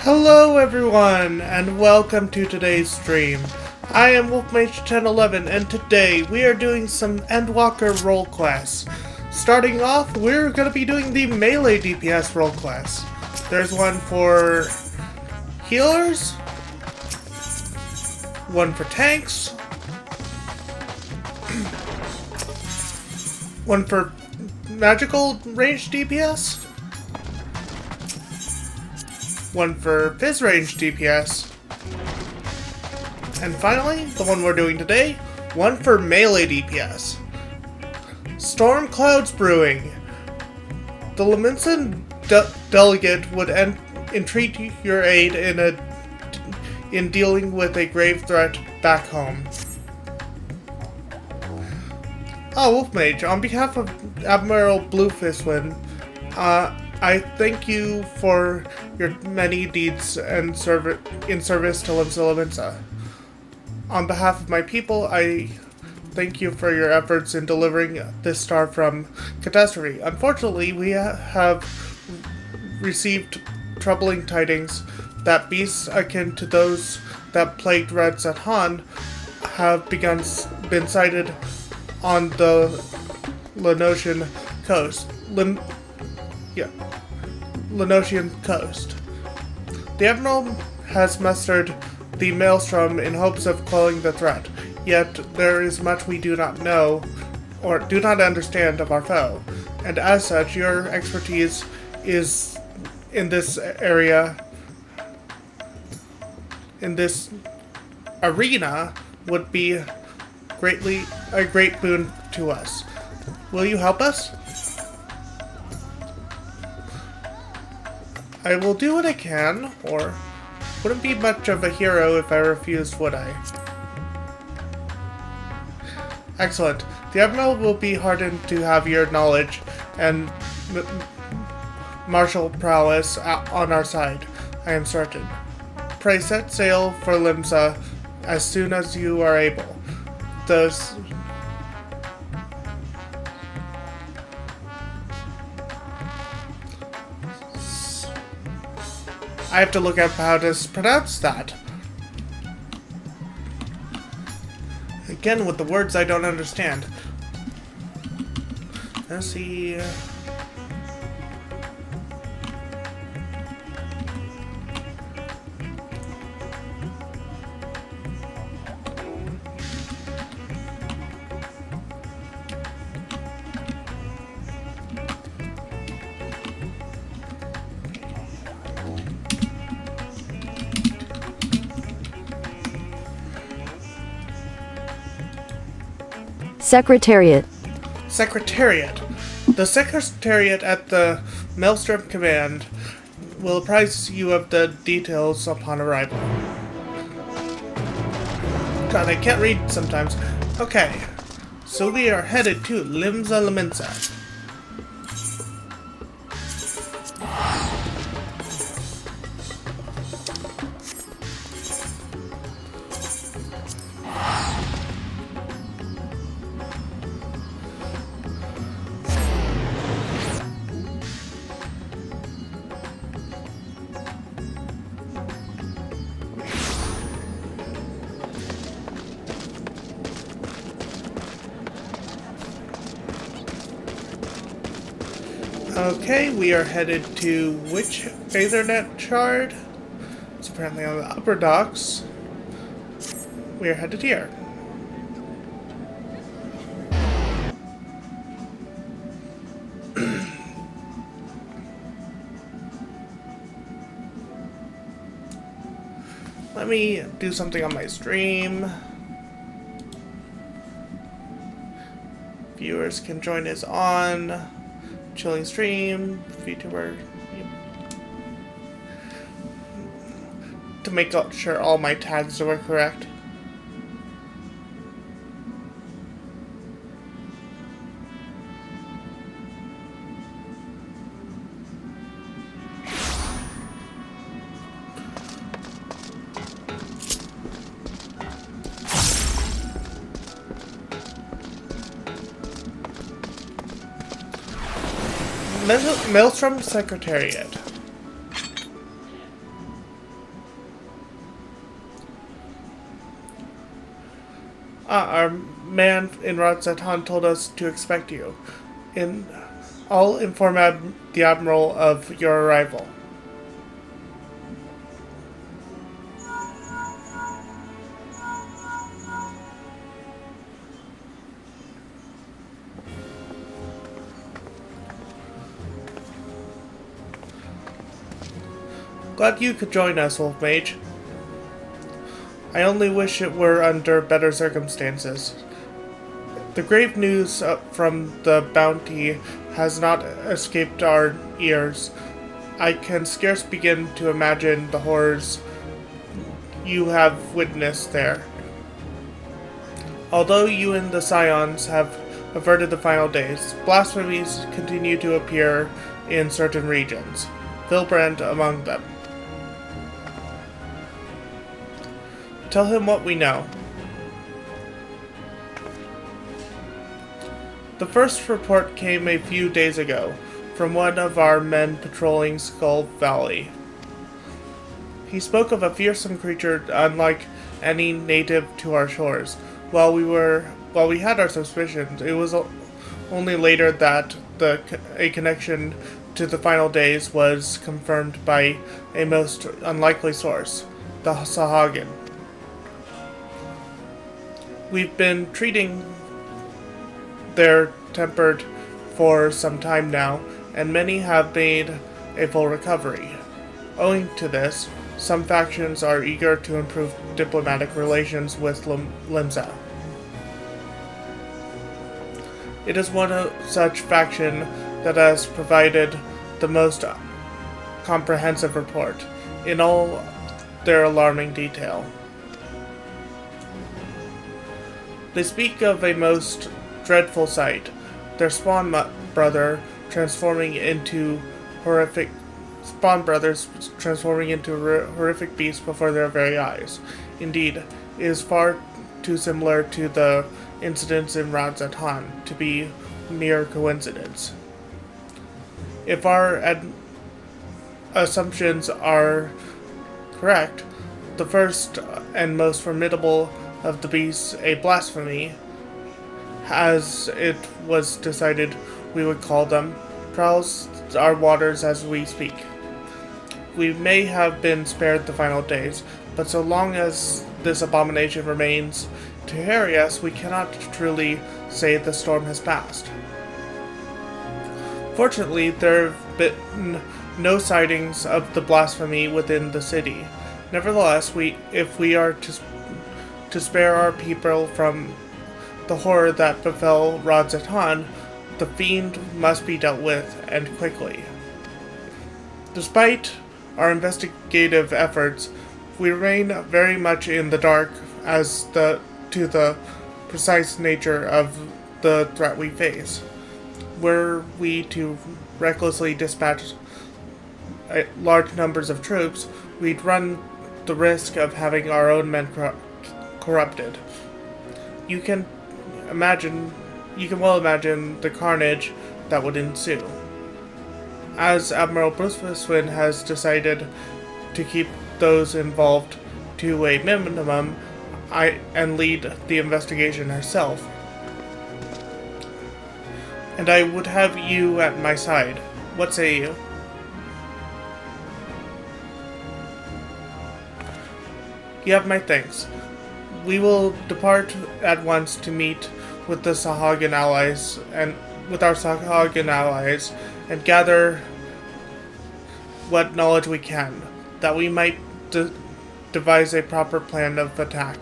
Hello everyone, and welcome to today's stream. I am Mage 1011, and today we are doing some Endwalker role class. Starting off, we're going to be doing the melee DPS role class. There's one for healers, one for tanks, one for magical ranged DPS, one for Fizz range DPS, and finally, the one we're doing today, one for melee DPS. Storm Clouds Brewing. The Leminson delegate would entreat your aid in dealing with a grave threat back home. Oh, Wolfmage, on behalf of Admiral Bluefistwind, I thank you for your many deeds and in service to Limsa. On behalf of my people, I thank you for your efforts in delivering this star from catastrophe. Unfortunately, we have received troubling tidings that beasts akin to those that plagued Reds at Han have been sighted on the Lenosian coast. Lenosian coast. The Admiral has mustered the Maelstrom in hopes of quelling the threat, yet there is much we do not know or do not understand of our foe, and as such, your expertise is in this area, in this arena, would be a great boon to us. Will you help us? I will do what I can, or wouldn't be much of a hero if I refused, would I? Excellent. The Admiral will be heartened to have your knowledge and martial prowess on our side, I am certain. Pray set sail for Limsa as soon as you are able. I have to look up how to pronounce that. Again, with the words I don't understand. Let's see. Secretariat. Secretariat. The Secretariat at the Maelstrom Command will apprise you of the details upon arrival. God, I can't read sometimes. Okay, so we are headed to Limsa. Okay, we are headed to which Ethernet shard? It's apparently on the upper docks. We are headed here. Let me do something on my stream. Viewers can join us on chilling stream, VTuber, to make sure all my tags were correct. Maelstrom Secretariat. Our man in Rodzatan told us to expect you. I'll inform the Admiral of your arrival. Glad you could join us, Wolf Mage. I only wish it were under better circumstances. The grave news from the bounty has not escaped our ears. I can scarce begin to imagine the horrors you have witnessed there. Although you and the Scions have averted the final days, blasphemies continue to appear in certain regions, Vilbrand among them. Tell him what we know. The first report came a few days ago, from one of our men patrolling Skull Valley. He spoke of a fearsome creature unlike any native to our shores. While we had our suspicions, it was only later that a connection to the final days was confirmed by a most unlikely source, the Sahagin. We've been treating their tempered for some time now, and many have made a full recovery. Owing to this, some factions are eager to improve diplomatic relations with Limsa. It is one such faction that has provided the most comprehensive report, in all their alarming detail. They speak of a most dreadful sight, their spawn brothers transforming into horrific beasts before their very eyes. Indeed, it is far too similar to the incidents in Rodzatan to be mere coincidence. If our assumptions are correct, the first and most formidable of the beasts, a blasphemy, as it was decided we would call them, prowls our waters as we speak. We may have been spared the final days, but so long as this abomination remains to harry us, we cannot truly say the storm has passed. Fortunately, there have been no sightings of the blasphemy within the city. Nevertheless, if we are to spare our people from the horror that befell Rodzatan, the fiend must be dealt with, and quickly. Despite our investigative efforts, we remain very much in the dark as to the precise nature of the threat we face. Were we to recklessly dispatch large numbers of troops, we'd run the risk of having our own men corrupted. You can well imagine the carnage that would ensue. As Admiral Floofy has decided to keep those involved to a minimum, and lead the investigation herself. And I would have you at my side. What say you? You have my thanks. We will depart at once to meet with the Sahagin allies and gather what knowledge we can, that we might devise a proper plan of attack.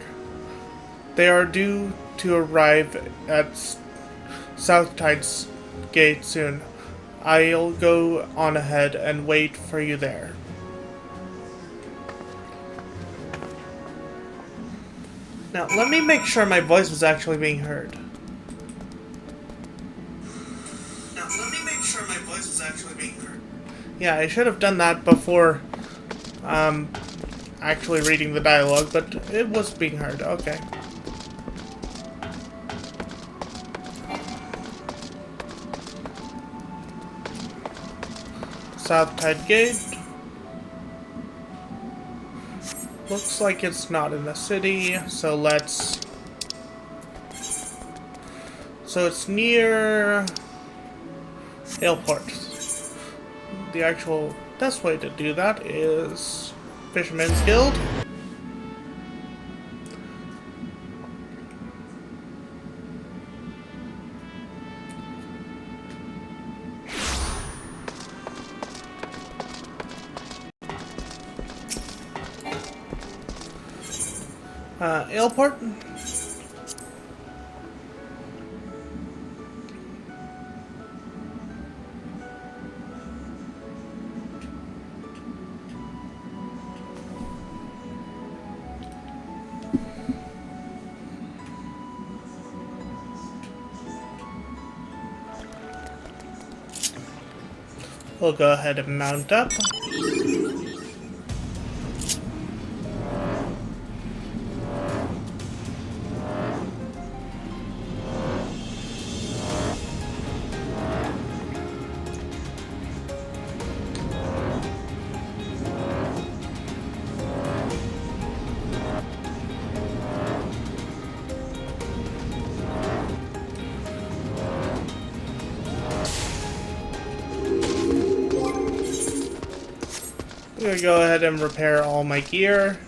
They are due to arrive at South Tide's gate soon. I'll go on ahead and wait for you there. Now, let me make sure my voice was actually being heard. Yeah, I should have done that before actually reading the dialogue, but it was being heard. Okay. South Tide Gate. Looks like it's not in the city, so let's So it's near Airport. The actual best way to do that is Fisherman's Guild. Airport. We'll go ahead and mount up. I'm gonna go ahead and repair all my gear.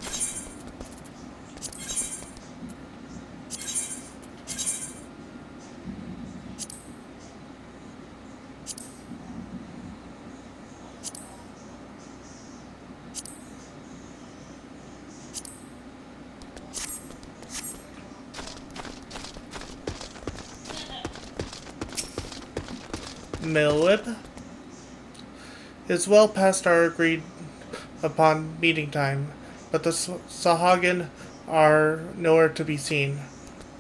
Mill whip. It's well past our agreed upon meeting time, but the Sahagin are nowhere to be seen.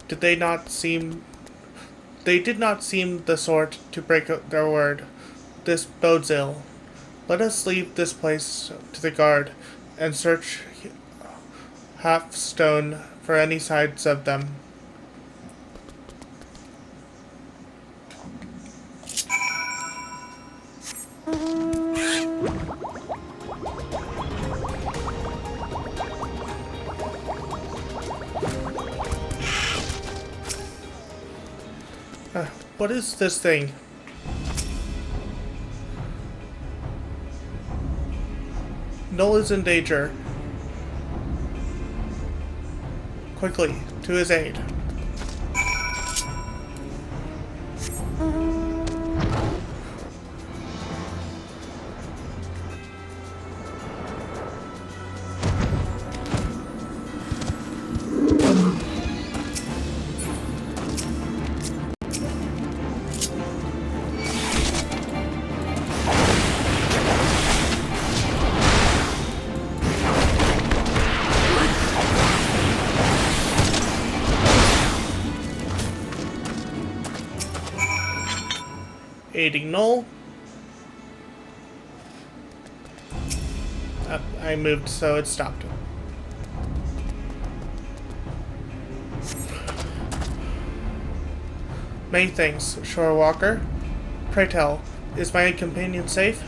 Did they not seem? They did not seem the sort to break their word. This bodes ill. Let us leave this place to the guard and search half stone for any signs of them. What is this thing? Null is in danger. Quickly, to his aid. Aiding Null. I moved so it stopped. Many thanks, Shorewalker. Pray tell, is my companion safe?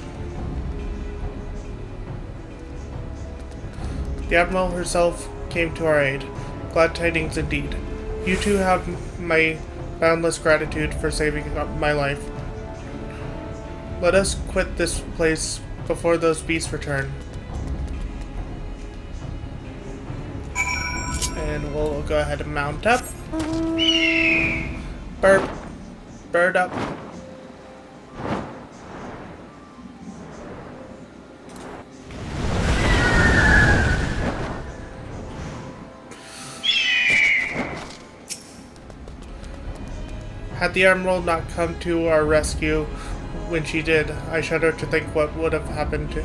The Admiral herself came to our aid. Glad tidings indeed. You two have my boundless gratitude for saving my life. Let us quit this place before those beasts return. And we'll go ahead and mount up. Burp. Bird up. Had the Admiral not come to our rescue when she did, I shudder to think what would have happened to.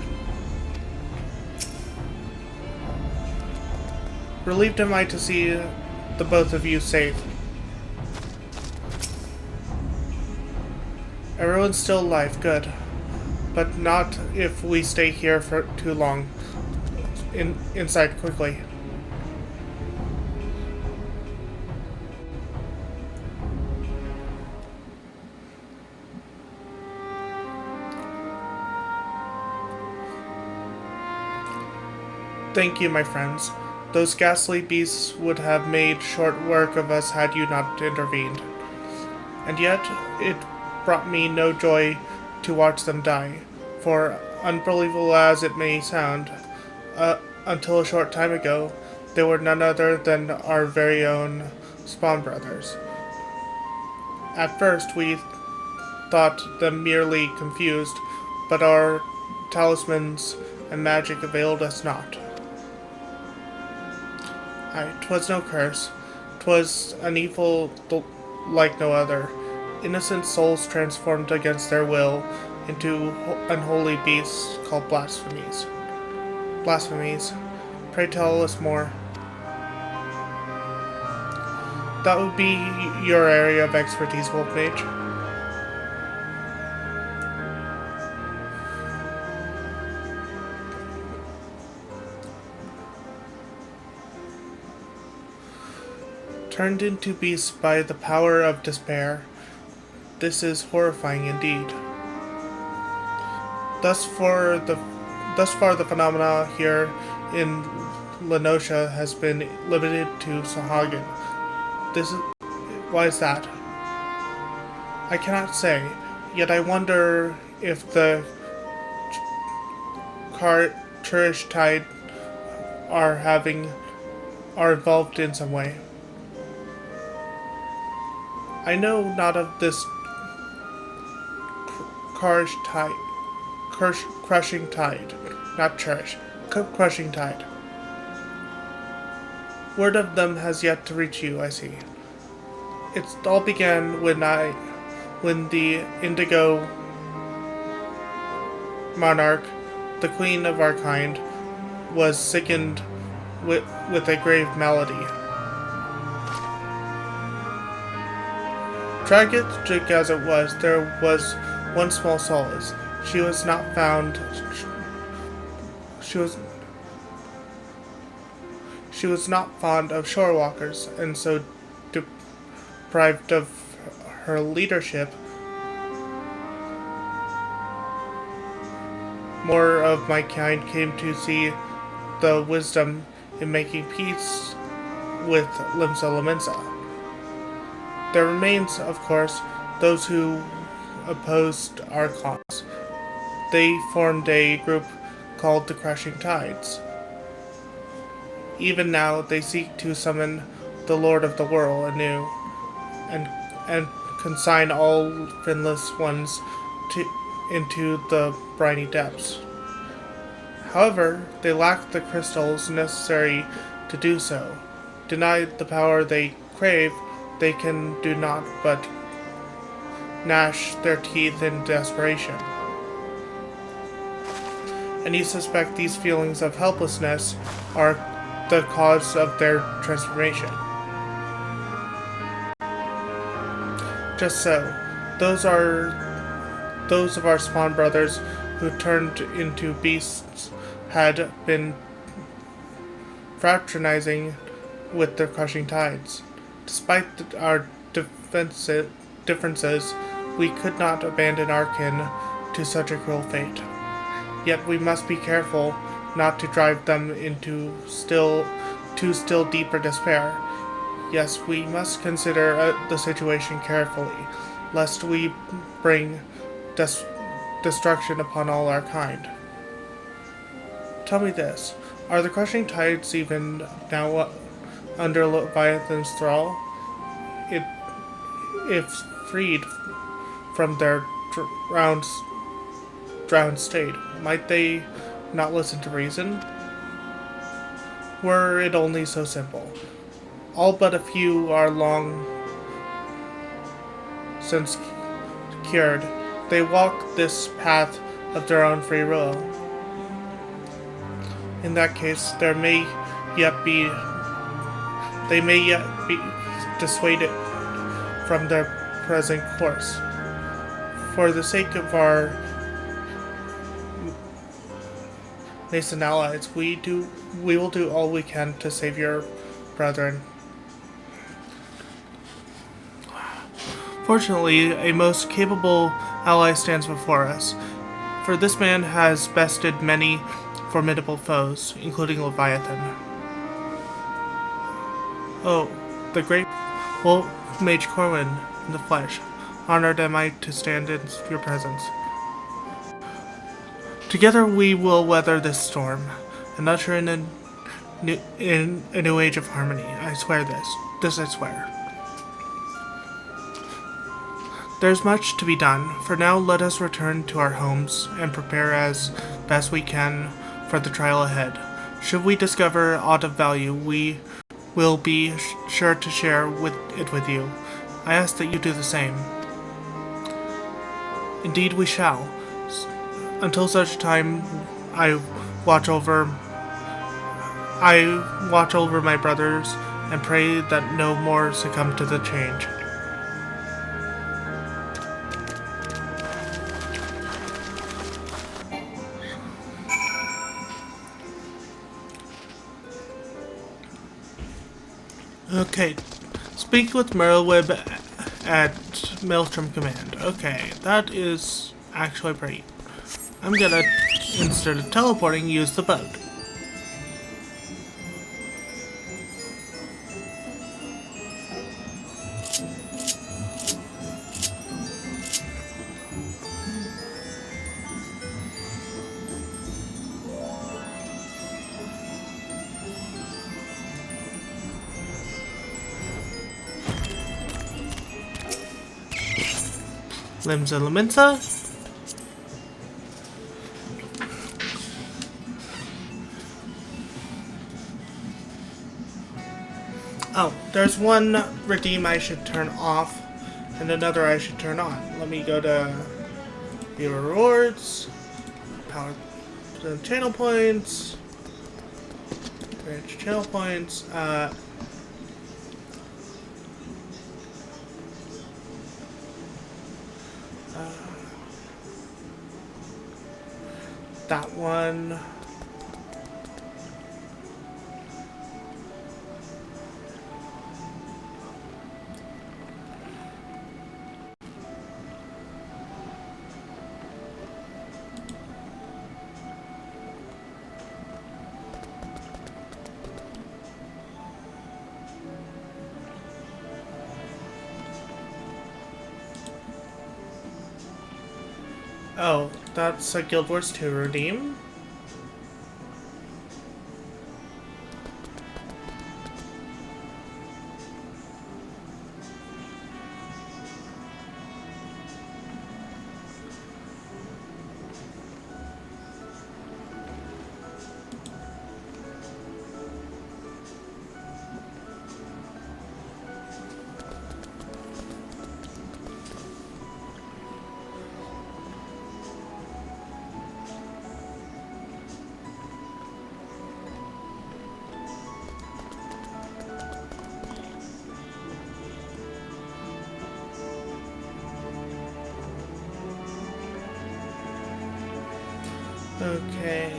Relieved am I to see the both of you safe. Everyone's still alive, good. But not if we stay here for too long. Inside quickly. Thank you, my friends. Those ghastly beasts would have made short work of us had you not intervened. and yet it brought me no joy to watch them die. For, unbelievable as it may sound, until a short time ago, they were none other than our very own spawn brothers. At first, we thought them merely confused, but our talismans and magic availed us not. 'Twas no curse, 'twas an evil like no other. Innocent souls transformed against their will into unholy beasts called blasphemies. Blasphemies. Pray tell us more. That would be your area of expertise, Wolf Mage. Turned into beasts by the power of despair. This is horrifying indeed. Thus far, the phenomena here in Lenosha has been limited to Sahagin. Why is that? I cannot say, yet I wonder if the Churish Tide are involved in some way. I know not of this crushing tide, not cherish, crushing tide. Word of them has yet to reach you, I see. It all began when the Indigo Monarch, the queen of our kind, was sickened with a grave malady. Tragic as it was, there was one small solace. She was not found. She was not fond of shore walkers, and so deprived of her leadership, more of my kind came to see the wisdom in making peace with Limsa Lominsa. There remains, of course, those who opposed our cause. They formed a group called the Crushing Tides. Even now, they seek to summon the Lord of the Whirl anew, and consign all finless ones into the briny depths. However, they lack the crystals necessary to do so. Denied the power they crave, they can do naught but gnash their teeth in desperation. And you suspect these feelings of helplessness are the cause of their transformation. Just so, those of our spawn brothers who turned into beasts had been fraternizing with the Crushing Tides. Despite our differences, we could not abandon our kin to such a cruel fate. Yet we must be careful not to drive them into still deeper despair. Yes, we must consider the situation carefully, lest we bring destruction upon all our kind. Tell me this, are the Crushing Tides even now under Leviathan's thrall? If freed from their drowned state, might they not listen to reason? Were it only so simple. All but a few are long since cured. They walk this path of their own free will. In that case, they may yet be dissuaded from their present course. For the sake of our nascent allies, we will do all we can to save your brethren. Fortunately, a most capable ally stands before us, for this man has bested many formidable foes, including Leviathan. Oh, the great Wolf Mage Corwin in the flesh. Honored am I to stand in your presence. Together we will weather this storm and usher in a new age of harmony. I swear this. This I swear. There's much to be done. For now, let us return to our homes and prepare as best we can for the trial ahead. Should we discover aught of value, we will be sure to share it with you. I ask that you do the same. Indeed we shall. Until such time, I watch over my brothers and pray that no more succumb to the change. Okay, speak with Merlwib at Maelstrom Command. Okay, that is actually pretty. I'm gonna, instead of teleporting, use the boat. Limsa Laminsa. Oh, there's one redeem I should turn off and another I should turn on. Let me go to view rewards, power channel points, branch channel points, that one. Oh, that's a Guild Wars 2 redeem. Okay.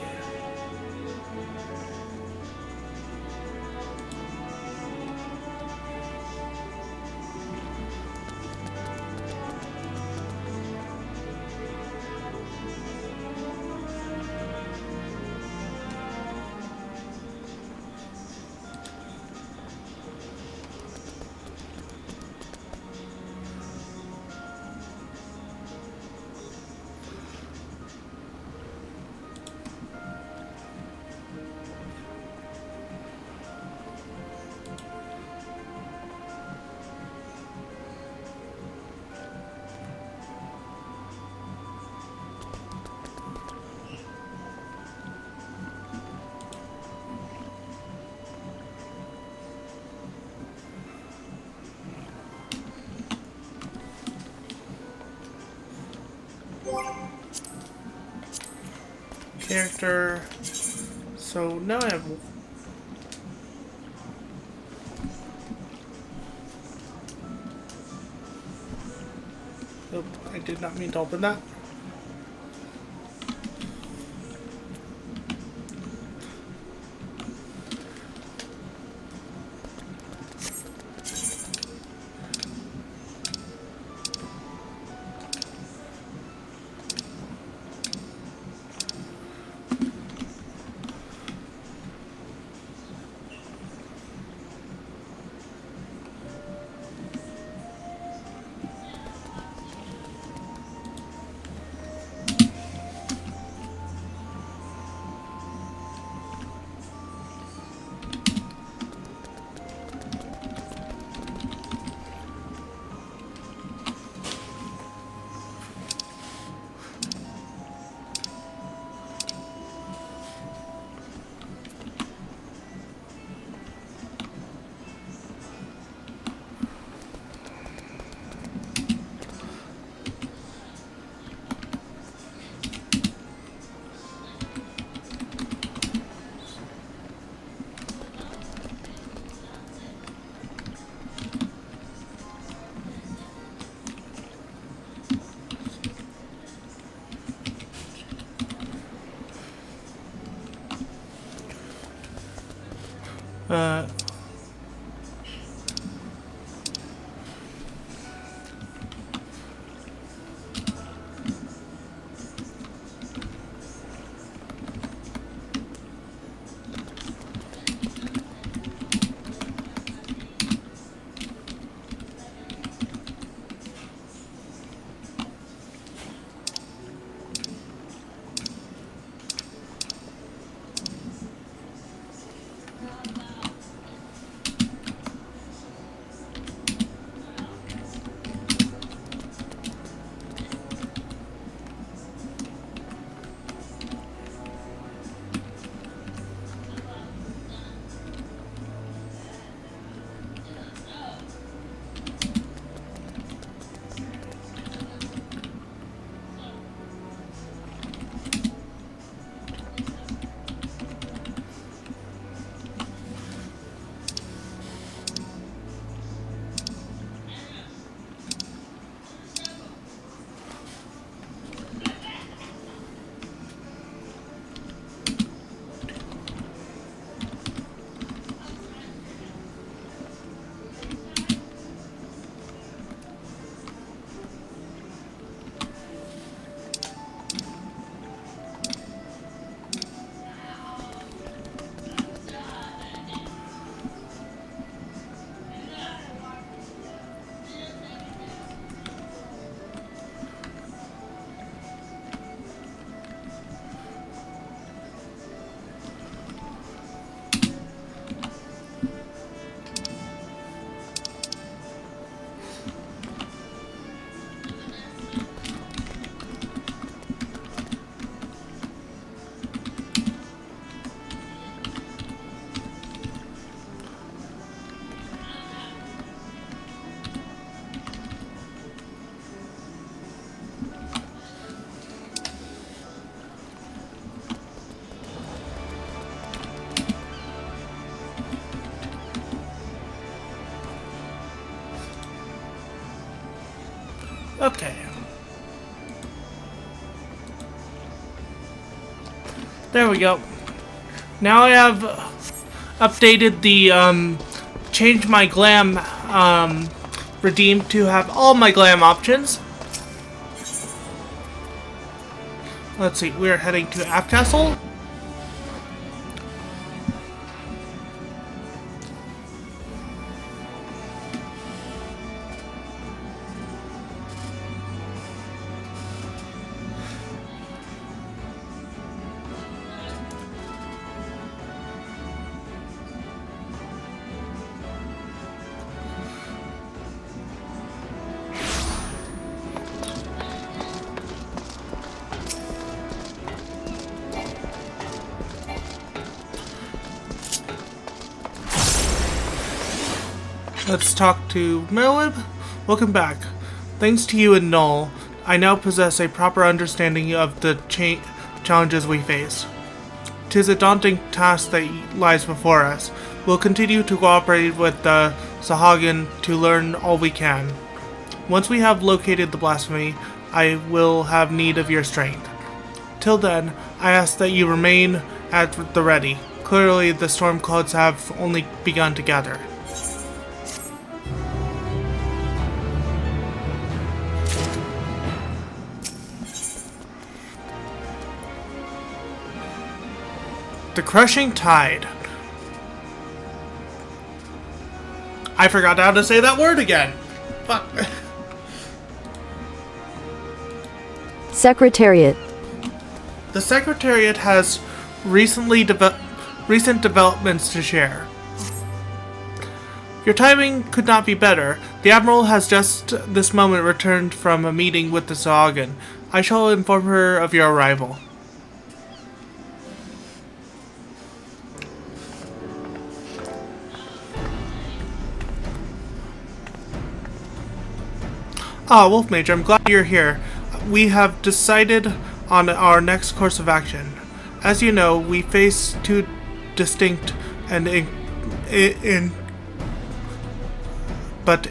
Character. So now I have. Oh, I did not mean to open that. Okay. There we go. Now I have updated the, changed my glam, redeem to have all my glam options. Let's see, we're heading to Aft Castle. Let's talk to Merlib. Welcome back. Thanks to you and Null, I now possess a proper understanding of the challenges we face. 'Tis a daunting task that lies before us. We'll continue to cooperate with the Sahuagin to learn all we can. Once we have located the blasphemy, I will have need of your strength. Till then, I ask that you remain at the ready. Clearly, the storm clouds have only begun to gather. The Crushing Tide. I forgot how to say that word again. Fuck. Secretariat. The Secretariat has recent developments to share. Your timing could not be better. The Admiral has just this moment returned from a meeting with the Sahuagin. I shall inform her of your arrival. Ah, Wolf Mage, I'm glad you're here. We have decided on our next course of action. As you know, we face two distinct and but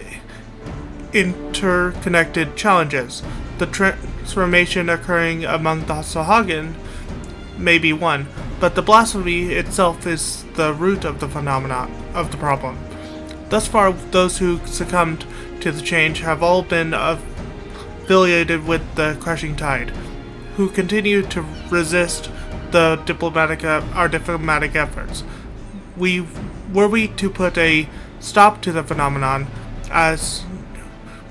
interconnected challenges. The transformation occurring among the Sahuagin may be one, but the blasphemy itself is the root of the phenomenon of the problem. Thus far, those who succumbed to the change have all been affiliated with the crushing tide, who continue to resist our diplomatic efforts. Were we to put a stop to the phenomenon, as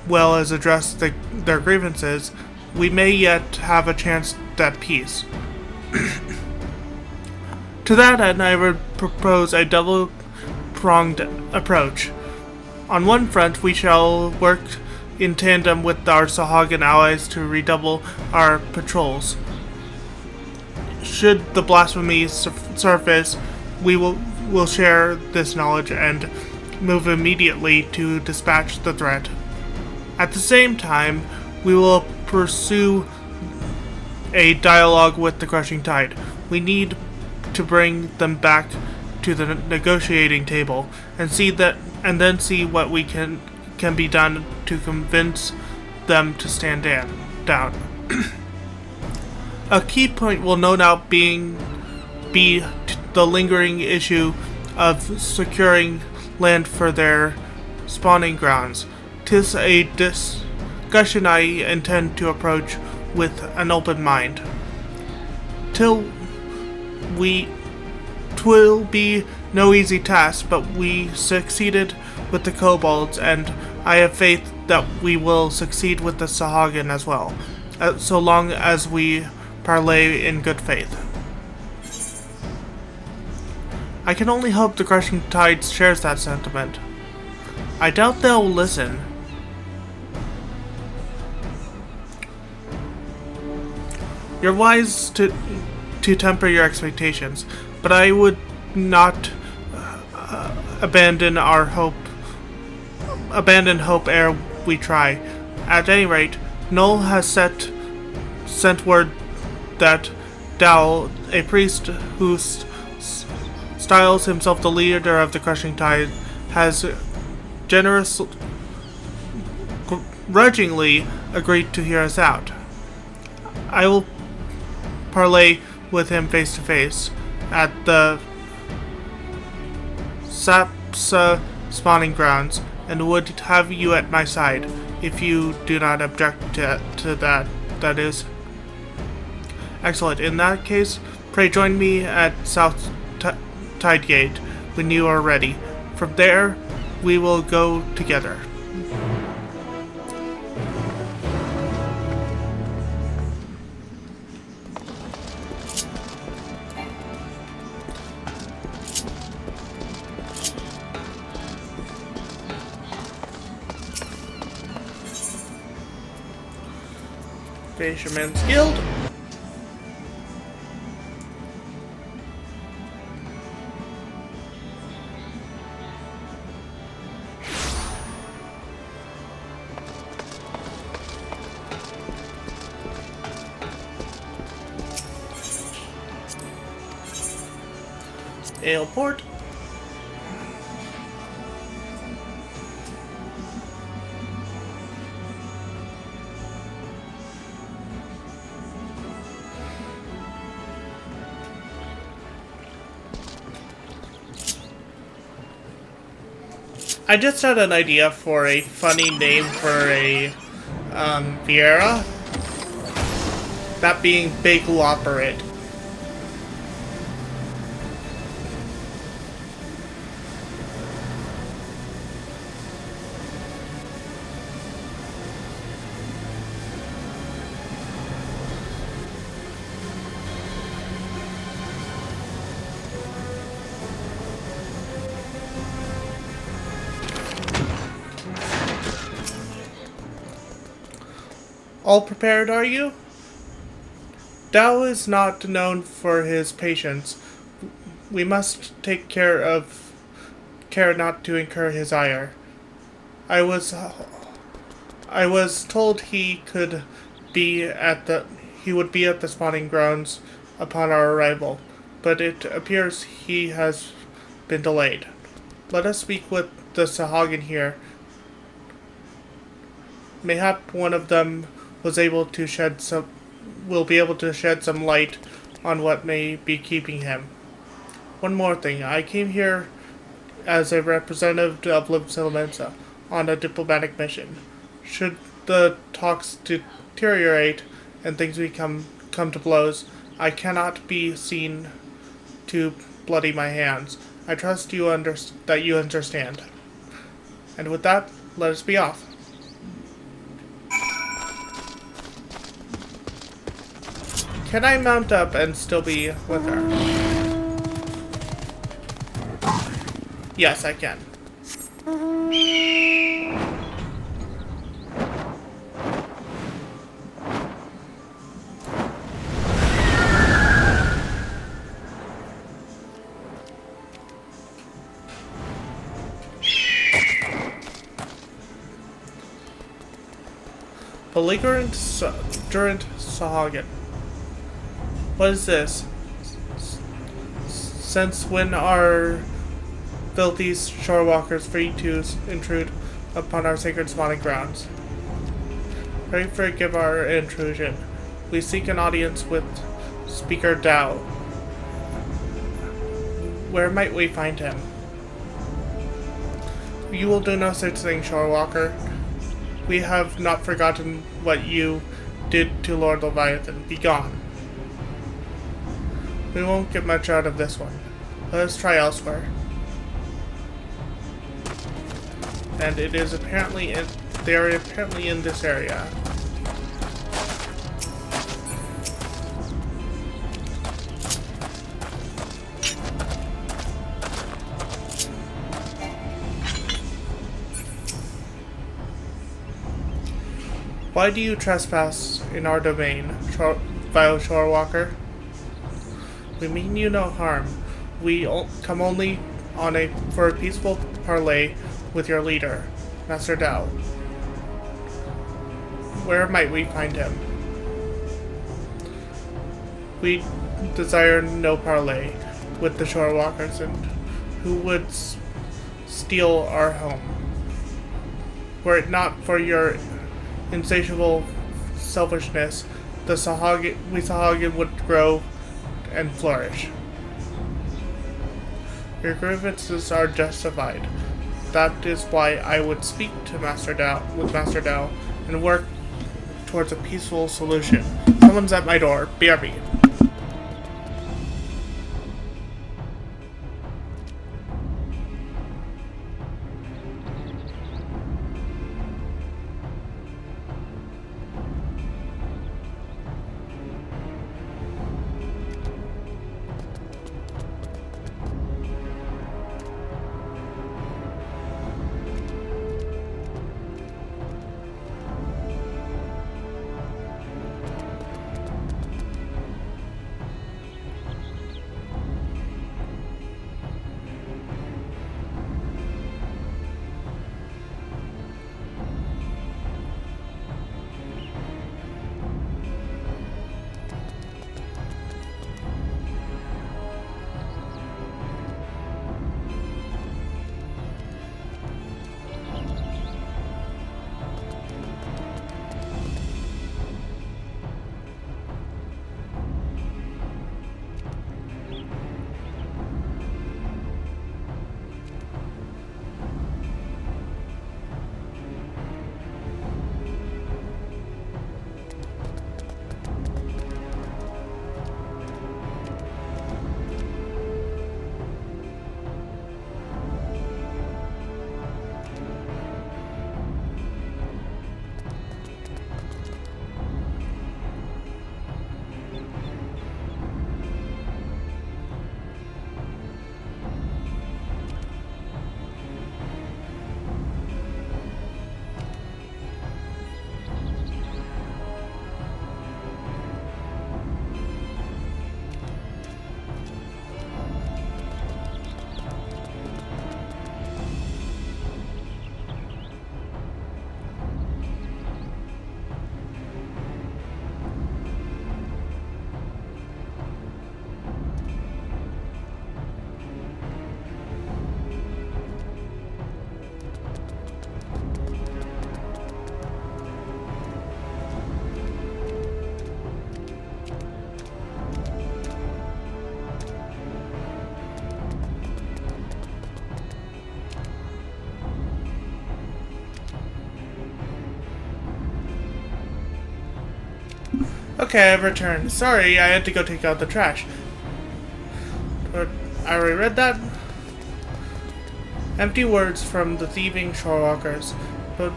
well as address their grievances, we may yet have a chance at peace. To that end, I would propose a double-pronged approach. On one front, we shall work in tandem with our Sahuagin allies to redouble our patrols. Should the blasphemy surface, we will share this knowledge and move immediately to dispatch the threat. At the same time, we will pursue a dialogue with the crushing tide. We need to bring them back to the negotiating table and then see what we can be done to convince them to stand down. A key point will no doubt be the lingering issue of securing land for their spawning grounds. 'Tis a discussion I intend to approach with an open mind. 'Twill be no easy task, but we succeeded with the kobolds, and I have faith that we will succeed with the Sahuagin as well, so long as we parley in good faith. I can only hope the crushing tide shares that sentiment. I doubt they'll listen. You're wise to temper your expectations, but I would not abandon hope ere we try. At any rate, Null has sent word that Dao, a priest who styles himself the leader of the crushing tide, has grudgingly agreed to hear us out. I will parley with him face to face at the Sapsa spawning grounds, and would have you at my side, if you do not object to that. That is. Excellent. In that case, pray join me at South Tide Gate when you are ready. From there, we will go together. Fisherman's Guild. Airport. I just had an idea for a funny name for a Vieira. That being Big Lopperit. All prepared, are you? Dao is not known for his patience. We must take care not to incur his ire. I was told he would be at the spawning grounds upon our arrival, but it appears he has been delayed. Let us speak with the Sahuagin here. Mayhap one of them will be able to shed some light on what may be keeping him. One more thing. I came here as a representative of Ffxiv on a diplomatic mission. Should the talks deteriorate and things come to blows, I cannot be seen to bloody my hands. I trust that you understand. And with that, let us be off. Can I mount up and still be with her? Yes, I can. Belligerent Durant Sahagin. What is this? Since when are filthy shorewalkers free to intrude upon our sacred spawning grounds? Pray forgive our intrusion. We seek an audience with Speaker Dao. Where might we find him? You will do no such thing, Shorewalker. We have not forgotten what you did to Lord Leviathan. Be gone. We won't get much out of this one. Let us try elsewhere. And it is apparently they are apparently in this area. Why do you trespass in our domain, vile Shorewalker? We mean you no harm. We come only for a peaceful parley with your leader, Master Dao. Where might we find him? We desire no parley with the Shorewalkers and who would steal our home. Were it not for your insatiable selfishness, the Sahagin would grow and flourish. Your grievances are justified. That is why I would speak to Master Dao and work towards a peaceful solution. Someone's at my door. BRB. Okay, I've returned. Sorry, I had to go take out the trash. But I already read that. Empty words from the thieving shorewalkers, but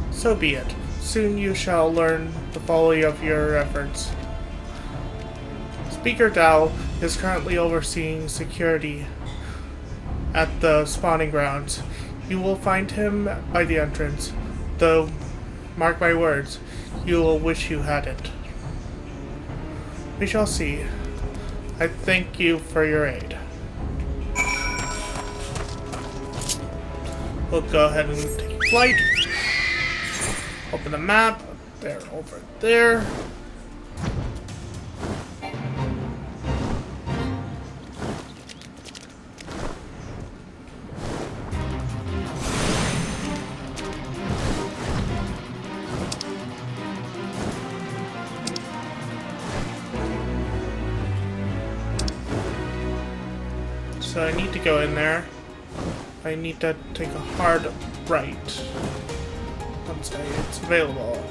so be it. Soon you shall learn the folly of your efforts. Speaker Dao is currently overseeing security at the spawning grounds. You will find him by the entrance, though, mark my words, you will wish you hadn't. We shall see. I thank you for your aid. We'll go ahead and take flight. Open the map. They're over there. So I need to go in there. I need to take a hard right once it's available.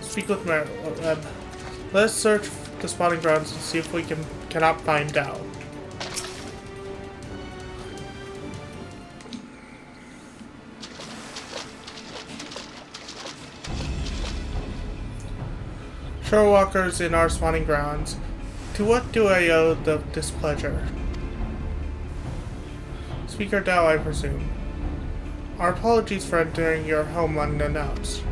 Speak with Web. Let's search the spawning grounds and see if we cannot find Dao. Shorewalkers in our spawning grounds. To what do I owe the displeasure? Speaker Dao, I presume. Our apologies for entering your home unannounced.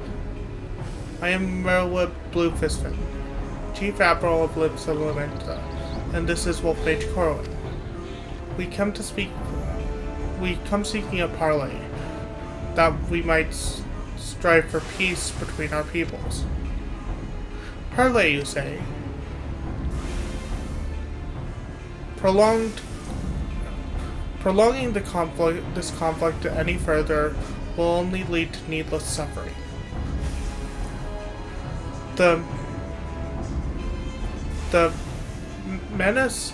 I am Merlwood Bluefistfin, Chief Admiral of Lips Elementa, and this is Wolfmage Corwin. We come seeking a parley, that we might strive for peace between our peoples. Parley, you say? Prolonging this conflict any further will only lead to needless suffering. The menace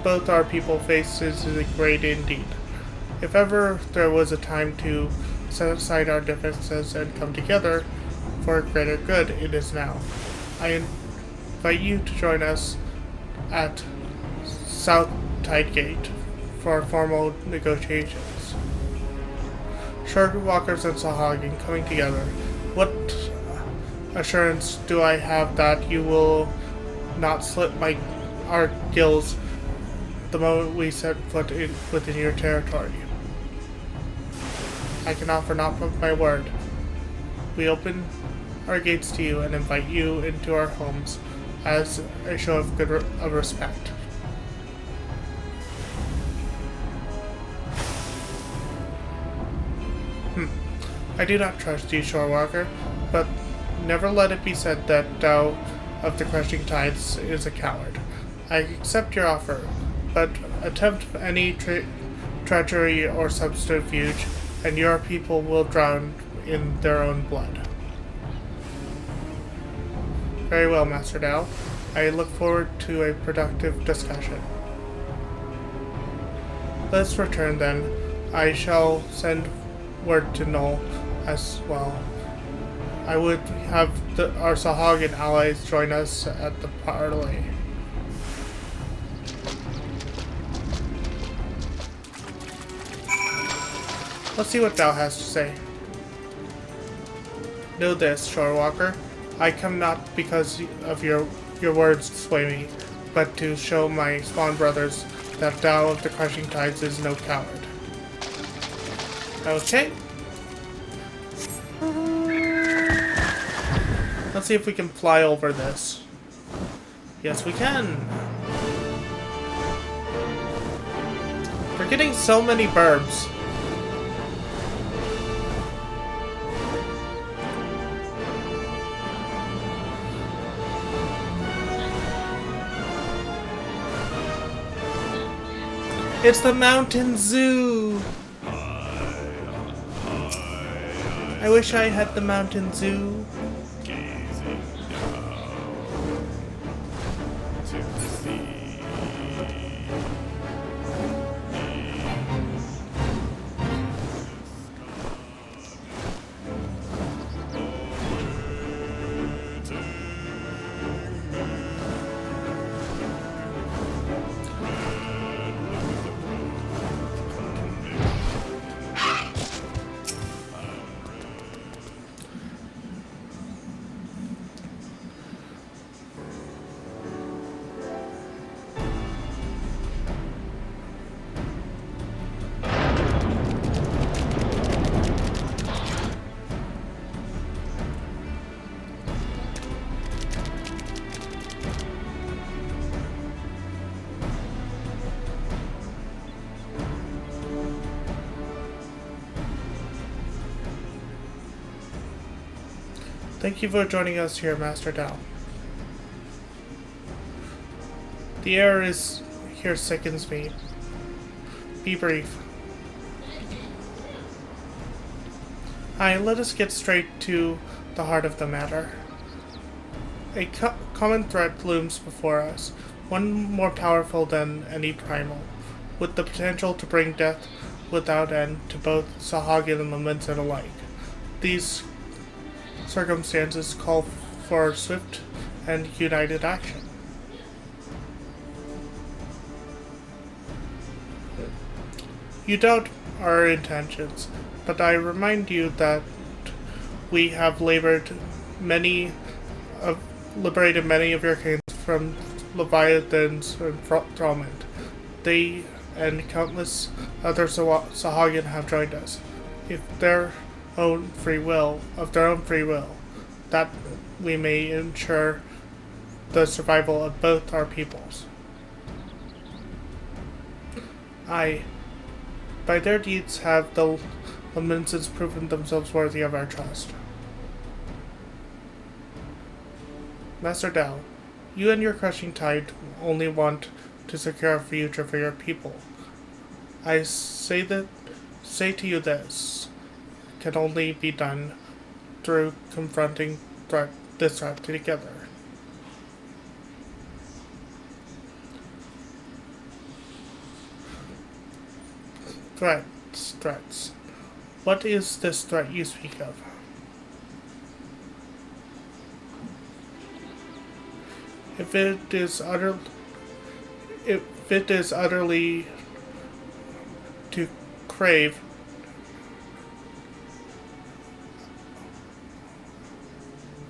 both our people face is great indeed. If ever there was a time to set aside our differences and come together for a greater good, it is now. I invite you to join us at South Tidegate for formal negotiations. Shorewalkers and Sahagin coming together. What assurance do I have that you will not slip our gills the moment we set foot within your territory? I can offer not but my word. We open our gates to you and invite you into our homes as a show of respect. I do not trust you, Shorewalker, but never let it be said that Dao of the Crushing Tides is a coward. I accept your offer, but attempt any treachery or subterfuge, and your people will drown in their own blood. Very well, Master Dao. I look forward to a productive discussion. Let's return then. I shall send word to Null as well. I would have our Sahagin allies join us at the parley. Let's see what Dao has to say. Know this, Shorewalker. I come not because of your words to sway me, but to show my spawn brothers that Dao of the Crushing Tides is no coward. Okay. Let's see if we can fly over this. Yes, we can. We're getting so many burbs. It's the Mountain Zoo! I wish I had the Mountain Zoo. Gazing down to the sea. Thank you for joining us here, Master Dao. The air is here sickens me. Be brief. Aye, let us get straight to the heart of the matter. A common threat looms before us, one more powerful than any primal, with the potential to bring death without end to both Sahagin and Lamented alike. These circumstances call for swift and united action. You doubt our intentions, but I remind you that we have liberated many of your kings from Leviathan's enthrallment. They and countless other Sahagin have joined us, of their own free will, that we may ensure the survival of both our peoples. Aye, by their deeds have the Lamenteds proven themselves worthy of our trust. Master Dao, you and your crushing tide only want to secure a future for your people. I say to you this can only be done through confronting this threat together. Threats. What is this threat you speak of? If it is utterly to crave,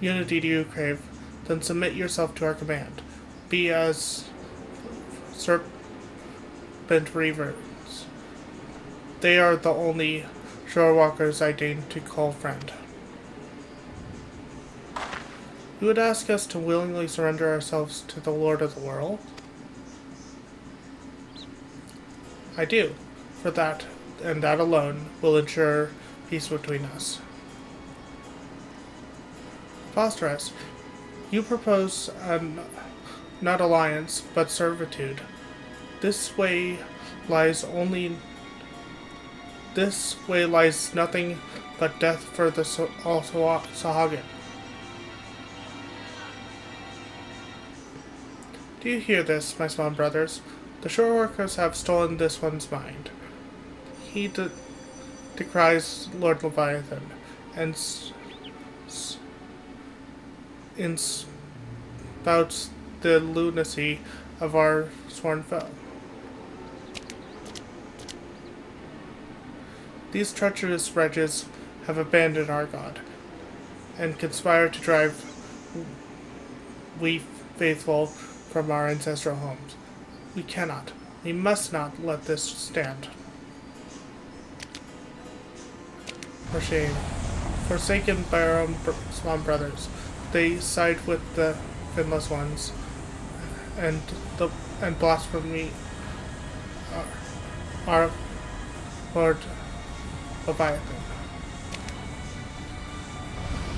unity do you crave, then submit yourself to our command. Be as serpent reavers. They are the only shore walkers I deign to call friend. You would ask us to willingly surrender ourselves to the Lord of the world? I do, for that, and that alone, will ensure peace between us. Preposterous. You propose not alliance, but servitude. This way lies nothing but death for the Sahagin. Do you hear this, my small brothers? The shore workers have stolen this one's mind. He decries Lord Leviathan, and spouts the lunacy of our sworn foe. These treacherous wretches have abandoned our God, and conspire to drive we faithful from our ancestral homes. We must not let this stand. For shame. Forsaken by our own small brothers, they side with the finless ones, and blasphemy our Lord Leviathan.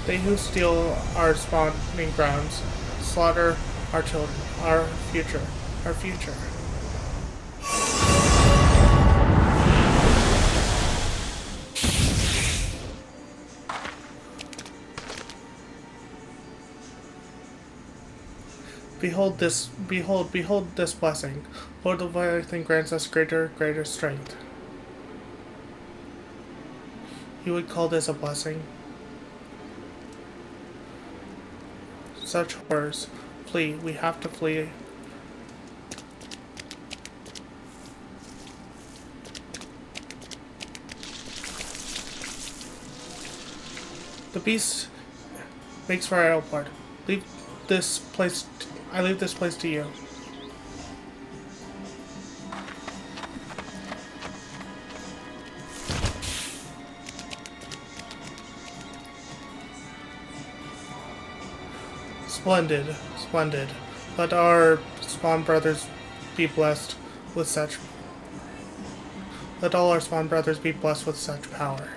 They who steal our spawning grounds slaughter our children, our future. Behold this blessing. Lord Leviathan grants us greater strength. You would call this a blessing? Such horrors. Flee. We have to flee. The beast makes for our airport. I leave this place to you. Splendid. Let our spawn brothers be blessed with such. Let all our spawn brothers be blessed with such power.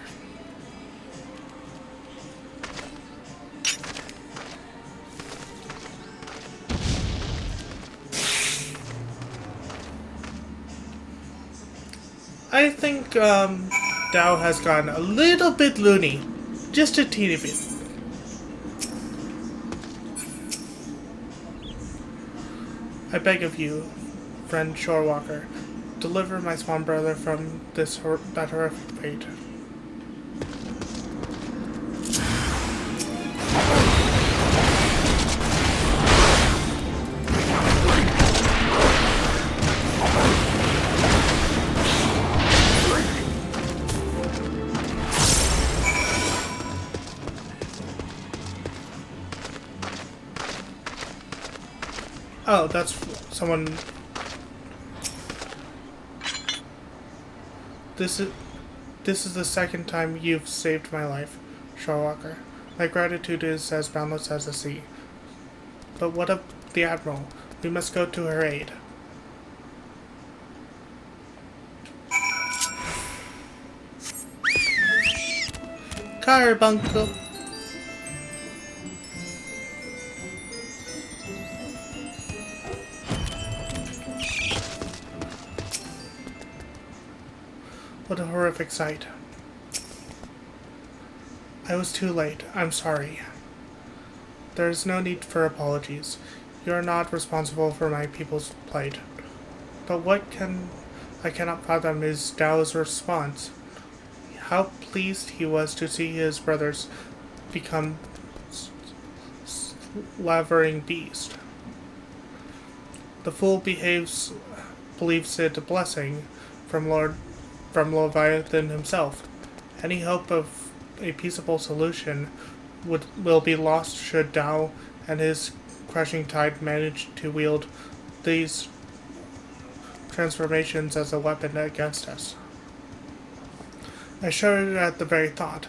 I think Dao has gone a little bit loony. Just a teeny bit. I beg of you, friend Shorewalker, deliver my swan brother from that horrific fate. Oh, that's someone. This is the second time you've saved my life, Shorewalker. My gratitude is as boundless as the sea. But what of the Admiral? We must go to her aid. Carbuncle. What a horrific sight. I was too late. I'm sorry. There is no need for apologies. You are not responsible for my people's plight. But I cannot fathom is Dao's response. How pleased he was to see his brothers become slavering beast. The fool believes it a blessing from Leviathan himself. Any hope of a peaceable solution will be lost should Dao and his crushing tide manage to wield these transformations as a weapon against us. I shuddered at the very thought,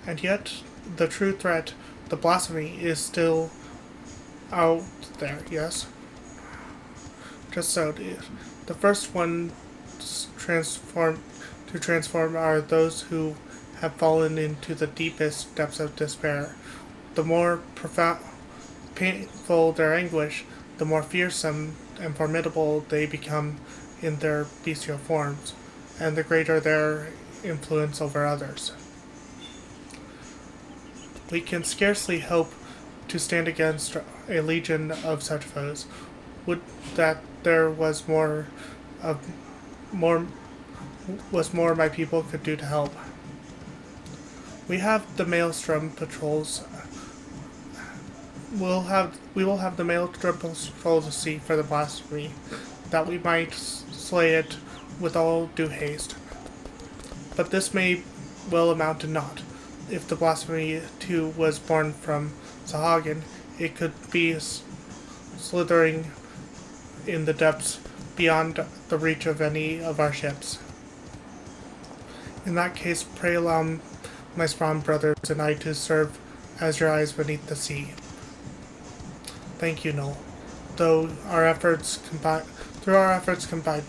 and yet the true threat, the blasphemy, is still out there, yes? Just so. The first one to transform are those who have fallen into the deepest depths of despair. The more painful their anguish, the more fearsome and formidable they become in their bestial forms, and the greater their influence over others. We can scarcely hope to stand against a legion of such foes. Would that there was more my people could do to help. We have the maelstrom patrols. We will have the maelstrom patrols to see for the blasphemy, that we might slay it with all due haste. But this may well amount to naught. If the blasphemy too was born from Sahagin, it could be slithering in the depths beyond the reach of any of our ships. In that case, pray allow my spawn brothers and I to serve as your eyes beneath the sea. Thank you, Noel. Through our efforts combined,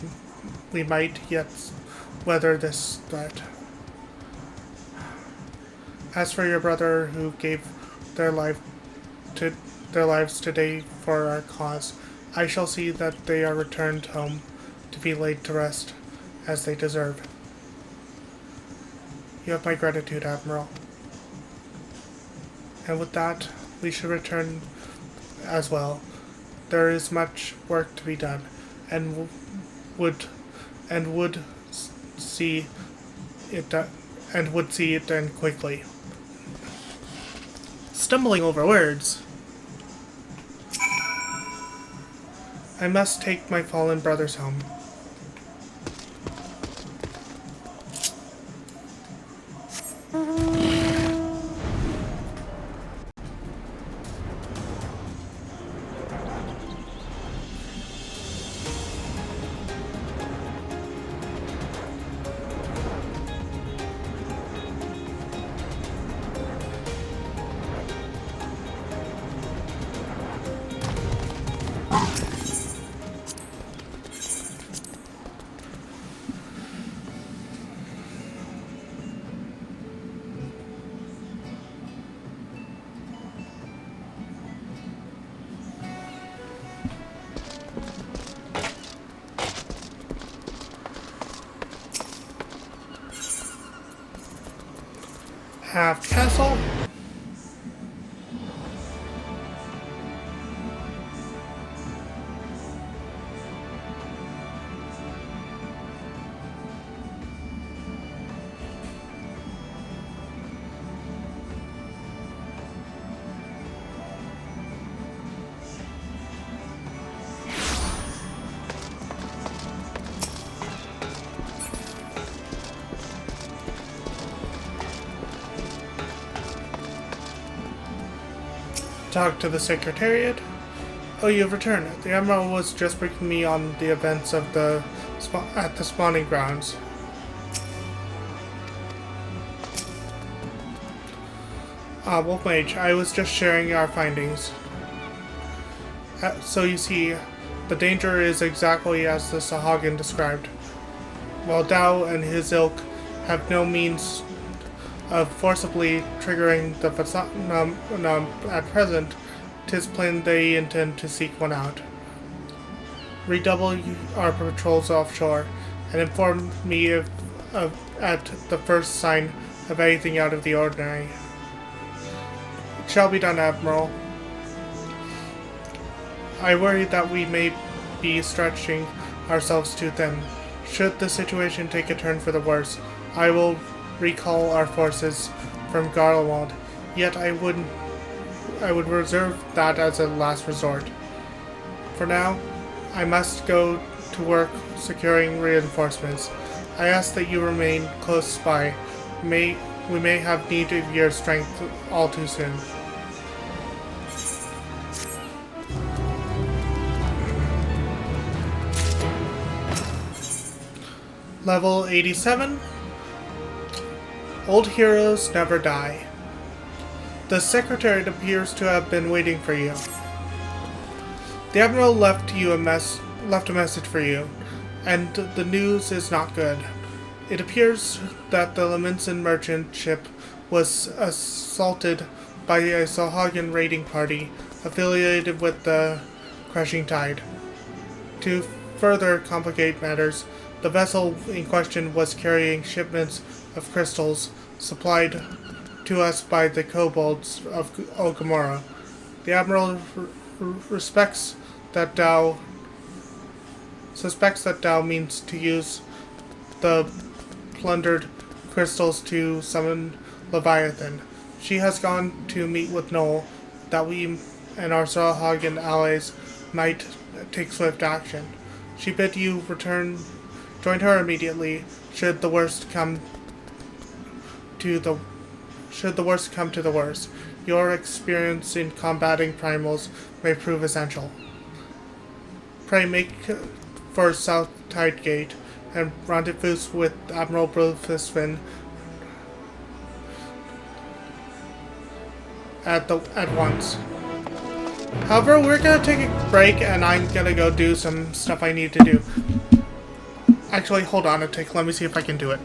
we might yet weather this threat. As for your brother who gave their lives today for our cause, I shall see that they are returned home to be laid to rest as they deserve. You have my gratitude, Admiral. And with that, we should return as well. There is much work to be done, and would see it done quickly. Stumbling over words. I must take my fallen brothers home. have castle. Talk to the Secretariat. Oh, you've returned. The Admiral was just briefing me on the events of at the spawning grounds. Wolf Mage, I was just sharing our findings. So you see, the danger is exactly as the Sahagin described. While Dao and his ilk have no means of forcibly triggering the phenomenon at present, 'tis plain they intend to seek one out. Redouble our patrols offshore, and inform me at the first sign of anything out of the ordinary. It shall be done, Admiral. I worry that we may be stretching ourselves too thin. Should the situation take a turn for the worse, I will recall our forces from Garlewald, yet I would reserve that as a last resort. For now, I must go to work securing reinforcements. I ask that you remain close by. We may have need of your strength all too soon. Level 87. Old heroes never die. The Secretariat appears to have been waiting for you. The Admiral left a message for you, and the news is not good. It appears that the Leminson merchant ship was assaulted by a Sahagin raiding party affiliated with the Crushing Tide. To further complicate matters, the vessel in question was carrying shipments of crystals supplied to us by the kobolds of Ogamora. The Admiral suspects that Dao means to use the plundered crystals to summon Leviathan. She has gone to meet with Noel that we and our Sahagin allies might take swift action. She bid you join her immediately should the worst come to the worst. Your experience in combating primals may prove essential. Pray make for South Tide Gate and rendezvous with Admiral Ffxiv at once. However, we're gonna take a break and I'm gonna go do some stuff I need to do. Actually, hold on a tick. Let me see if I can do it.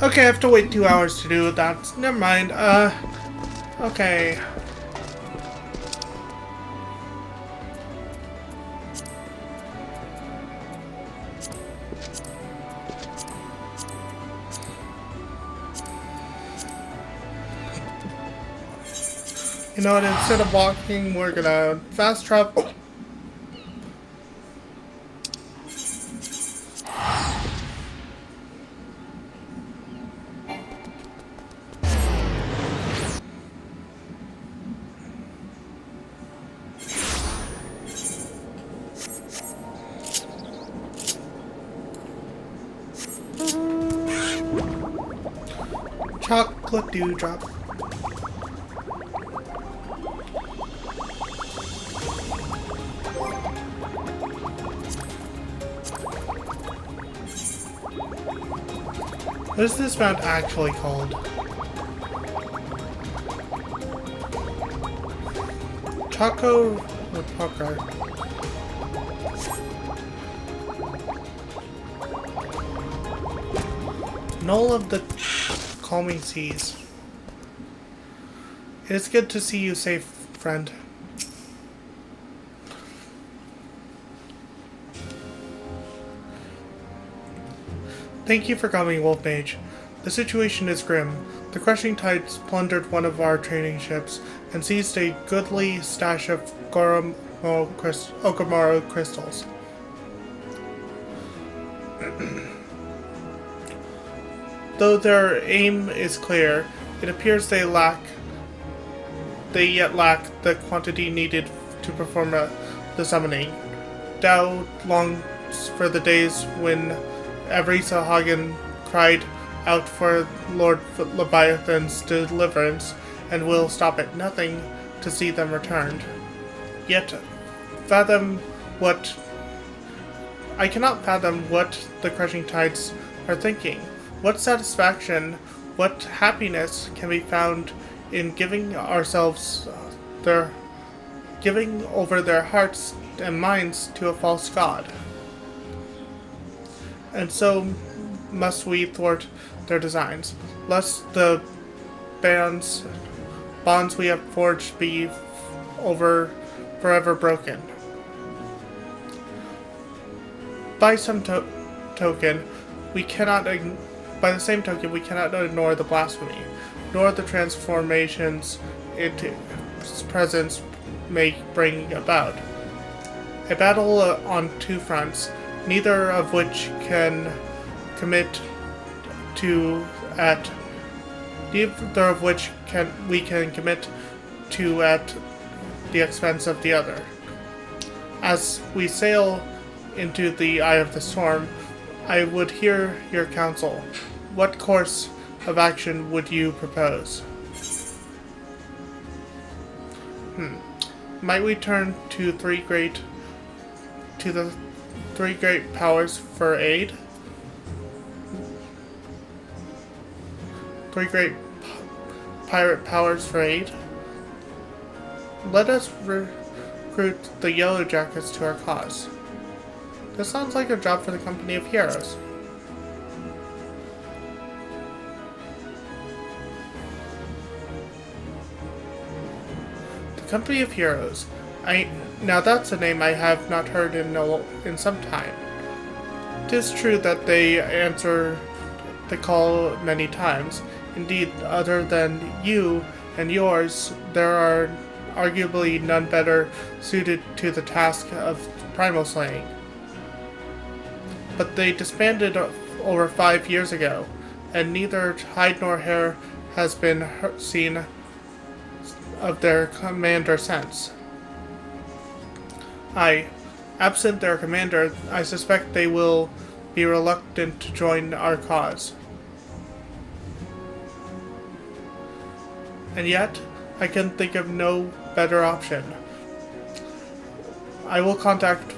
Okay, I have to wait 2 hours to do that. Never mind. Okay. You know what, instead of walking, we're gonna fast travel. Chocolate dewdrop. What is this mount actually called? Choco Repoker. Knoll of the calming seas. It is good to see you safe, friend. Thank you for coming, Wolf Mage. The situation is grim. The crushing tides plundered one of our training ships and seized a goodly stash of Okamaro crystals. Though their aim is clear, it appears they yet lack the quantity needed to perform the summoning. Tao longs for the days when every Sahagan cried out for Lord Leviathan's deliverance, and will stop at nothing to see them returned. Yet, I cannot fathom what the crushing tides are thinking. What satisfaction, what happiness can be found in giving over their hearts and minds to a false god? And so must we thwart their designs, lest the bonds we have forged be forever broken. By some token, we cannot ignore the blasphemy, nor the transformations its presence may bring about. A battle on two fronts, neither of which we can commit to at the expense of the other. As we sail into the eye of the storm, I would hear your counsel. What course of action would you propose? Might we turn to the three great powers for aid? Three great pirate powers for aid? Let us recruit the Yellow Jackets to our cause. This sounds like a job for the Company of Heroes. The Company of Heroes. Now that's a name I have not heard in some time. 'Tis true that they answer the call many times. Indeed, other than you and yours, there are arguably none better suited to the task of primal slaying. But they disbanded over 5 years ago, and neither hide nor hair has been seen of their commander since. Absent their commander, I suspect they will be reluctant to join our cause. And yet, I can think of no better option. I will contact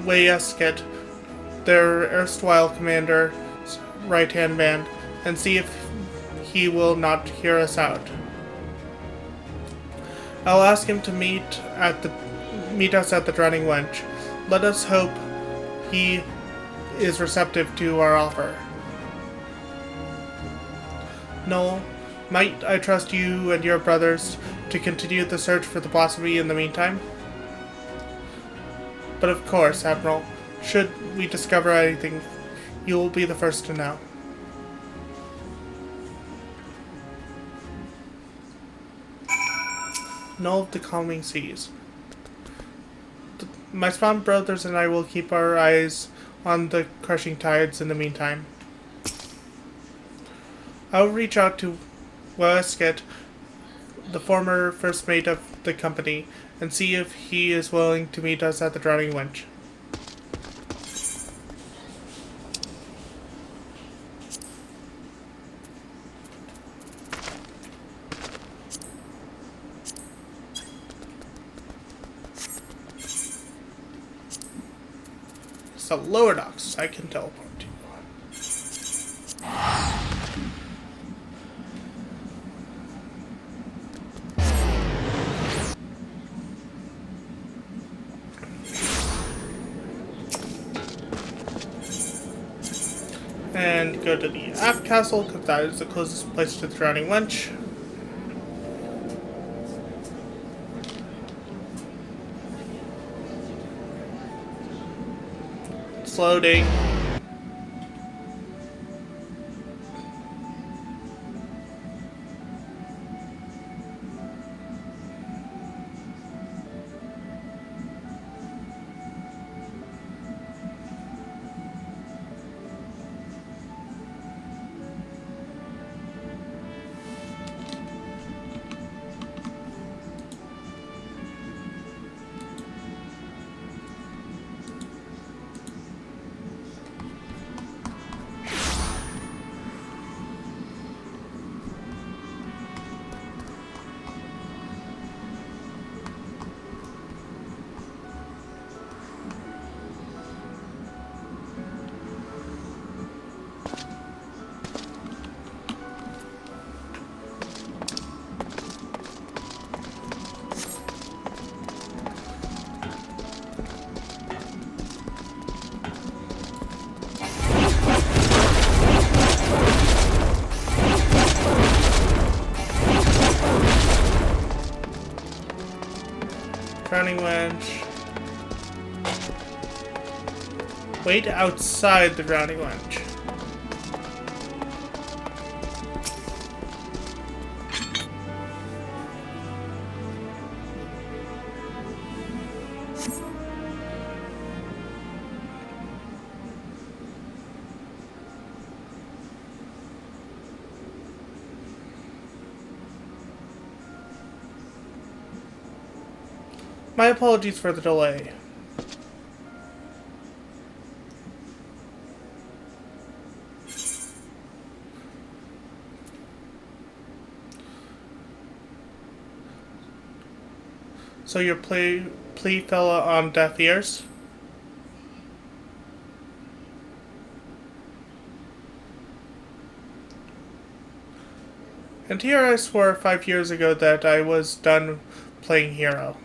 Wayesket, their erstwhile commander's right-hand man, and see if he will not hear us out. I'll ask him to meet us at the Drowning Wench. Let us hope he is receptive to our offer. Noel, might I trust you and your brothers to continue the search for the Blossomy in the meantime? But of course, Admiral, should we discover anything, you will be the first to know. Noel of the Calming Seas. My spawn brothers and I will keep our eyes on the crushing tides in the meantime. I will reach out to Wesket, the former first mate of the company, and see if he is willing to meet us at the Drowning Wench. It's the lower docks I can teleport to. And go to the aft castle, because that is the closest place to the Drowning Wench. It's loading. Drowning Wench. Wait outside the Drowning Wench. My apologies for the delay. So your plea fell on deaf ears? And here I swore 5 years ago that I was done playing hero.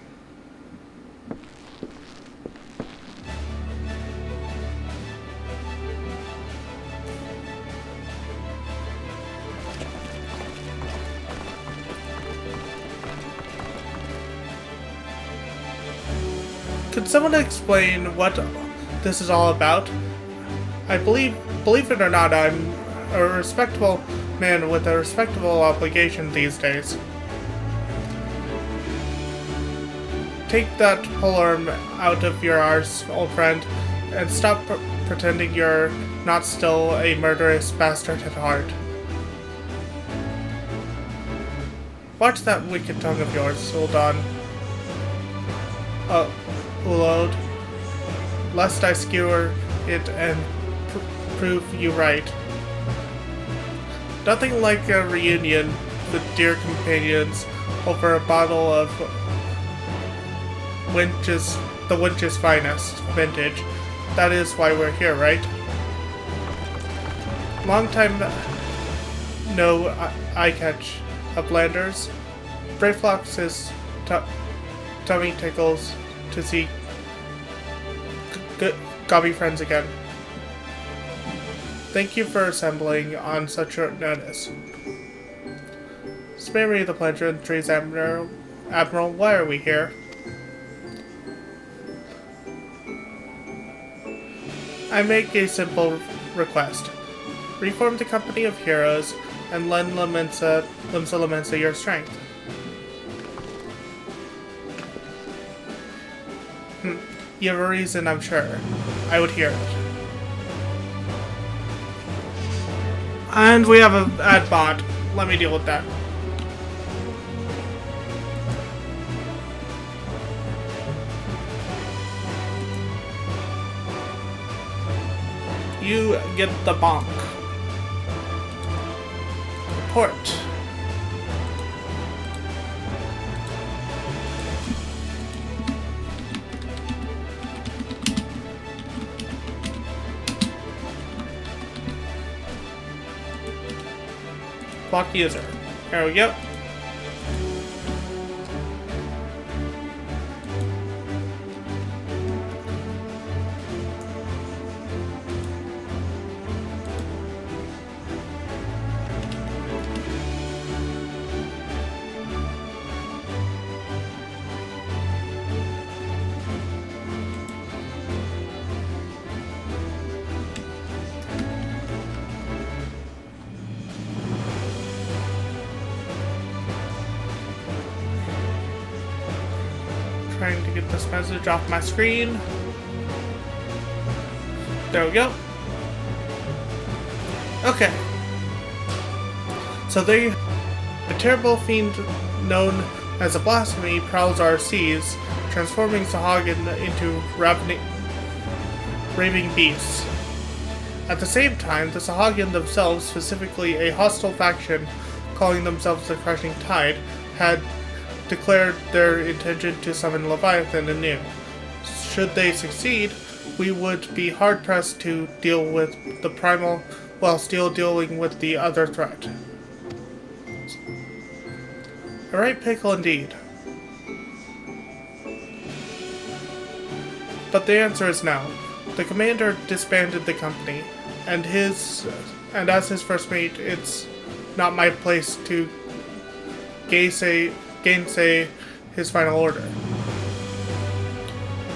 Could someone explain what this is all about? I believe it or not, I'm a respectable man with a respectable obligation these days. Take that polearm out of your arse, old friend, and stop pretending you're not still a murderous bastard at heart. Watch that wicked tongue of yours, Uldan. Ulod, lest I skewer it and prove you right. Nothing like a reunion with dear companions over a bottle of the Winch's finest vintage. That is why we're here, right? Long time no eye catch, Uplanders. Brayflox's tummy tickles to see gobby friends again. Thank you for assembling on such short notice. Spare me the pleasure of the trees, Admiral. Admiral, why are we here? I make a simple request. Reform the company of heroes and lend Limsa your strength. You have a reason, I'm sure. I would hear it. And we have an ad bot. Let me deal with that. You get the bonk. Report. Block user. There we go. Trying to get this message off my screen. There we go. Okay. So a terrible fiend known as a blasphemy prowls our seas, transforming Sahagin into raving beasts. At the same time, the Sahagin themselves, specifically a hostile faction calling themselves the Crushing Tide, had declared their intention to summon Leviathan anew. Should they succeed, we would be hard-pressed to deal with the primal while still dealing with the other threat. A right pickle indeed. But the answer is no. The commander disbanded the company, and as his first mate, it's not my place to gainsay his final order.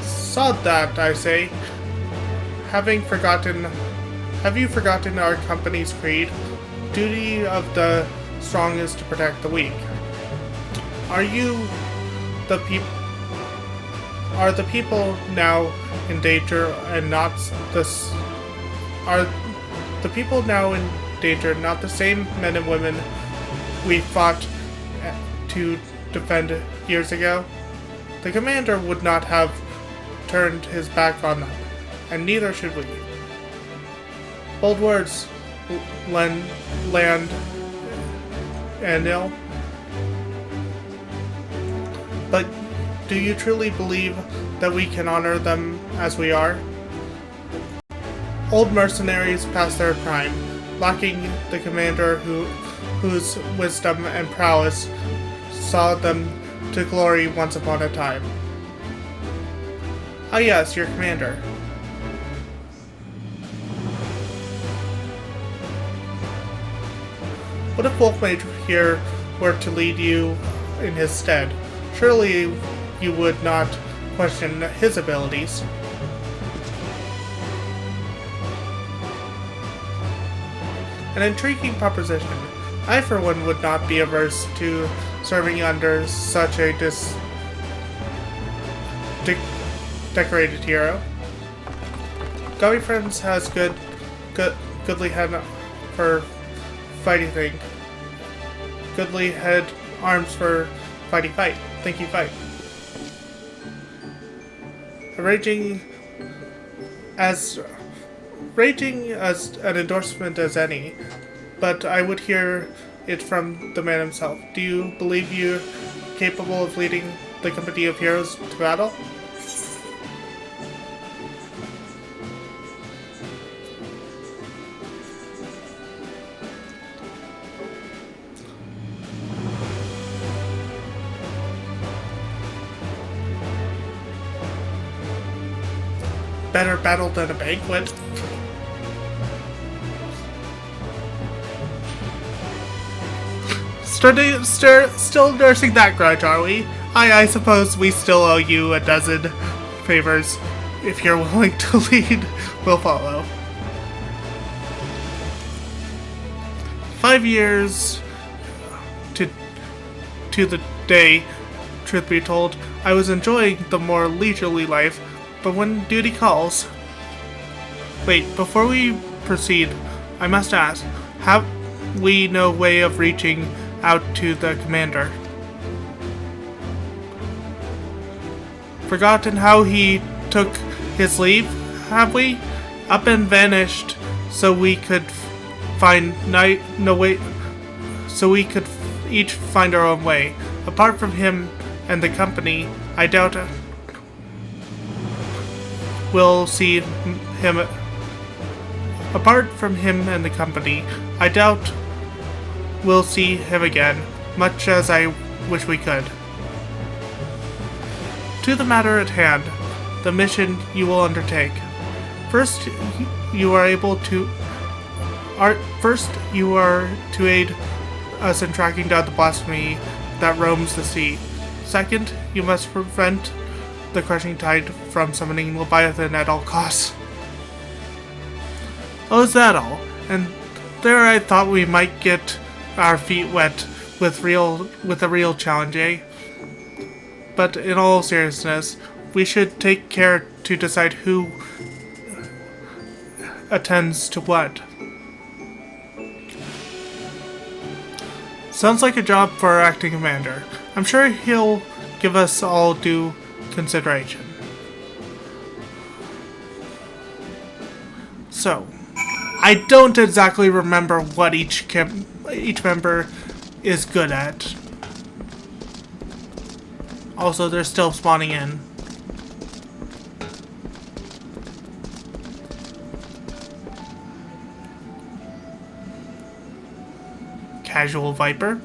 Sod that, I say. Have you forgotten our company's creed? Duty of the strong is to protect the weak. Are the people now in danger and not this? Are the people now in danger not the same men and women we fought to defend years ago? The commander would not have turned his back on them, and neither should we. Bold words, land and ill. But do you truly believe that we can honor them as we are? Old mercenaries past their prime, lacking the commander whose wisdom and prowess saw them to glory once upon a time. Ah yes, your commander. What if Wolfmage here were to lead you in his stead? Surely you would not question his abilities. An intriguing proposition. I, for one, would not be averse to serving under such a decorated hero. Gummy Friends has goodly head for fighting thing. Goodly head arms for fighting fight. Thinky fight. Raging as an endorsement as any, but I would hear it from the man himself. Do you believe you're capable of leading the company of heroes to battle? Better battle than a banquet. Still nursing that grudge, are we? I suppose we still owe you a dozen favors. If you're willing to lead, we'll follow. 5 years to the day, truth be told, I was enjoying the more leisurely life, but when duty calls... Wait, before we proceed, I must ask, have we no way of reaching out to the commander? Forgotten how he took his leave, have we? Up and vanished, so we could each find our own way. Apart from him and the company, I doubt we'll see him. Apart from him and the company, I doubt we'll see him again, much as I wish we could. To the matter at hand, the mission you will undertake. First, you are to aid us in tracking down the blasphemy that roams the sea. Second, you must prevent the crushing tide from summoning Leviathan at all costs. Oh, is that all? And there I thought we might get our feet wet with a real challenge, eh? But in all seriousness, we should take care to decide who attends to what. Sounds like a job for our acting commander. I'm sure he'll give us all due consideration. So, I don't exactly remember what each member is good at. Also, they're still spawning in. Casual Viper.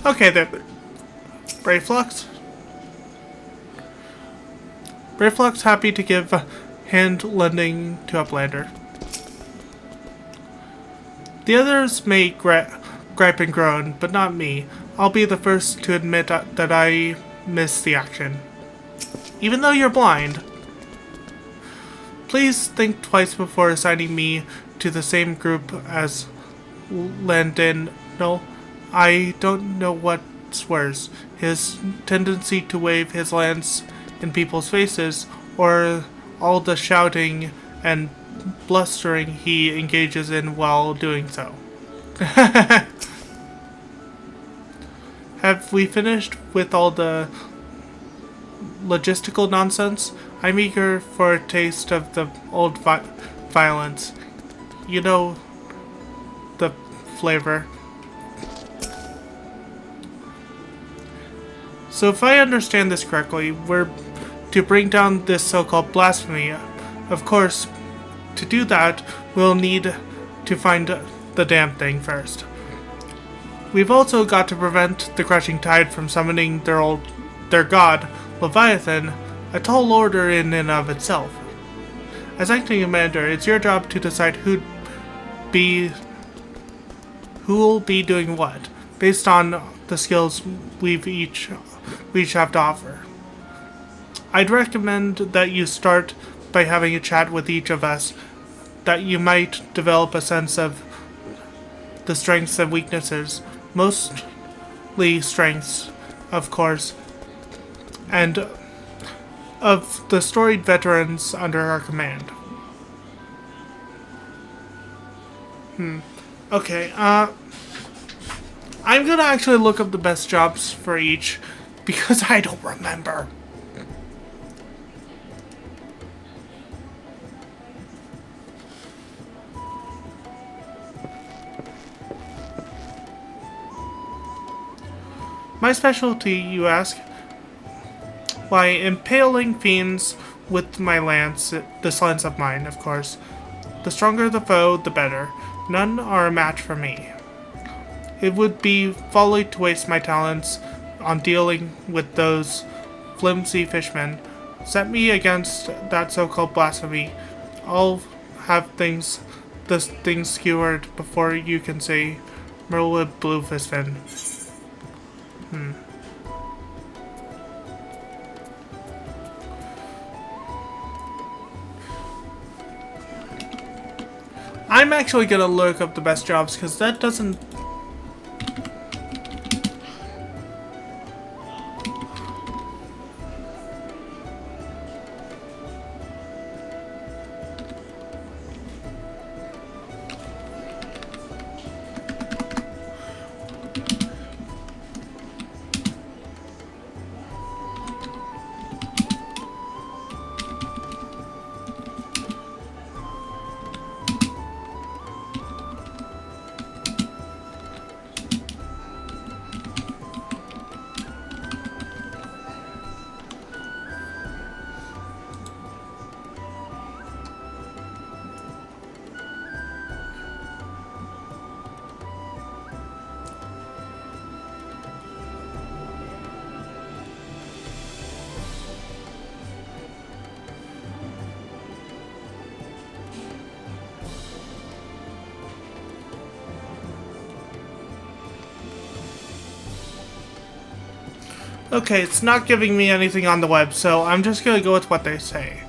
Okay, there. Brayflux. Brayflux happy to give hand lending to Uplander. The others may gripe and groan, but not me. I'll be the first to admit that I missed the action. Even though you're blind. Please think twice before assigning me to the same group as Landon. No, I don't know what's worse. His tendency to wave his lance in people's faces, or all the shouting and blustering he engages in while doing so. Have we finished with all the logistical nonsense? I'm eager for a taste of the old violence. You know the flavor. So if I understand this correctly, we're to bring down this so-called blasphemy. Of course, to do that, we'll need to find the damn thing first. We've also got to prevent the crushing tide from summoning their god, Leviathan, a tall order in and of itself. As acting commander, it's your job to decide who'll be doing what, based on the skills we each have to offer. I'd recommend that you start by having a chat with each of us, that you might develop a sense of the strengths and weaknesses, mostly strengths, of course, and of the storied veterans under our command. Okay, I'm gonna actually look up the best jobs for each, because I don't remember. My specialty, you ask? Why, impaling fiends with my lance, this lance of mine, of course. The stronger the foe, the better. None are a match for me. It would be folly to waste my talents on dealing with those flimsy fishmen. Set me against that so-called blasphemy. I'll have the things skewered before you can say Merlwood Bluefish fin. I'm actually gonna look up the best jobs because that doesn't. Okay, it's not giving me anything on the web, so I'm just gonna go with what they say.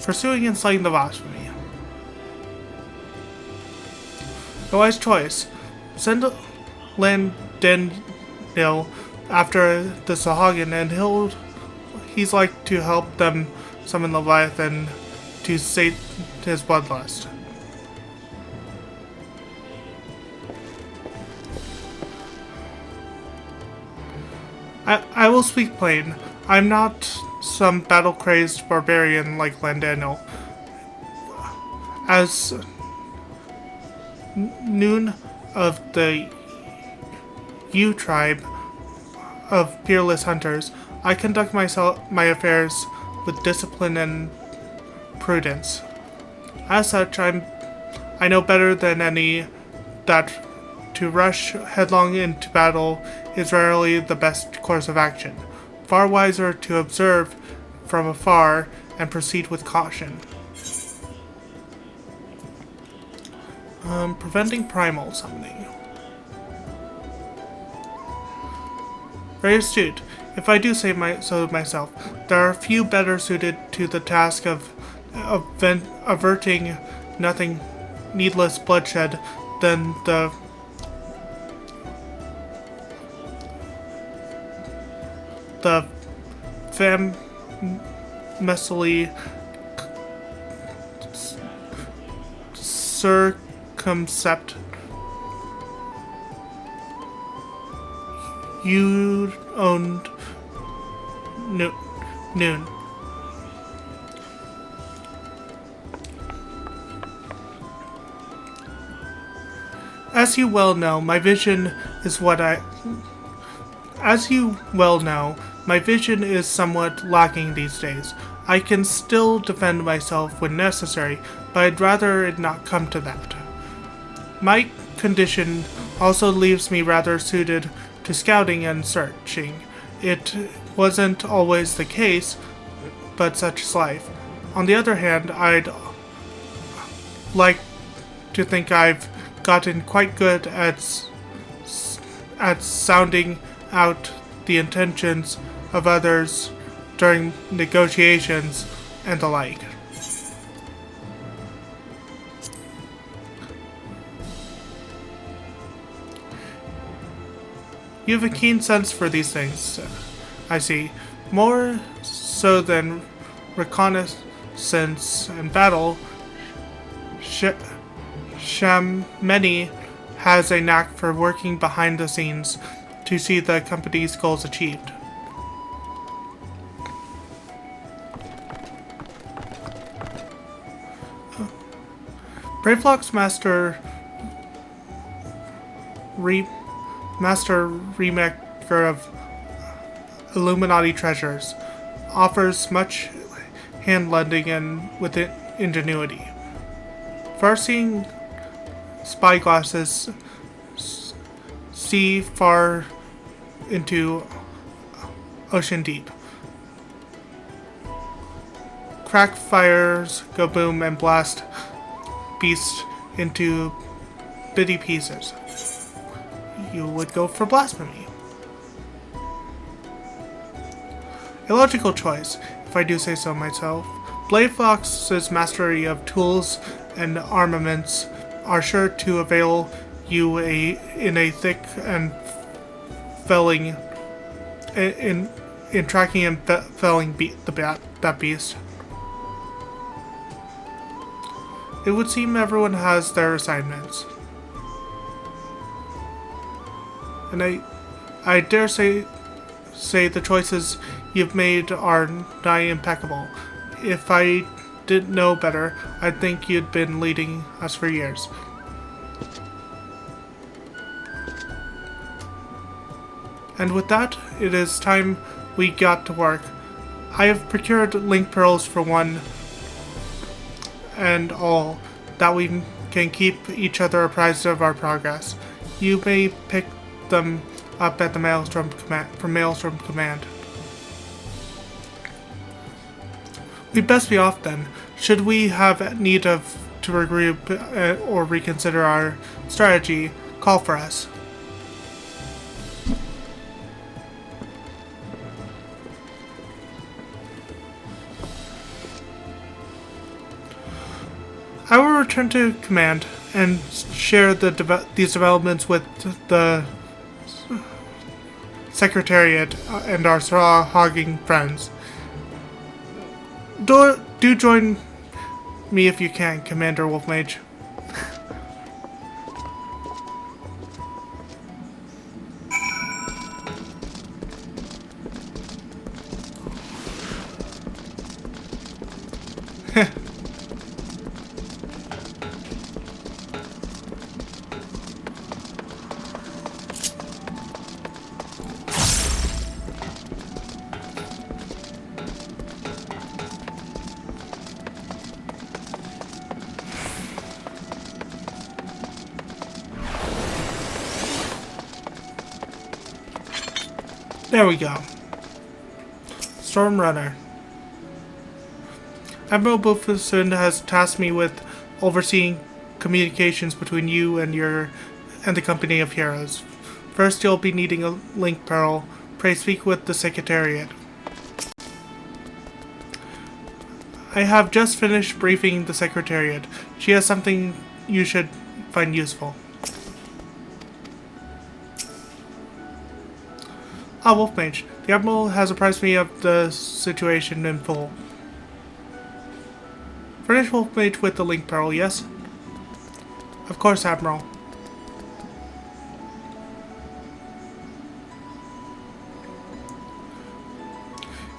Pursuing and slaying the blasphemy. A wise choice. Send Landendil after the Sahagin, and he's like to help them summon Leviathan to sate his bloodlust. I will speak plain. I'm not some battle-crazed barbarian like Landendil. As noon of the U tribe of peerless hunters, I conduct my affairs with discipline and prudence. As such, I know better than any that to rush headlong into battle is rarely the best course of action. Far wiser to observe from afar and proceed with caution. Preventing primal summoning. Very astute. If I do say so myself, there are few better suited to the task of averting nothing needless bloodshed than the famously circumcept you owned noon. As you well know, my vision is somewhat lacking these days. I can still defend myself when necessary, but I'd rather it not come to that. My condition also leaves me rather suited to scouting and searching. It wasn't always the case, but such is life. On the other hand, I'd like to think I've gotten quite good at sounding out the intentions of others during negotiations and the like. You have a keen sense for these things, I see. More so than reconnaissance and battle, Shameni has a knack for working behind the scenes to see the company's goals achieved. Bravelock's master remaker of Illuminati treasures offers much hand-lending and with ingenuity. Far-seeing spyglasses see far into ocean deep. Crack fires go boom and blast beasts into bitty pieces. you would go for blasphemy. A logical choice, if I do say so myself. Blade Fox's mastery of tools and armaments are sure to avail you in a thick and felling in tracking and felling that beast. It would seem everyone has their assignments, and I dare say the choices you've made are nigh impeccable. If I didn't know better, I'd think you'd been leading us for years. And with that, it is time we got to work. I have procured link pearls for one and all, that we can keep each other apprised of our progress. You may pick them up at the Maelstrom Command. We'd best be off then. Should we have need to regroup or reconsider our strategy, call for us. I will return to command and share these developments with the Secretariat and our straw-hogging friends. Do join me if you can, Commander Wolfmage. There we go. Storm Runner. Admiral Buffoon has tasked me with overseeing communications between you and the company of heroes. First, you'll be needing a link pearl. Pray speak with the Secretariat. I have just finished briefing the Secretariat. She has something you should find useful. Wolfmage, the Admiral has apprised me of the situation in full. Furnish Wolfmage with the link pearl, yes? Of course, Admiral.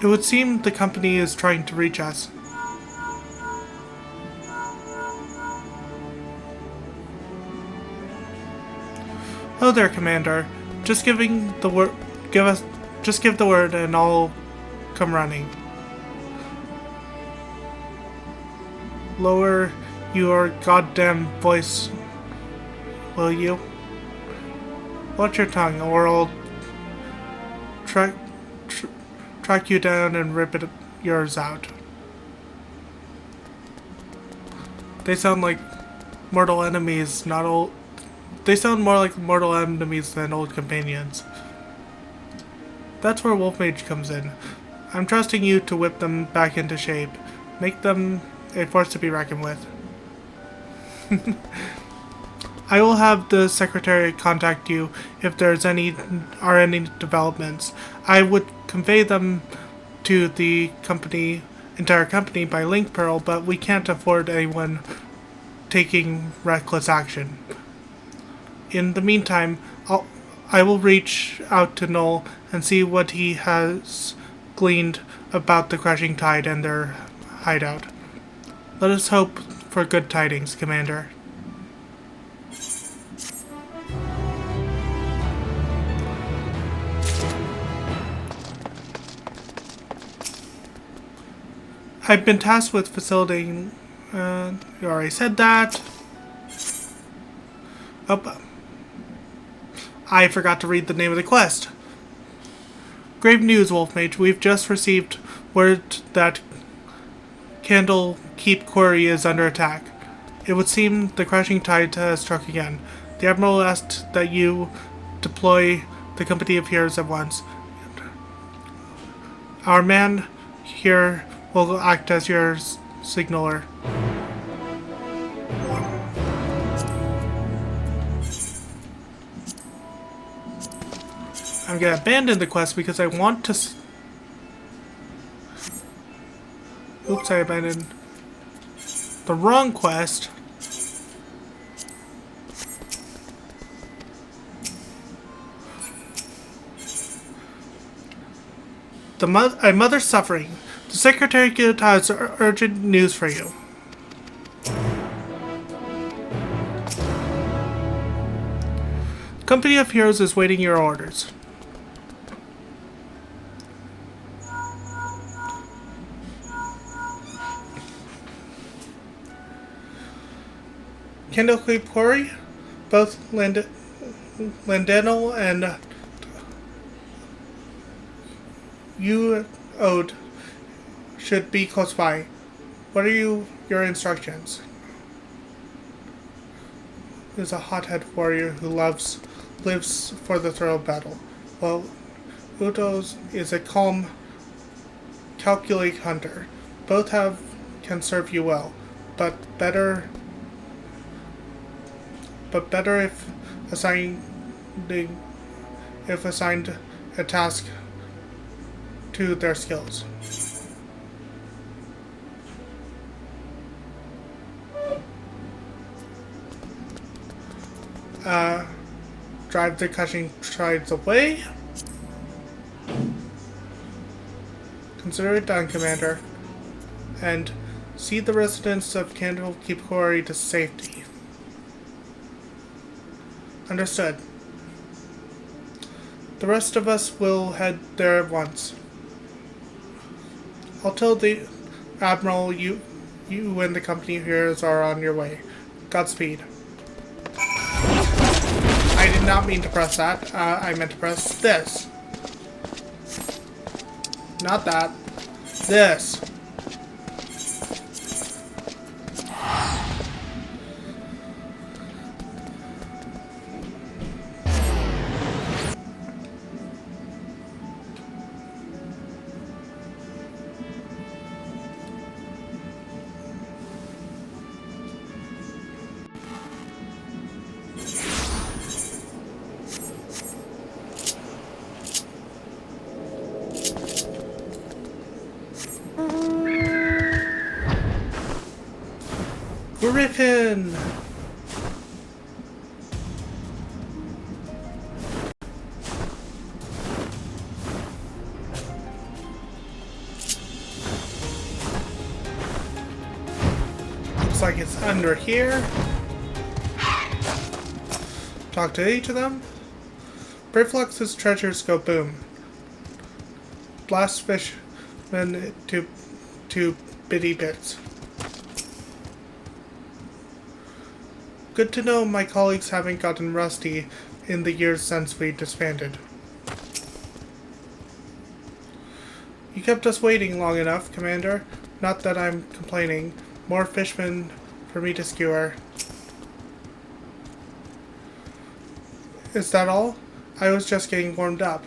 It would seem the company is trying to reach us. Hello there, Commander. Just give the word and I'll come running. Lower your goddamn voice, will you? Watch your tongue, or I'll track you down and rip yours out. They sound like mortal enemies, not old. They sound more like mortal enemies than old companions. That's where Wolfmage comes in. I'm trusting you to whip them back into shape. Make them a force to be reckoned with. I will have the Secretary contact you if there's any developments. I would convey them to the entire company by link pearl, but we can't afford anyone taking reckless action. In the meantime, I will reach out to Null and see what he has gleaned about the crashing tide and their hideout. Let us hope for good tidings, Commander. I've been tasked with facilitating... you already said that. Oh, I forgot to read the name of the quest. Grave news, Wolfmage. We've just received word that Candlekeep Quarry is under attack. It would seem the crashing tide has struck again. The Admiral asked that you deploy the company of heroes at once. Our man here will act as your signaler. I'm gonna abandon the quest because I want to. Oops, I abandoned the wrong quest. A mother suffering. The Secretariat has urgent news for you. The Company of Heroes is waiting your orders. Candlekeep Quarry, both Landennel and you owed should be close by. What are your instructions? There's a hothead warrior who lives for the thrill of battle, while Uto's is a calm, calculating hunter. Both can serve you well, but better if assigned a task to their skills. Drive the crushing trides away. Consider it done, Commander. And see the residents of Candlekeep Quarry to safety. Understood. The rest of us will head there at once. I'll tell the Admiral you and the company here are on your way. Godspeed. I did not mean to press that. I meant to press this. Not that. This. Griffin! Looks like it's under here. Talk to each of them. Brayflux's treasures go boom. Blast fishmen to bitty bits. Good to know my colleagues haven't gotten rusty in the years since we disbanded. You kept us waiting long enough, Commander. Not that I'm complaining. More fishmen for me to skewer. Is that all? I was just getting warmed up.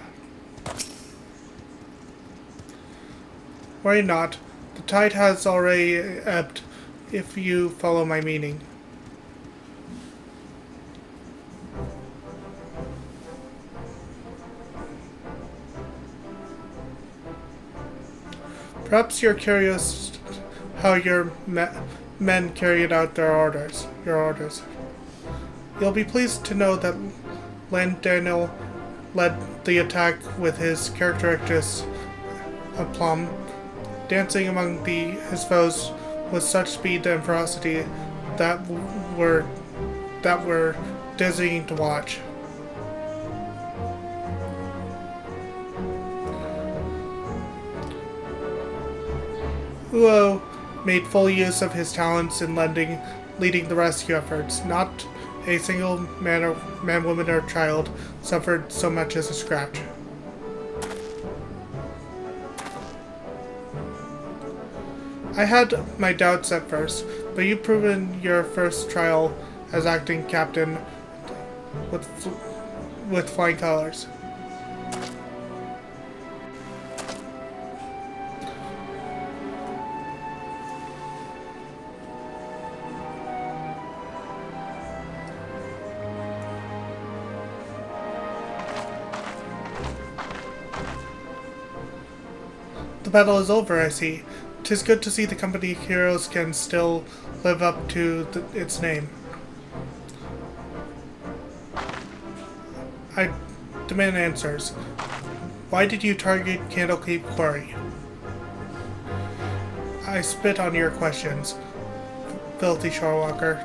Worry not. The tide has already ebbed, if you follow my meaning. Perhaps you're curious how your men carried out your orders. You'll be pleased to know that Landennel led the attack with his characteristic aplomb, dancing among his foes with such speed and ferocity that were dizzying to watch. Uo made full use of his talents in leading the rescue efforts. Not a single man, woman, or child suffered so much as a scratch. I had my doubts at first, but you've proven your first trial as acting captain with flying colors. The battle is over, I see. 'Tis good to see the company heroes can still live up to its name. I demand answers. Why did you target Candlekeep Quarry? I spit on your questions, filthy shorewalker.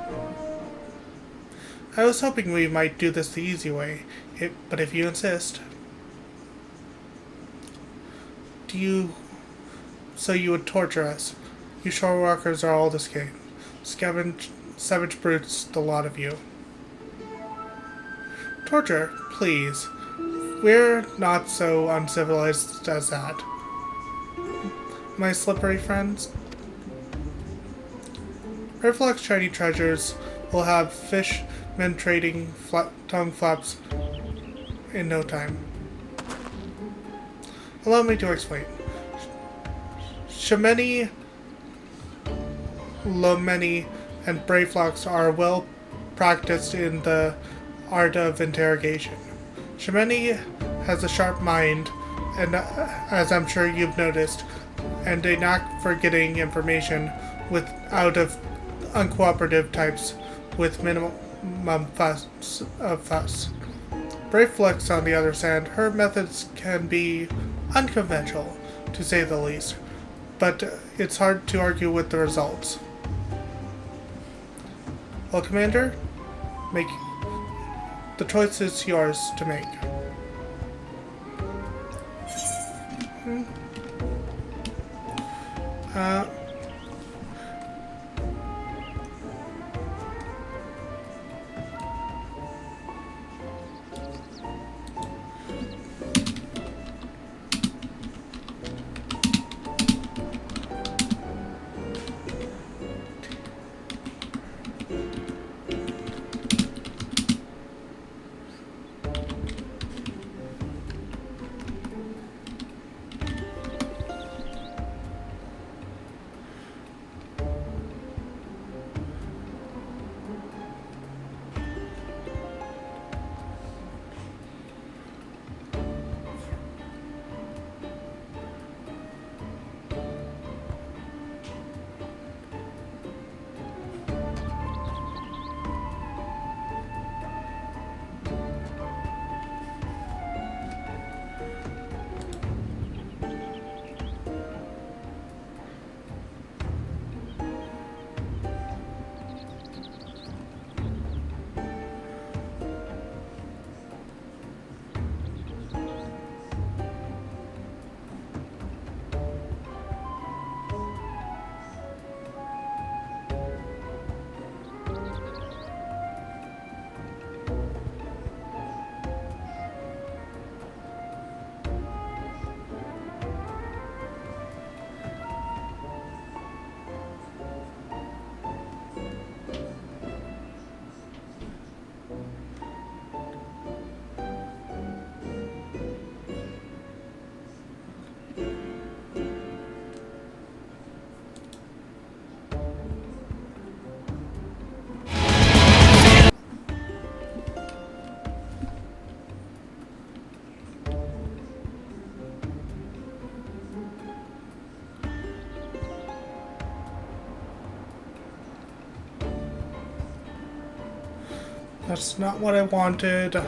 I was hoping we might do this the easy way, but if you insist. So you would torture us. You shorewalkers are all the same. Savage brutes, the lot of you. Torture, please. We're not so uncivilized as that. My slippery friends? Reflex shiny treasures will have fishmen trading tongue flaps in no time. Allow me to explain. Shameni, Lomeni, and Brayflox are well practiced in the art of interrogation. Shameni has a sharp mind, and as I'm sure you've noticed, and a knack for getting information out of uncooperative types with minimum fuss. Brayflox, on the other hand, her methods can be unconventional, to say the least. But it's hard to argue with the results. Well, Commander, the choice is yours to make. That's not what I wanted.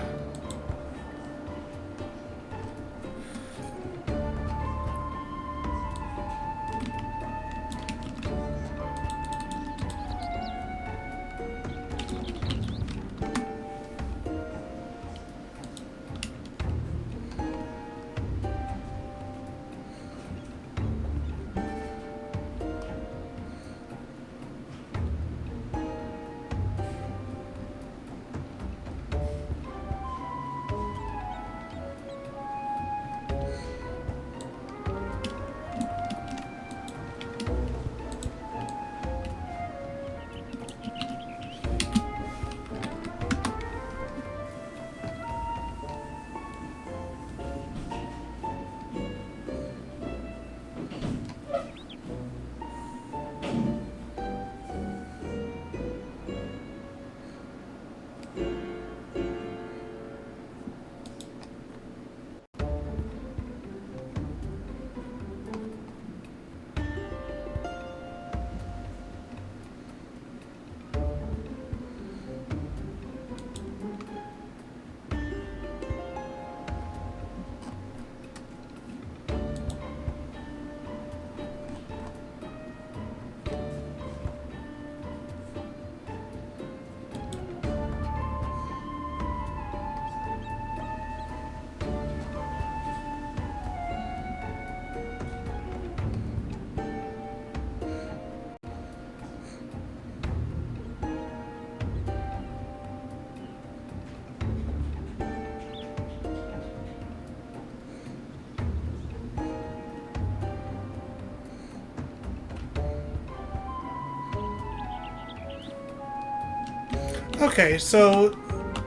Okay, so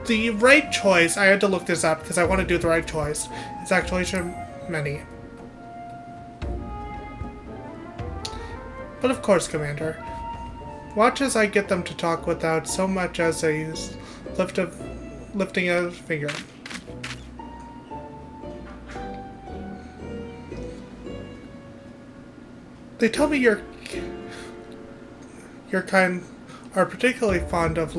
the right choice, I had to look this up because I want to do the right choice, is actuation many. But of course, Commander. Watch as I get them to talk without so much as a lifting a finger. They tell me your kind are particularly fond of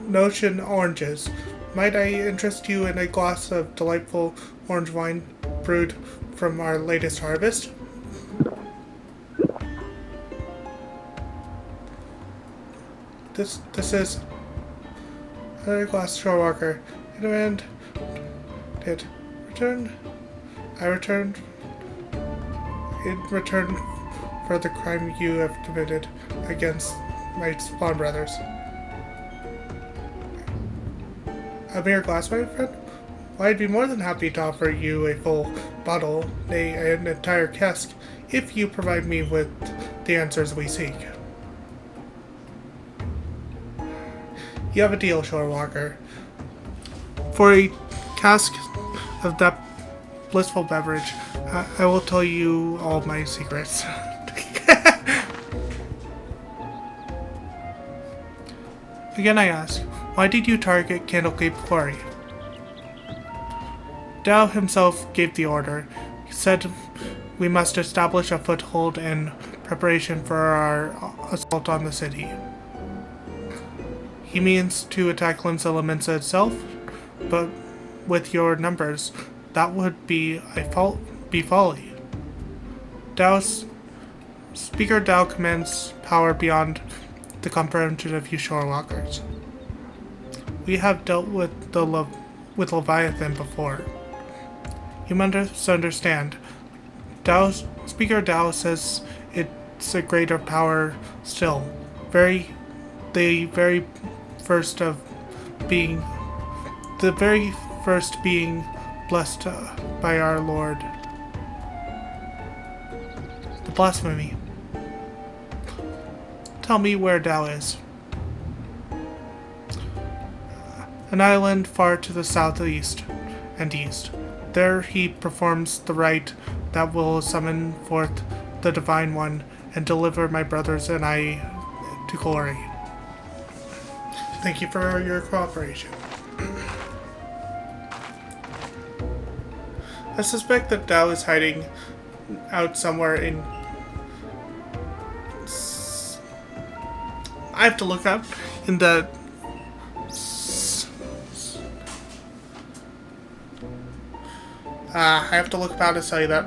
notion oranges. Might I interest you in a glass of delightful orange wine brewed from our latest harvest? This is another glass, Shorewalker. And did return. I returned in return for the crime you have committed against my spawn brothers. A mere glass, my friend? Well, I'd be more than happy to offer you a full bottle, nay, an entire cask, if you provide me with the answers we seek. You have a deal, Shorewalker. For a cask of that blissful beverage, I will tell you all my secrets. Again I ask, why did you target Candlecape Quarry? Dao himself gave the order. He said we must establish a foothold in preparation for our assault on the city. He means to attack Limsa itself, but with your numbers, that would be folly. Speaker Dao commands power beyond the comprehension of you Shorewalkers. We have dealt with with Leviathan before. You must understand. Speaker Dao says it's a greater power still. The very first being blessed by our Lord. The blasphemy. Tell me where Dao is. An island far to the southeast and east. There he performs the rite that will summon forth the Divine One and deliver my brothers and I to glory. Thank you for your cooperation. I suspect that Dao is hiding out somewhere in... I have to look up in the... I have to look up how to tell you that.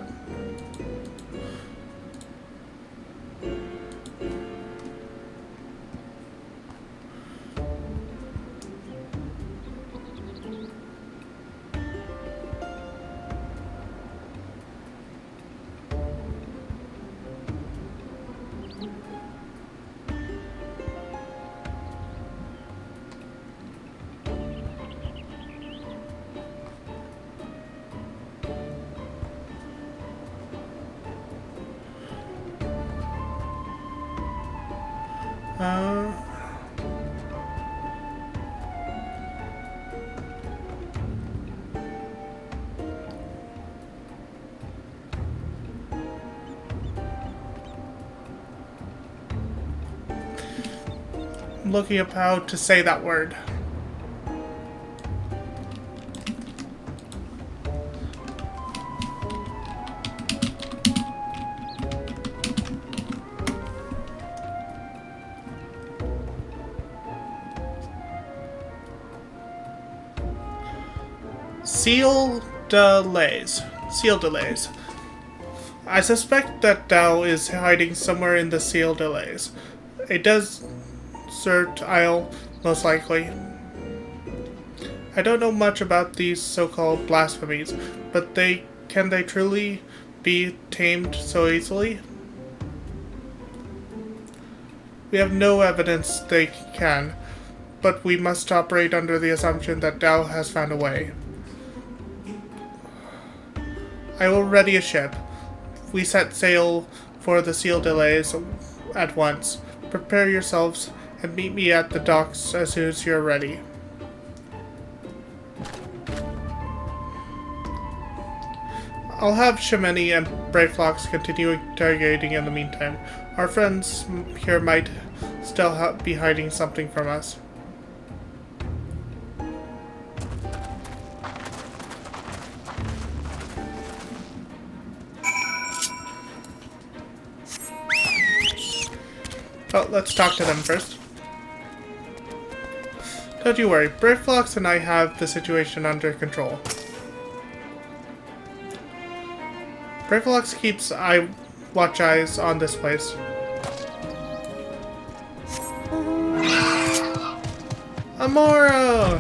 I'm looking up how to say that word. Seal delays. I suspect that Dao is hiding somewhere in the seal delays. A desert isle, most likely. I don't know much about these so-called blasphemies, but can they truly be tamed so easily? We have no evidence they can, but we must operate under the assumption that Dao has found a way. I will ready a ship. We set sail for the seal delays at once. Prepare yourselves and meet me at the docks as soon as you're ready. I'll have Shimeni and Brayflox continue interrogating in the meantime. Our friends here might still be hiding something from us. Oh, let's talk to them first. Don't you worry, Brayflox and I have the situation under control. Brayflox keeps watch eyes on this place. Amora!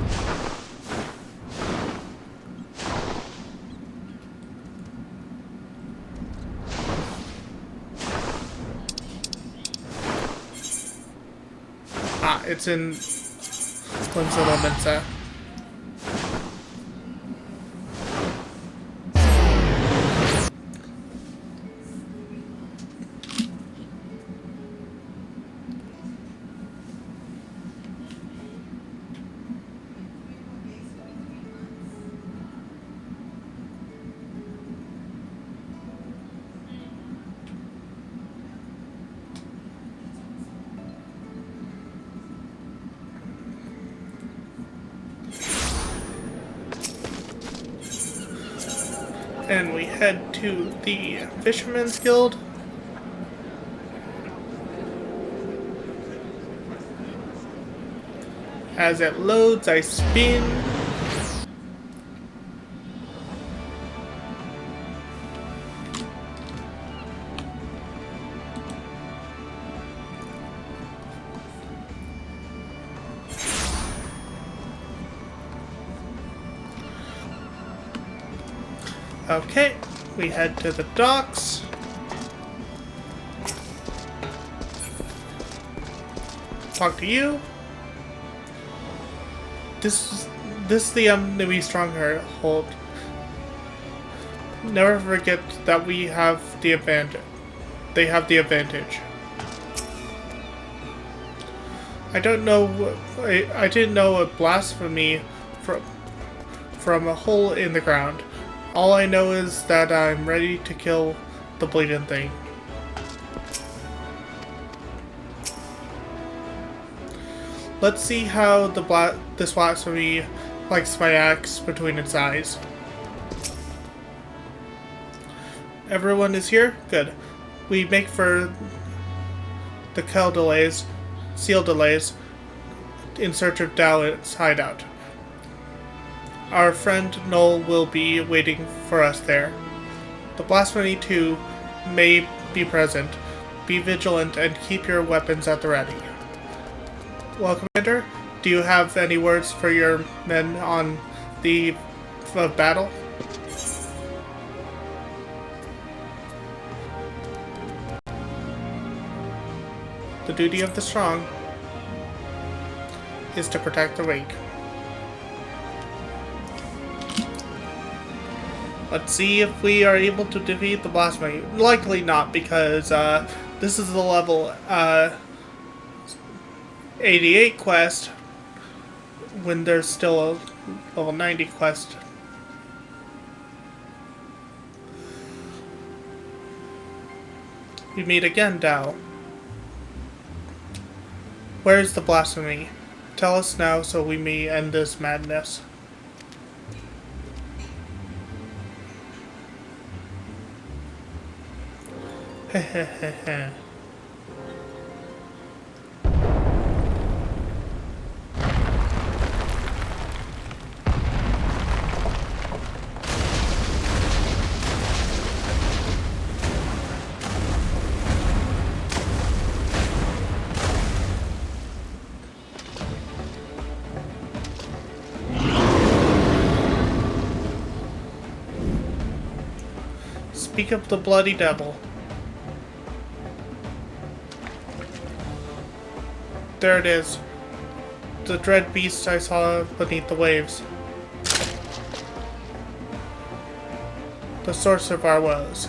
Ah, it's in Mensa. And we head to the Fisherman's Guild. As it loads, I spin. Okay, we head to the docks. Talk to you. This is the Nui Stronghold. Never forget that we have the advantage. They have the advantage. I don't know. I didn't know a blasphemy from a hole in the ground. All I know is that I'm ready to kill the bleeding thing. Let's see how this blasphemy likes my axe between its eyes. Everyone is here? Good. We make for the seal delays, in search of Dowlett's hideout. Our friend Noel will be waiting for us there. The Blasphemy 2 may be present. Be vigilant and keep your weapons at the ready. Well, Commander, do you have any words for your men on the of battle? The duty of the strong is to protect the weak. Let's see if we are able to defeat the Blasphemy. Likely not, because this is the level 88 quest, when there's still a level 90 quest. We meet again, Dao. Where is the Blasphemy? Tell us now so we may end this madness. Hehehehe. Speak of the bloody devil. There it is. The dread beast I saw beneath the waves. The source of our woes.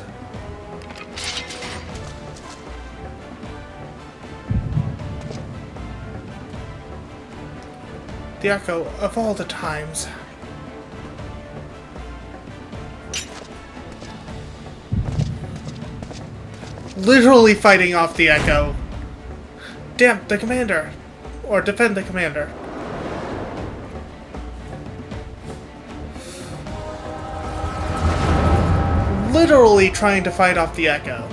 The echo of all the times. Literally fighting off the echo. Damn the commander. Or defend the commander. Literally trying to fight off the echo.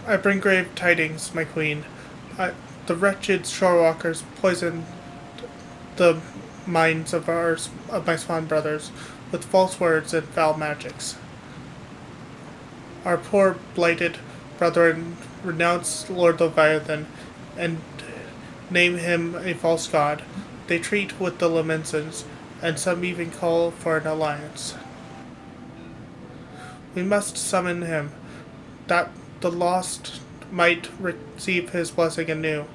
I bring grave tidings, my queen. The wretched shorewalkers poisoned the minds of my swan brothers with false words and foul magics. Our poor blighted brethren renounce Lord Leviathan and name him a false god. They treat with the Lamensons, and some even call for an alliance. We must summon him, that the lost might receive his blessing anew.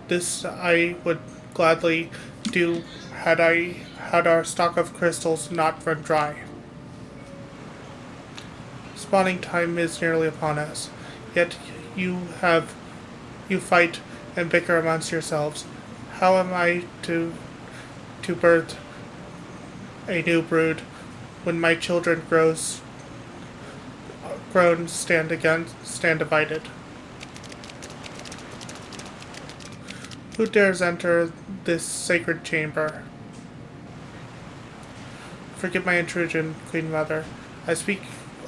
This I would gladly do had our stock of crystals not run dry. Spawning time is nearly upon us, yet you fight and bicker amongst yourselves. How am I to birth a new brood when my children grown stand divided? Who dares enter this sacred chamber? Forgive my intrusion, Queen Mother. I speak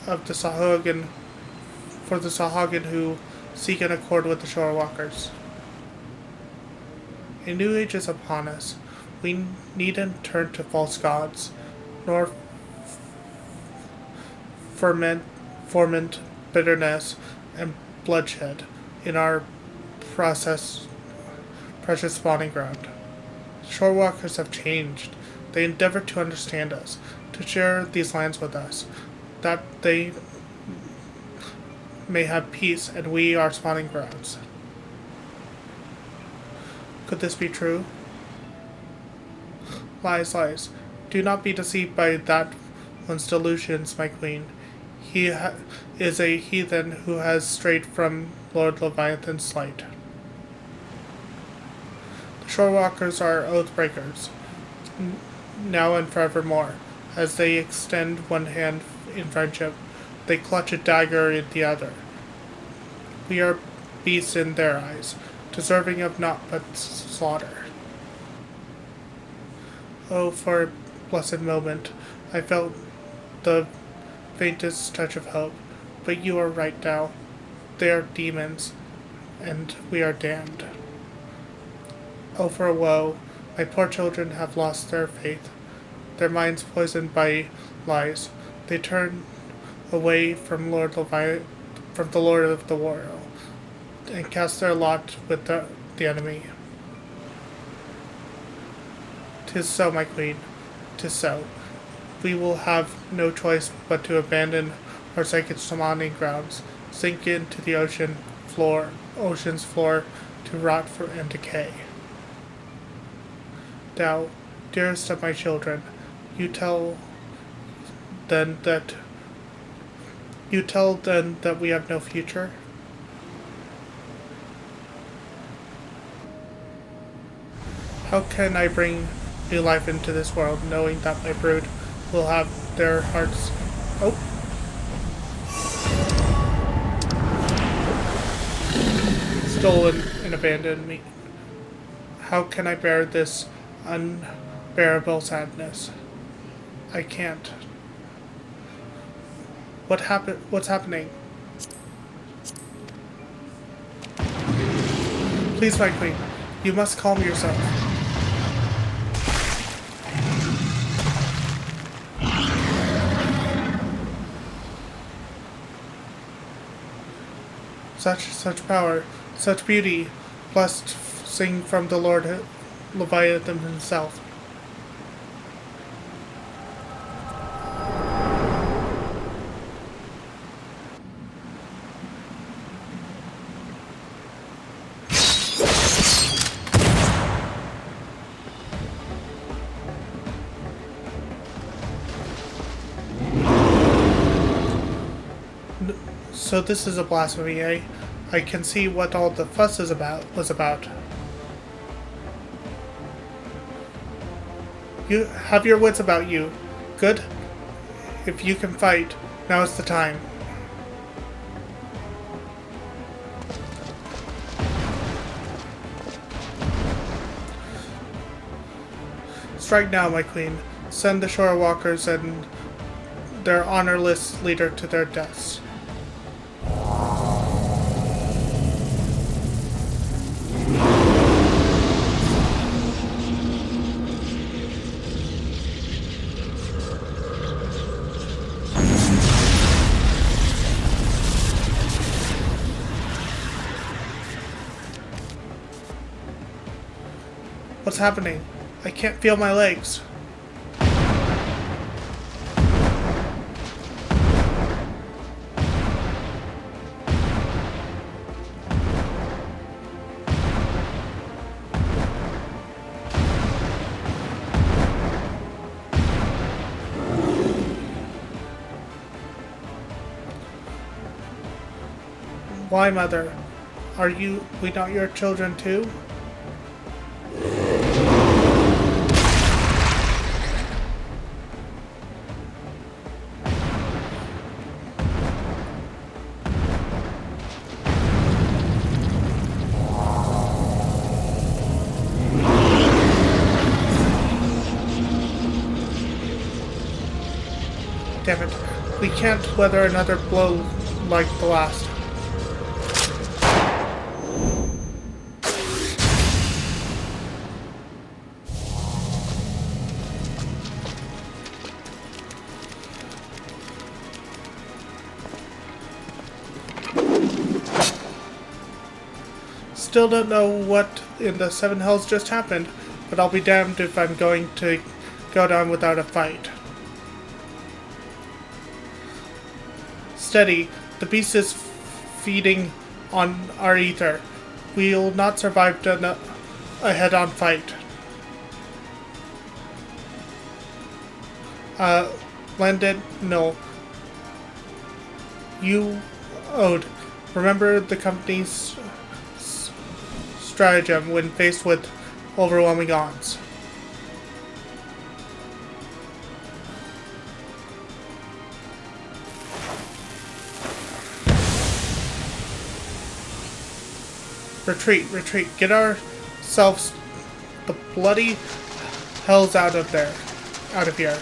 of the Sahagin for the Sahagin who seek an accord with the Shorewalkers. A new age is upon us. We needn't turn to false gods, nor foment bitterness and bloodshed in our precious spawning ground. Shorewalkers have changed. They endeavor to understand us, to share these lands with us, that they may have peace and we our spawning grounds. Could this be true? Lies, lies. Do not be deceived by that one's delusions, my queen. He is a heathen who has strayed from Lord Leviathan's light. The Shorewalkers are oath breakers, now and forevermore. As they extend one hand in friendship, they clutch a dagger in the other. We are beasts in their eyes, deserving of naught but slaughter. Oh, for a blessed moment, I felt the faintest touch of hope. But you are right now. They are demons, and we are damned. Oh, for a woe. My poor children have lost their faith, their minds poisoned by lies. They turn away from the Lord of the world, and cast their lot with the enemy. 'Tis so, my queen, 'tis so. We will have no choice but to abandon our sacred spawning grounds, sink into the ocean's floor, to rot and decay. Thou, dearest of my children, you tell then that we have no future? How can I bring new life into this world, knowing that my brood will have their hearts... Oh! Stolen and abandoned me. How can I bear this unbearable sadness? I can't. What's happening? Please, my queen, you must calm yourself. Such power, such beauty, blessed sing from the Lord Leviathan himself. So this is a blasphemy, eh? I can see what all the fuss was about. You have your wits about you. Good. If you can fight, now is the time. Strike now, my queen. Send the shore walkers and their honorless leader to their deaths. What's happening? I can't feel my legs. Why, mother? Are we not your children too? Damn it. We can't weather another blow like the last. Still don't know what in the seven hells just happened, but I'll be damned if I'm going to go down without a fight. Steady, the beast is feeding on our ether. We'll not survive a head-on fight. Landed? No. You owed. Remember the company's stratagem when faced with overwhelming odds. Retreat, retreat. Get ourselves the bloody hells out of here.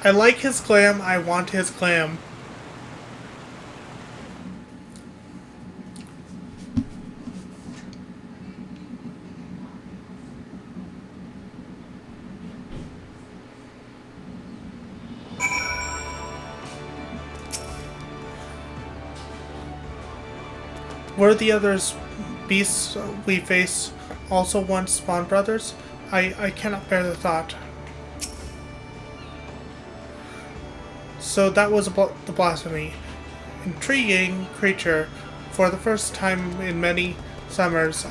I like his glam, I want his glam. Were the others beasts we face also once spawn brothers? I cannot bear the thought. So that was the blasphemy. Intriguing creature. For the first time in many summers,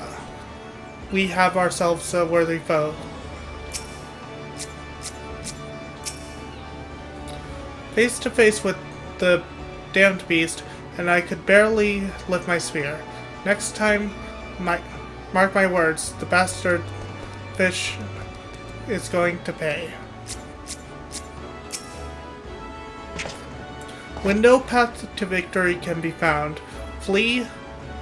we have ourselves a worthy foe. Face to face with the damned beast, and I could barely lift my spear. Next time, mark my words, the bastard fish is going to pay. When no path to victory can be found, flee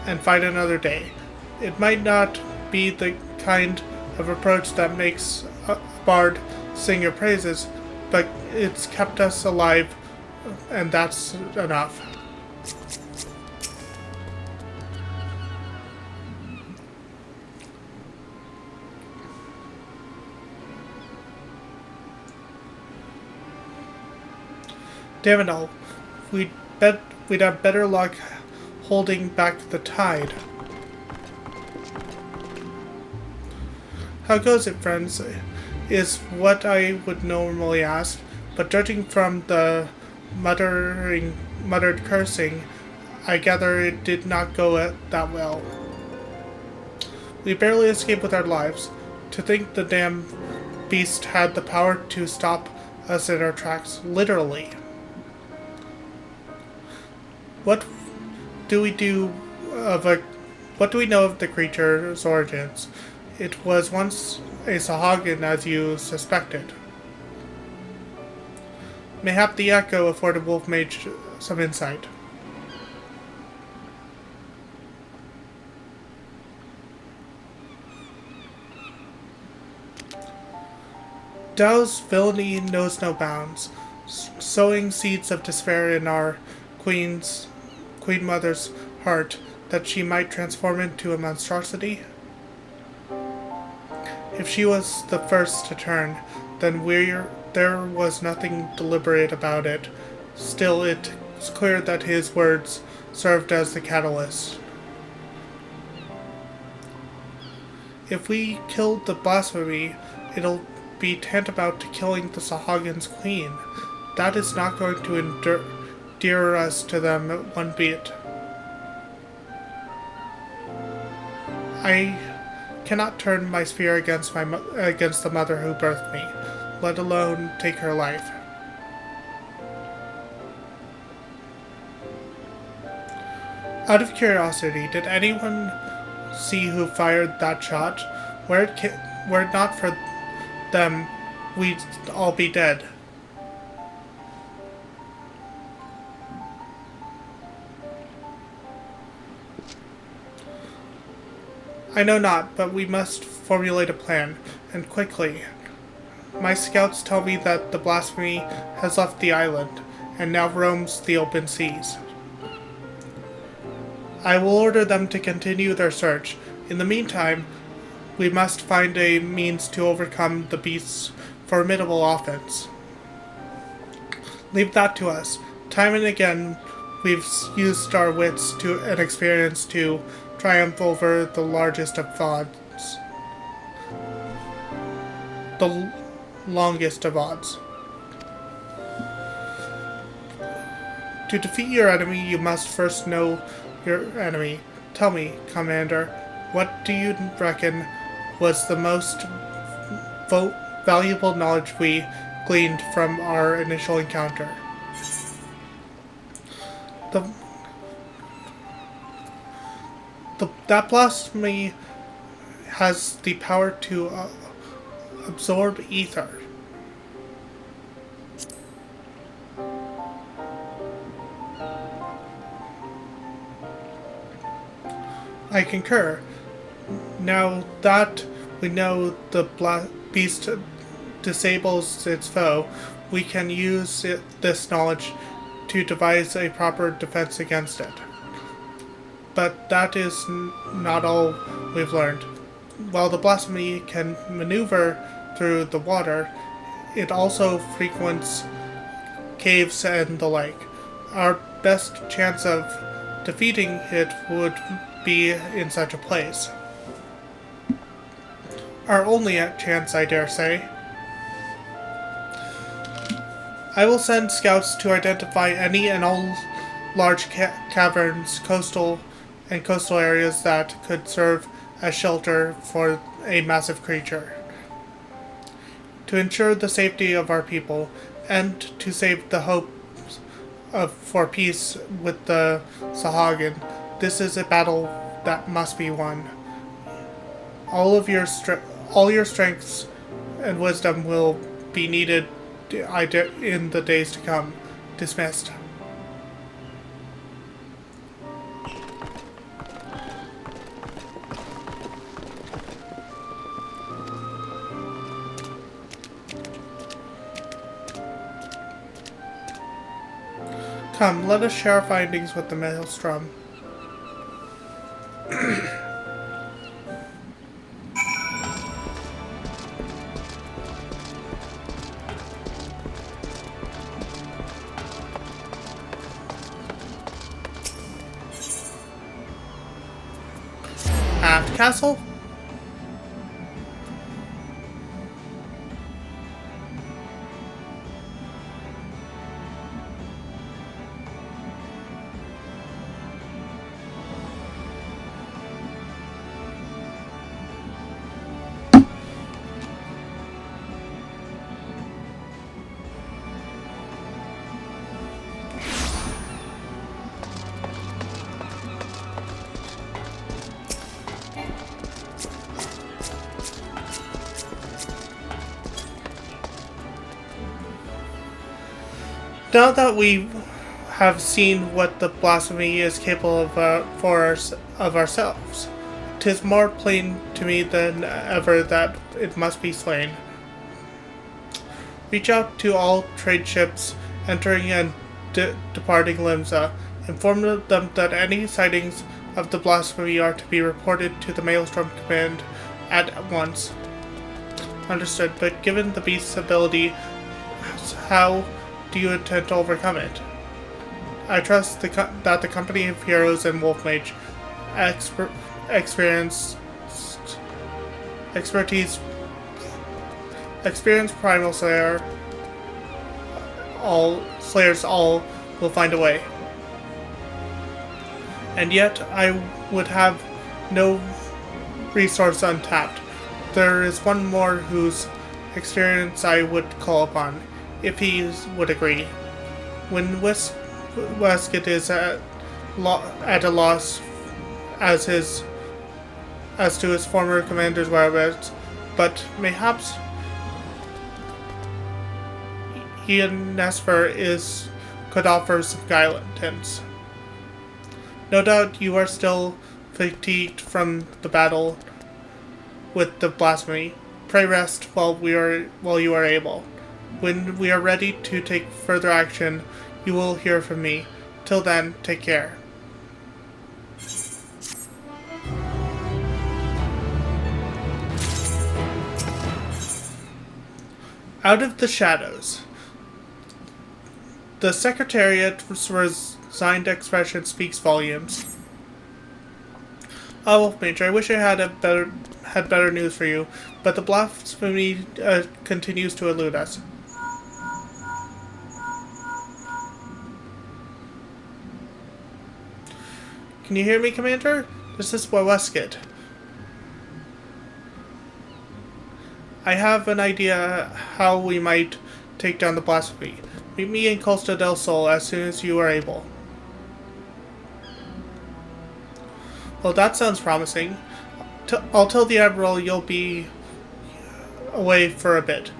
and fight another day. It might not be the kind of approach that makes a bard sing your praises, but it's kept us alive, and that's enough. Damn it all. We'd have better luck holding back the tide. How goes it, friends? Is what I would normally ask, but judging from the muttered cursing, I gather it did not go that well. We barely escaped with our lives. To think the damn beast had the power to stop us in our tracks, literally. What do we do of a What do we know of the creature's origins? It was once a Sahagin, as you suspected. Mayhap the echo afforded Wolf Mage some insight. Dao's villainy knows no bounds, sowing seeds of despair in our Queen Mother's heart that she might transform into a monstrosity. If she was the first to turn, then there was nothing deliberate about it. Still, it's clear that his words served as the catalyst. If we killed the blasphemy, it'll be tantamount to killing the Sahagin's queen. That is not going to endear us to them one bit. I cannot turn my spear against the mother who birthed me, let alone take her life. Out of curiosity, did anyone see who fired that shot? Were it not for them, we'd all be dead. I know not, but we must formulate a plan, and quickly. My scouts tell me that the blasphemy has left the island, and now roams the open seas. I will order them to continue their search. In the meantime, we must find a means to overcome the beast's formidable offense. Leave that to us. Time and again, we've used our wits and experience to triumph over the largest of odds. The longest of odds. To defeat your enemy, you must first know your enemy. Tell me, Commander, what do you reckon was the most valuable knowledge we gleaned from our initial encounter? That blasphemy has the power to absorb ether. I concur. Now that we know the beast disables its foe, we can use this knowledge to devise a proper defense against it. But that is not all we've learned. While the blasphemy can maneuver through the water, it also frequents caves and the like. Our best chance of defeating it would be in such a place. Our only chance, I dare say. I will send scouts to identify any and all large caverns, coastal areas that could serve as shelter for a massive creature. To ensure the safety of our people, and to save the hope for peace with the Sahagin, this is a battle that must be won. All your strengths and wisdom will be needed in the days to come. Dismissed. Come, let us share our findings with the Maelstrom. Aft Castle? Now that we have seen what the blasphemy is capable of of ourselves, 'tis more plain to me than ever that it must be slain. Reach out to all trade ships entering and departing Limsa. Inform them that any sightings of the blasphemy are to be reported to the Maelstrom Command at once. Understood, but given the beast's ability, how do you intend to overcome it? I trust that the company of heroes and Wolf Mage expertise, experienced primal slayers all will find a way. And yet I would have no resource untapped. There is one more whose experience I would call upon, if he would agree. When Westgate is at a loss as to his former commander's whereabouts, but mayhaps he and Nesfer could offer some guidance. No doubt you are still fatigued from the battle with the blasphemy. Pray rest while you are able. When we are ready to take further action, you will hear from me. Till then, take care. Out of the shadows. The Secretariat's resigned expression speaks volumes. Wolf Mage, I wish I had better news for you, but the blasphemy continues to elude us. Can you hear me, Commander? This is Westgate. I have an idea how we might take down the blasphemy. Meet me in Costa del Sol as soon as you are able. Well, that sounds promising. I'll tell the Admiral you'll be away for a bit.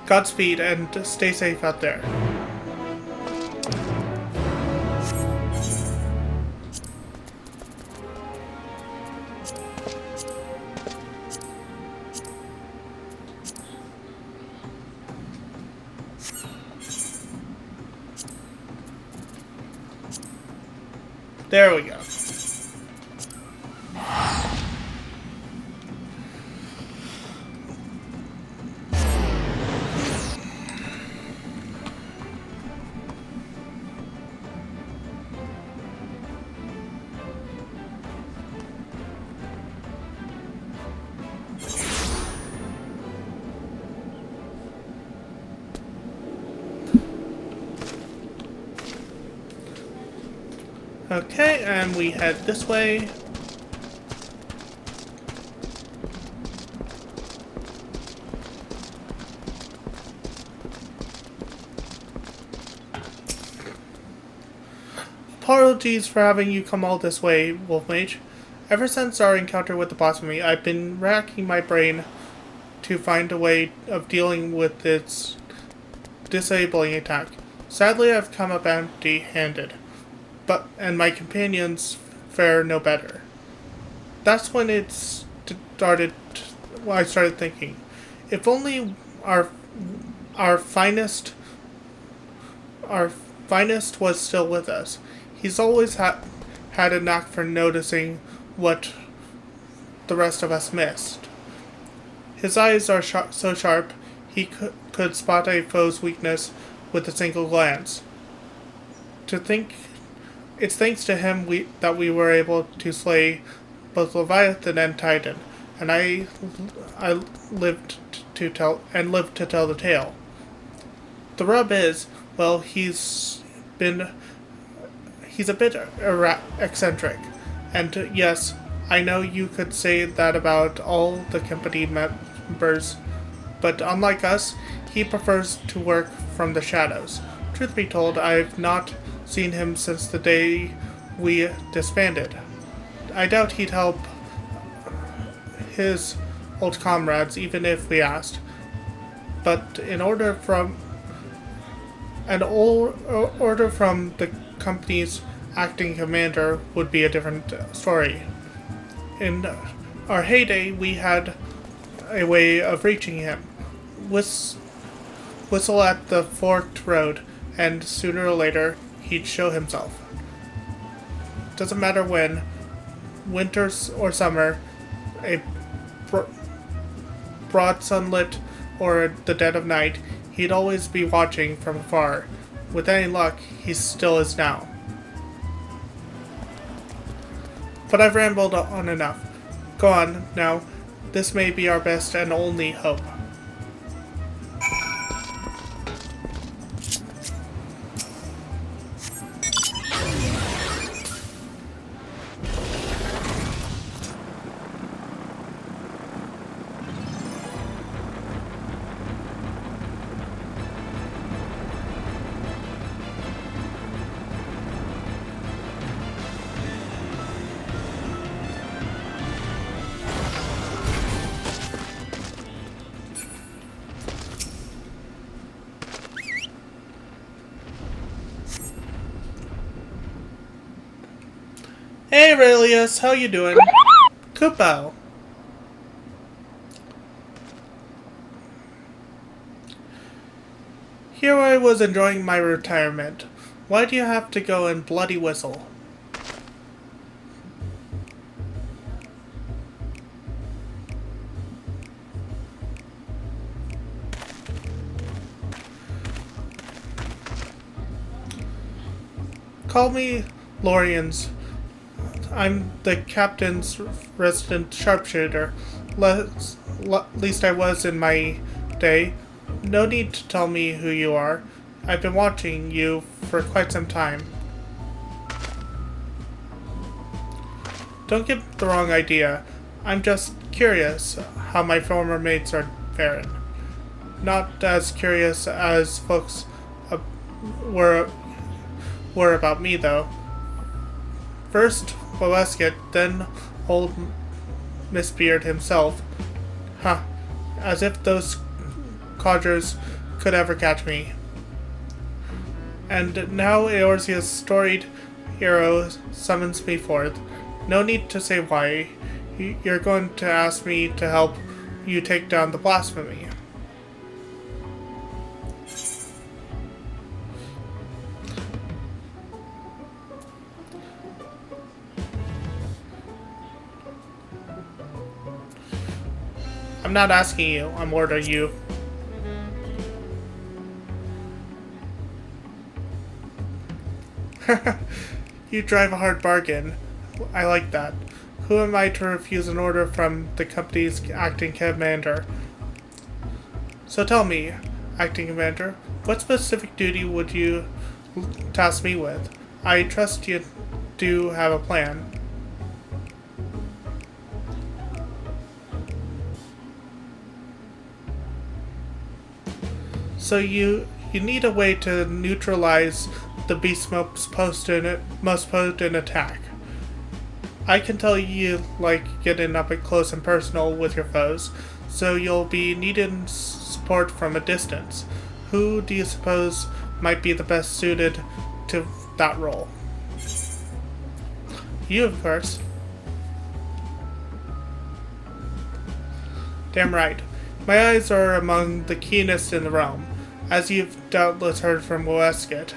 Godspeed and stay safe out there. There we go. Okay, and we head this way. Apologies for having you come all this way, Wolf Mage. Ever since our encounter with the blasphemy, I've been racking my brain to find a way of dealing with its disabling attack. Sadly, I've come up empty-handed. And my companions fare no better. That's when I started thinking, if only our finest was still with us. He's always had a knack for noticing what the rest of us missed. His eyes are so sharp he could spot a foe's weakness with a single glance. It's thanks to him that we were able to slay both Leviathan and Titan, and I lived to tell the tale. The rub is, well, he's a bit eccentric, and yes, I know you could say that about all the company members, but unlike us, he prefers to work from the shadows. Truth be told, I've not seen him since the day we disbanded. I doubt he'd help his old comrades even if we asked. But in order An order from the company's acting commander would be a different story. In our heyday, we had a way of reaching him. Whistle at the forked road, and sooner or later, he'd show himself. Doesn't matter when, winter or summer, a broad sunlit or the dead of night, he'd always be watching from afar. With any luck, he still is now. But I've rambled on enough. Go on, now. This may be our best and only hope. Hey Aurelius, how you doing? Kupo. Here I was enjoying my retirement. Why do you have to go and bloody whistle? Call me Lorians. I'm the captain's resident sharpshooter. Least I was in my day. No need to tell me who you are. I've been watching you for quite some time. Don't get the wrong idea. I'm just curious how my former mates are faring. Not as curious as folks were about me, though. First, Wesket, then old Miss Beard himself. Huh. As if those codgers could ever catch me. And now Eorzea's storied hero summons me forth. No need to say why. You're going to ask me to help you take down the blasphemy. I'm not asking you, I'm ordering you. You drive a hard bargain. I like that. Who am I to refuse an order from the company's acting commander? So tell me, acting commander, what specific duty would you task me with? I trust you do have a plan. So you need a way to neutralize the beast's most potent attack. I can tell you like getting up close and personal with your foes, so you'll be needing support from a distance. Who do you suppose might be the best suited to that role? You, of course. Damn right. My eyes are among the keenest in the realm, as you've doubtless heard from Wesket.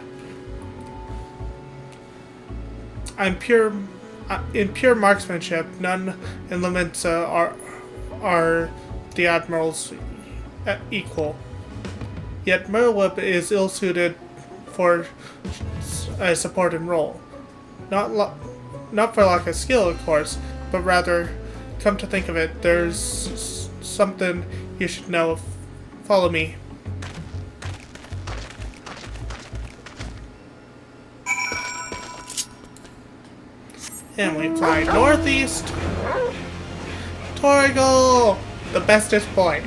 In pure marksmanship, none in Lamensa are the Admiral's equal. Yet Merlip is ill-suited for a supporting role. Not for lack of skill, of course, but rather, come to think of it, there's something you should know. Follow me. And we fly northeast. Torgal! The bestest boy.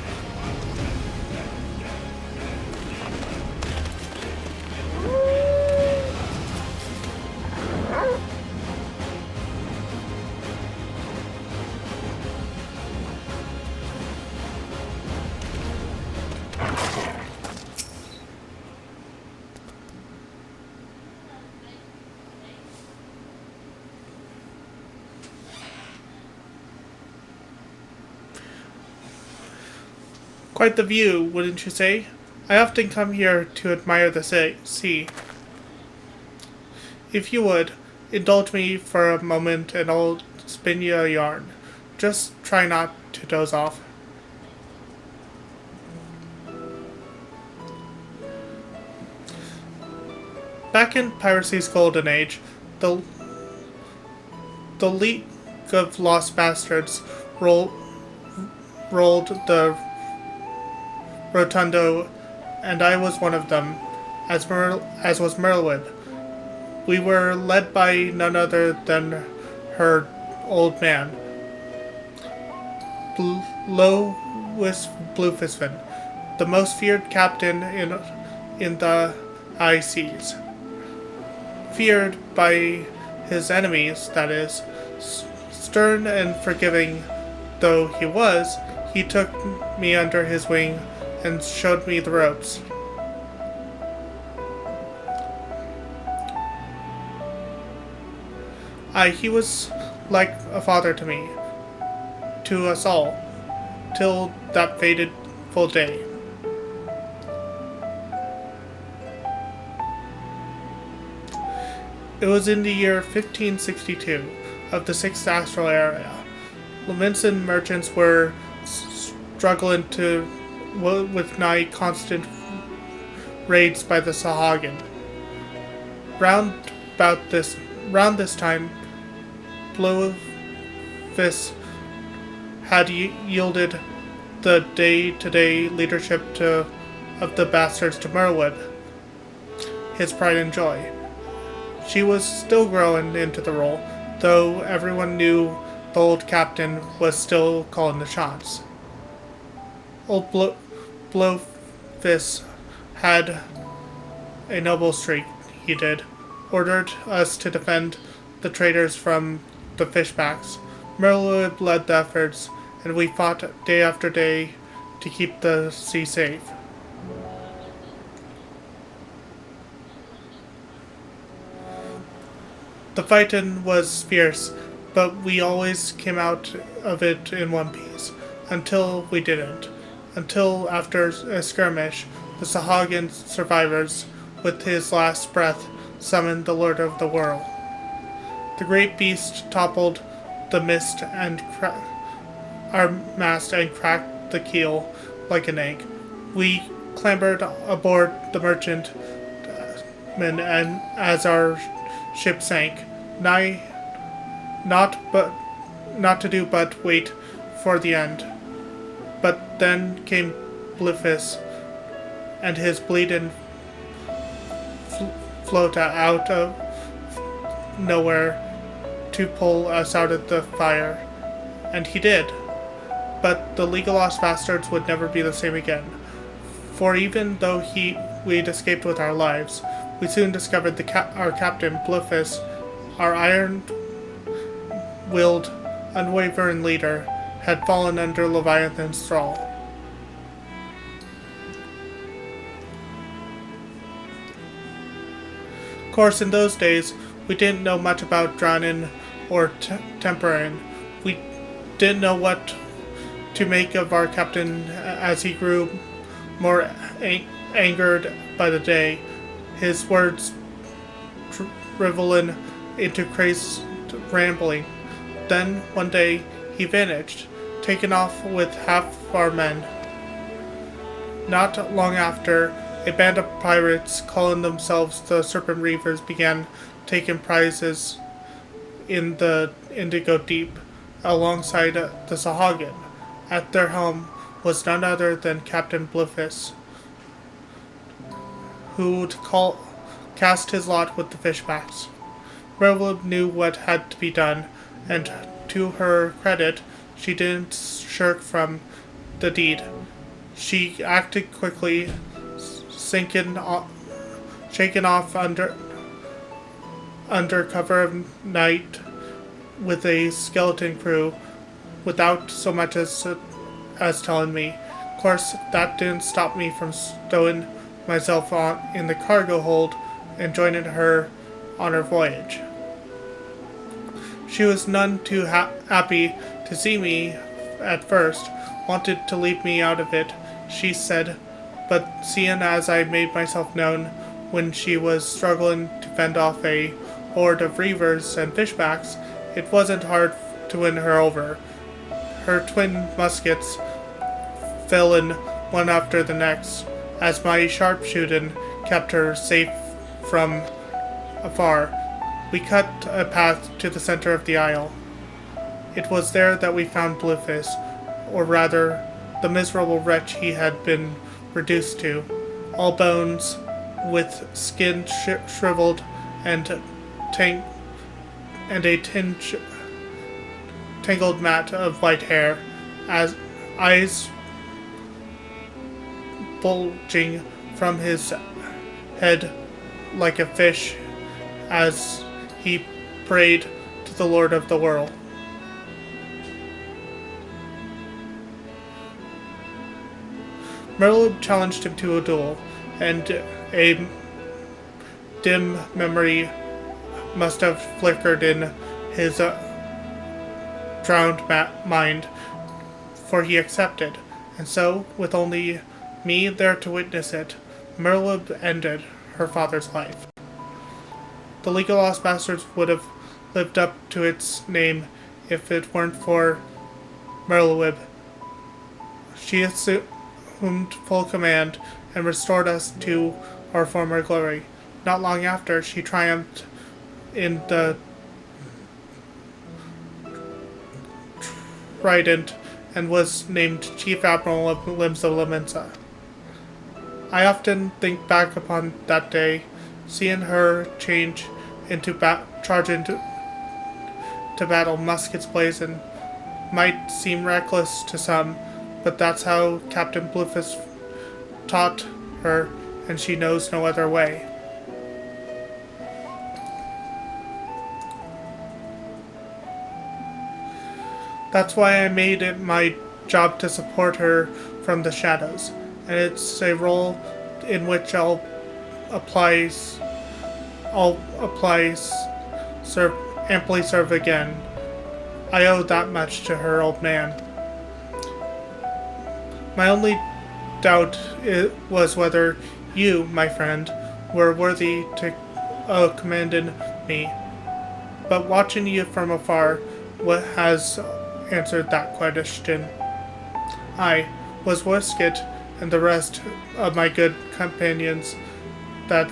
Quite the view, wouldn't you say? I often come here to admire the sea. If you would, indulge me for a moment and I'll spin you a yarn. Just try not to doze off. Back in piracy's golden age, the League of Lost Bastards rolled the Rotundo, and I was one of them, as was Merlwood. We were led by none other than her old man, Lois Bluefisfin, the most feared captain in the high seas. Feared by his enemies, that is. Stern and forgiving though he was, he took me under his wing and showed me the ropes. He was like a father to me, to us all, till that fateful day. It was in the year 1562 of the 6th astral era. Levinson merchants were struggling with nigh constant raids by the Sahagin. Round this time, Bluefist had yielded the day-to-day leadership of the bastards to Merwood, his pride and joy. She was still growing into the role, though everyone knew the old captain was still calling the shots. Old Blowfist had a noble streak, he did. Ordered us to defend the traders from the fishbacks. Merlwood led the efforts, and we fought day after day to keep the sea safe. The fighting was fierce, but we always came out of it in one piece. Until we didn't. Until, after a skirmish, the Sahagin survivors, with his last breath, summoned the Lord of the Whirl. The great beast toppled the mist and our mast and cracked the keel like an egg. We clambered aboard the merchantman, and as our ship sank, not to do but wait for the end. But then came Bluefist and his bleeding float out of nowhere to pull us out of the fire, and he did. But the League of Lost Bastards would never be the same again, for even though we'd escaped with our lives, we soon discovered our captain, Bluefist, our iron-willed, unwavering leader, had fallen under Leviathan's thrall. Of course, in those days, we didn't know much about drowning or tempering. We didn't know what to make of our captain as he grew more angered by the day, his words driveling into crazed rambling. Then, one day, he vanished, taken off with half our men. Not long after, a band of pirates calling themselves the Serpent Reavers began taking prizes in the Indigo Deep alongside the Sahagin. At their helm was none other than Captain Bluefist, who'd cast his lot with the fishbacks. Merlwood knew what had to be done, and to her credit, she didn't shirk from the deed. She acted quickly, shaken off under cover of night with a skeleton crew, without so much as telling me. Of course, that didn't stop me from stowing myself in the cargo hold and joining her on her voyage. She was none too happy to see me at first, wanted to leave me out of it, she said, but seeing as I made myself known when she was struggling to fend off a horde of reavers and fishbacks, it wasn't hard to win her over. Her twin muskets fell in one after the next, as my sharpshooting kept her safe from afar. We cut a path to the center of the isle. It was there that we found Bluefist, or rather, the miserable wretch he had been reduced to, all bones, with skin shriveled and a tangled mat of white hair, as eyes bulging from his head like a fish as he prayed to the Lord of the world. Merlin challenged him to a duel, and a dim memory must have flickered in his drowned mind, for he accepted, and so, with only me there to witness it, Merlin ended her father's life. The League of Lost Bastards would have lived up to its name if it weren't for Merlin. She assumed full command and restored us to our former glory. Not long after, she triumphed in the Trident and was named Chief Admiral of Limbs of Lamensa. I often think back upon that day, seeing her charge into battle, muskets blazing. Might seem reckless to some, but that's how Captain Bluefist taught her, and she knows no other way. That's why I made it my job to support her from the shadows, and it's a role in which I'll amply serve again. I owe that much to her, old man. My only doubt was whether you, my friend, were worthy to commanding me. But watching you from afar, what has answered that question? I was Westgate and the rest of my good companions that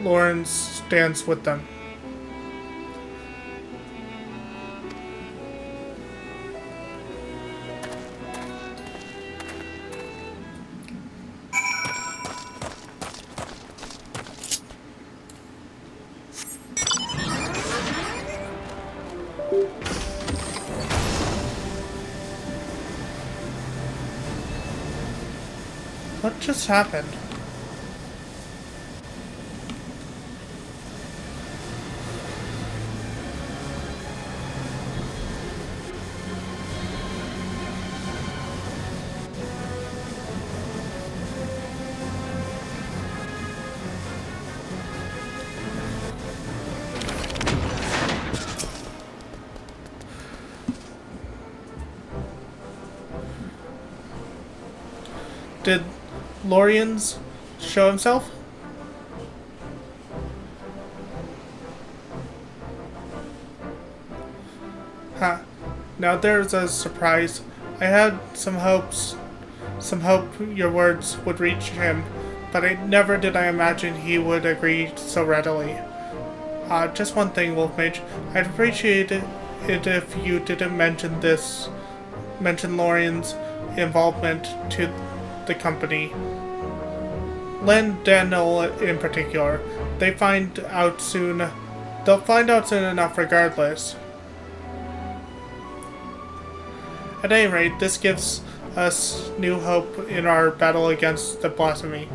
Lawrence stands with them. What just happened? Did Lorians show himself? Huh. Now there's a surprise. I had some hope your words would reach him, but never did I imagine he would agree so readily. Just one thing, Wolf Mage. I'd appreciate it if you didn't mention Lorian's involvement to the company. Len Daniel in particular. They'll find out soon enough regardless. At any rate, this gives us new hope in our battle against the blasphemy.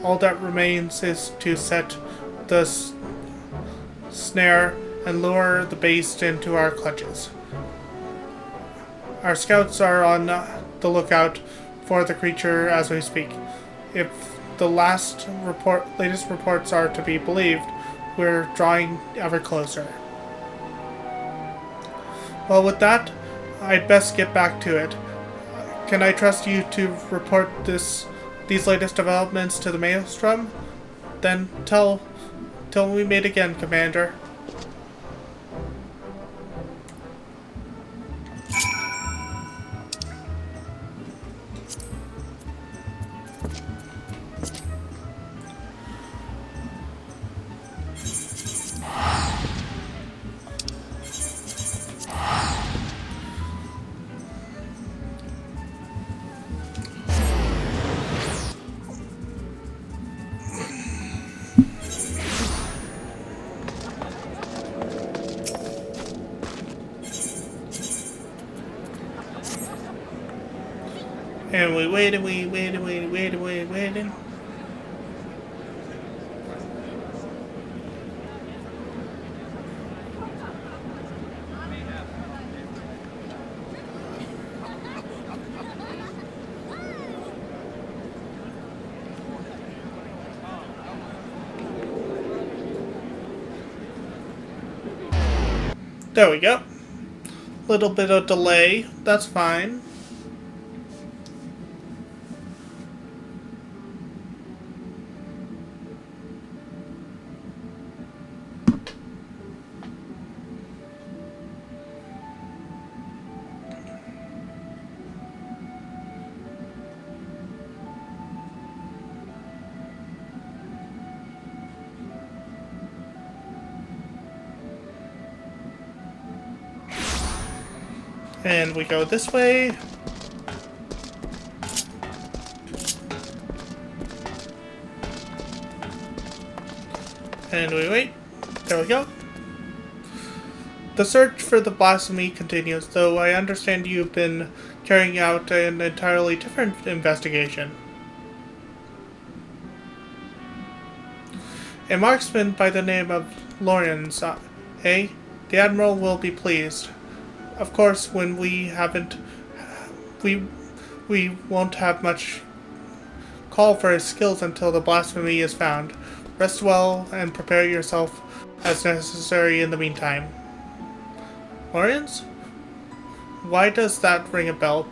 All that remains is to set the snare and lure the beast into our clutches. Our scouts are on the lookout for the creature as we speak. If the latest reports are to be believed, we're drawing ever closer. Well, with that, I'd best get back to it. Can I trust you to report these latest developments to the Maelstrom? Then till we meet again, Commander. And we waited. There we go. Little bit of delay. That's fine. And we go this way. And we wait. There we go. The search for the blasphemy continues, though I understand you've been carrying out an entirely different investigation. A marksman by the name of Lawrence, eh? The Admiral will be pleased. Of course, when we won't have much call for his skills until the blasphemy is found. Rest well and prepare yourself as necessary in the meantime. Lawrence? Why does that ring a bell?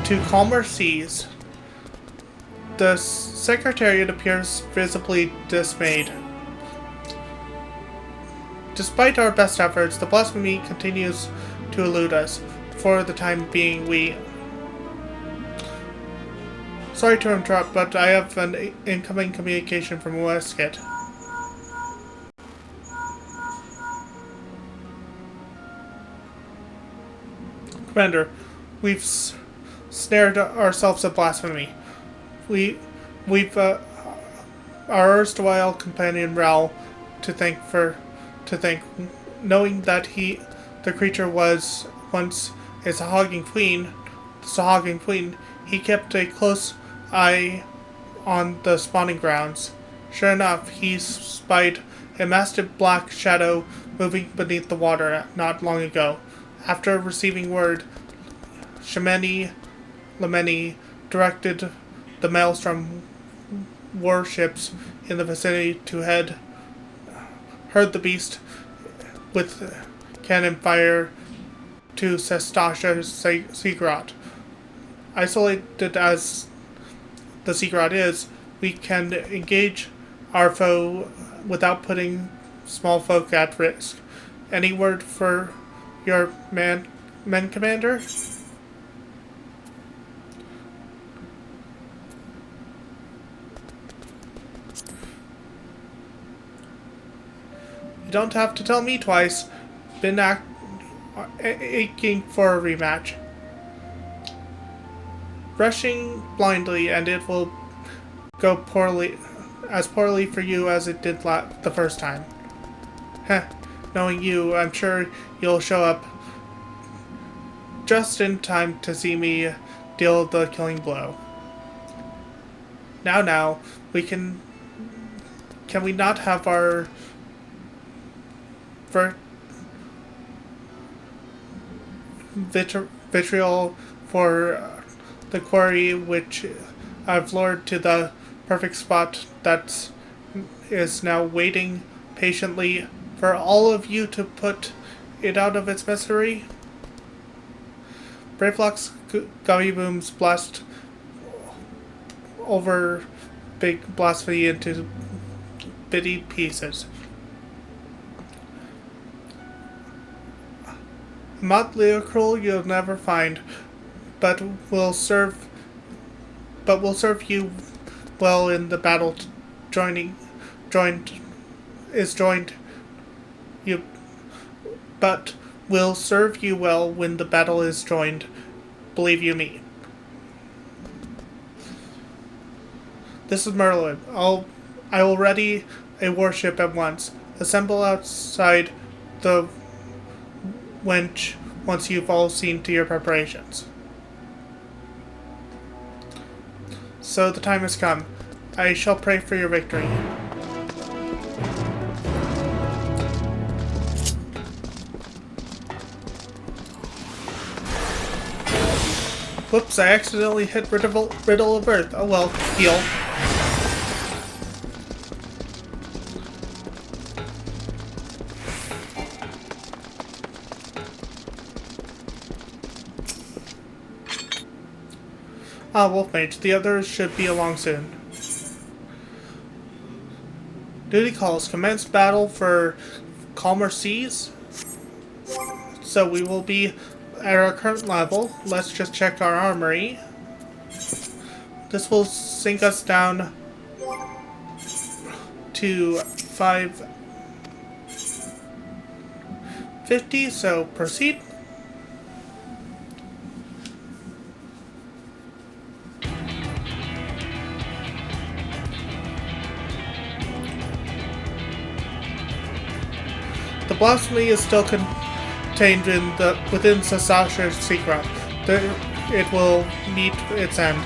To calmer seas. The Secretariat appears visibly dismayed. Despite our best efforts, the blasphemy continues to elude us. For the time being, we... Sorry to interrupt, but I have an incoming communication from Westgate. Commander, we've snared ourselves a blasphemy. We've our erstwhile companion Ral to thank, knowing that the creature was once a Sahagin queen. He kept a close eye on the spawning grounds. Sure enough, he spied a massive black shadow moving beneath the water not long ago. After receiving word, Lemeni directed the Maelstrom warships in the vicinity to herd the beast with cannon fire to Sestasha Seagrot. Isolated as the Seagrot is, we can engage our foe without putting small folk at risk. Any word for your men, Commander? You don't have to tell me twice. Been aching for a rematch. Rushing blindly, and it will go poorly for you as it did the first time. Heh. Knowing you, I'm sure you'll show up just in time to see me deal the killing blow. Now, can we not have our vitriol for the quarry which I've lured to the perfect spot that is now waiting patiently for all of you to put it out of its misery. Bravelock's gummy booms blast over big blasphemy into bitty pieces. A motley cruel you'll never find, but will serve you well in the battle. Joined you, but will serve you well when the battle is joined. Believe you me. This is Merlin. I will ready a warship at once. Assemble outside the wench once you've all seen to your preparations. So the time has come. I shall pray for your victory. Whoops, I accidentally hit Riddle of Earth. Oh well, heal. Wolf Mage. The others should be along soon. Duty calls. Commence battle for calmer seas. So we will be at our current level. Let's just check our armory. This will sink us down to 550, so proceed. The blasphemy is still contained within Sasasha's secret. It will meet its end.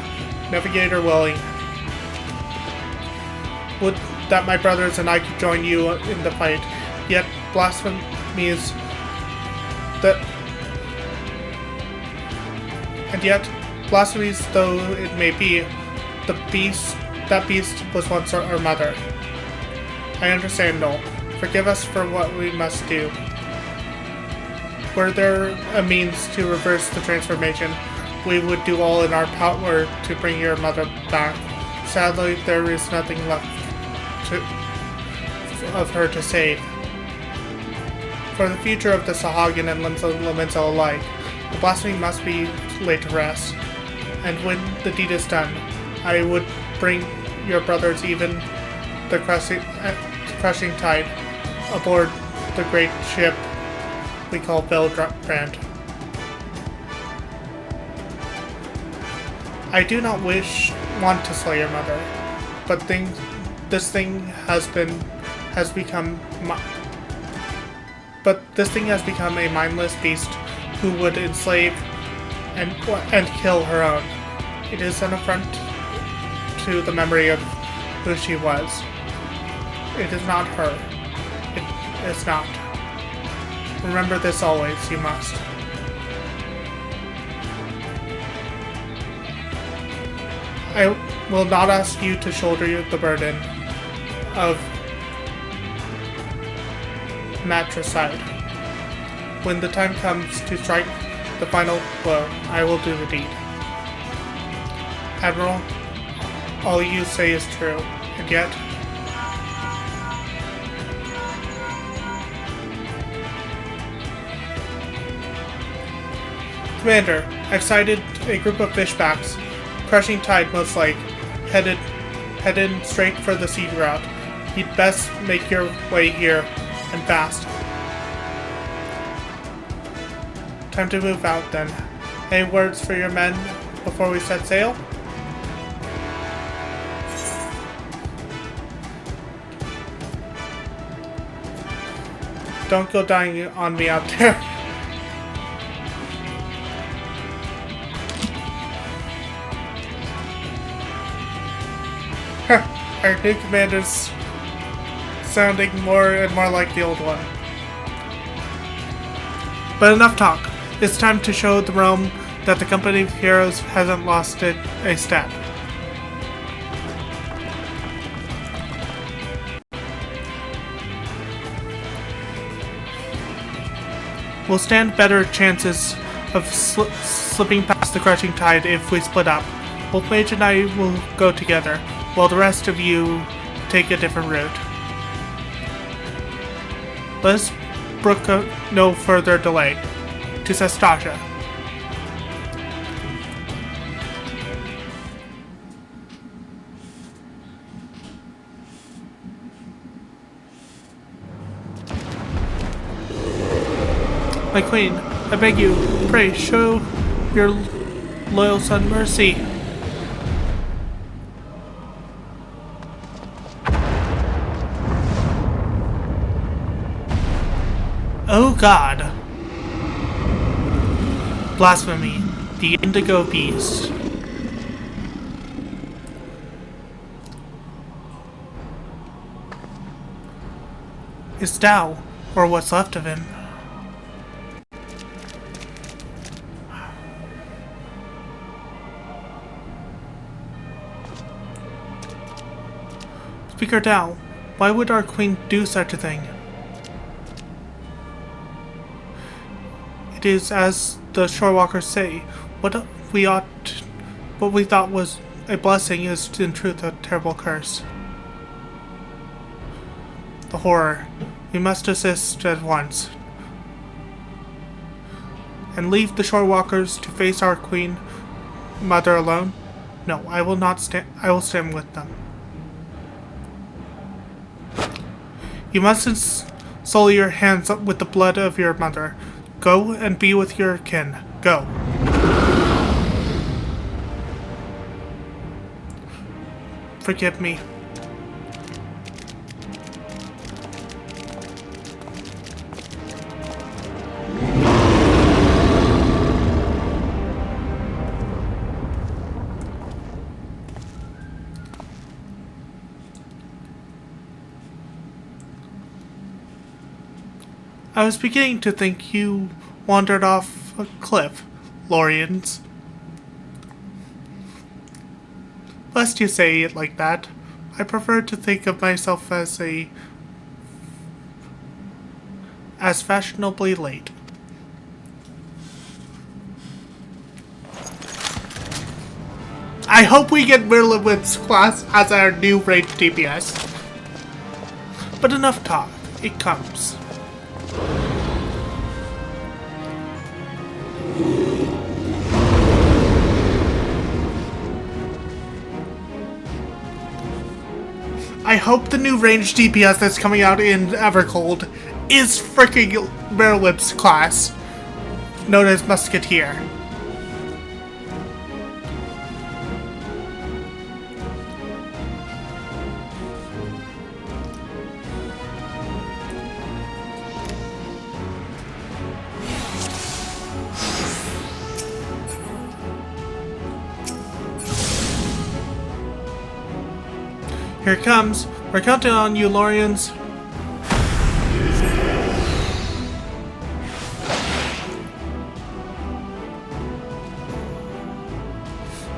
Navigator willing. Would that my brothers and I could join you in the fight. Yet blasphemies though it may be, that beast was once our mother. I understand, Noel. Forgive us for what we must do. Were there a means to reverse the transformation, we would do all in our power to bring your mother back. Sadly, there is nothing left of her to save. For the future of the Sahagin and Lomenzo alike, the blasphemy must be laid to rest. And when the deed is done, I would bring your brothers, even the crushing tide, aboard the great ship we call Belgrand. I do not want to slay your mother, but this thing has become a mindless beast who would enslave and kill her own. It is an affront to the memory of who she was. It is not her. It is not. Remember this always, you must. I will not ask you to shoulder the burden of matricide. When the time comes to strike the final blow, I will do the deed. Admiral, all you say is true, and yet... Commander, I've sighted a group of fishbacks. Crushing tide most like, headed straight for the sea route. You'd best make your way here, and fast. Time to move out then. Any words for your men before we set sail? Don't go dying on me out there. Our new commander's sounding more and more like the old one. But enough talk. It's time to show the realm that the company of heroes hasn't lost it a step. We'll stand better chances of slipping past the crushing tide if we split up. Wolf Mage and I will go together, while the rest of you take a different route. Let us brook no further delay. To Sestasha. My queen, I beg you, pray, show your loyal son mercy. Oh God. Blasphemy, the indigo beast. Is Tao, or what's left of him. Speaker Tao, why would our queen do such a thing? It is as the shorewalkers say, what we thought was a blessing is in truth a terrible curse. The horror. We must assist at once. And leave the shorewalkers to face our queen mother alone? No, I will not stand. I will stand with them. You mustn't sully your hands up with the blood of your mother. Go and be with your kin. Go. Forgive me. I was beginning to think you wandered off a cliff, Lorians. Lest you say it like that, I prefer to think of myself as fashionably late. I hope we get Merlin's class as our new ranged DPS. But enough talk, it comes. I hope the new ranged DPS that's coming out in Evercold is freaking Merlin's class, known as Musketeer. Here it comes. We're counting on you, Lorians.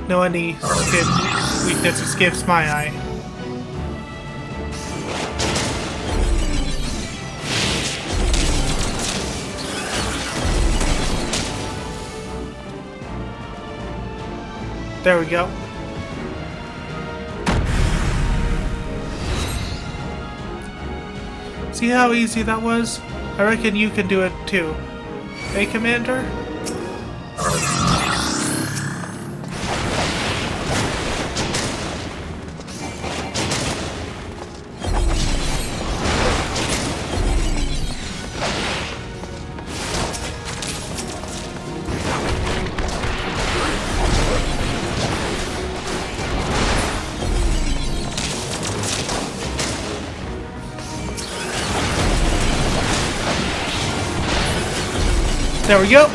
No any weakness escapes my eye. There we go. See how easy that was? I reckon you can do it too. Hey, Commander? There we go.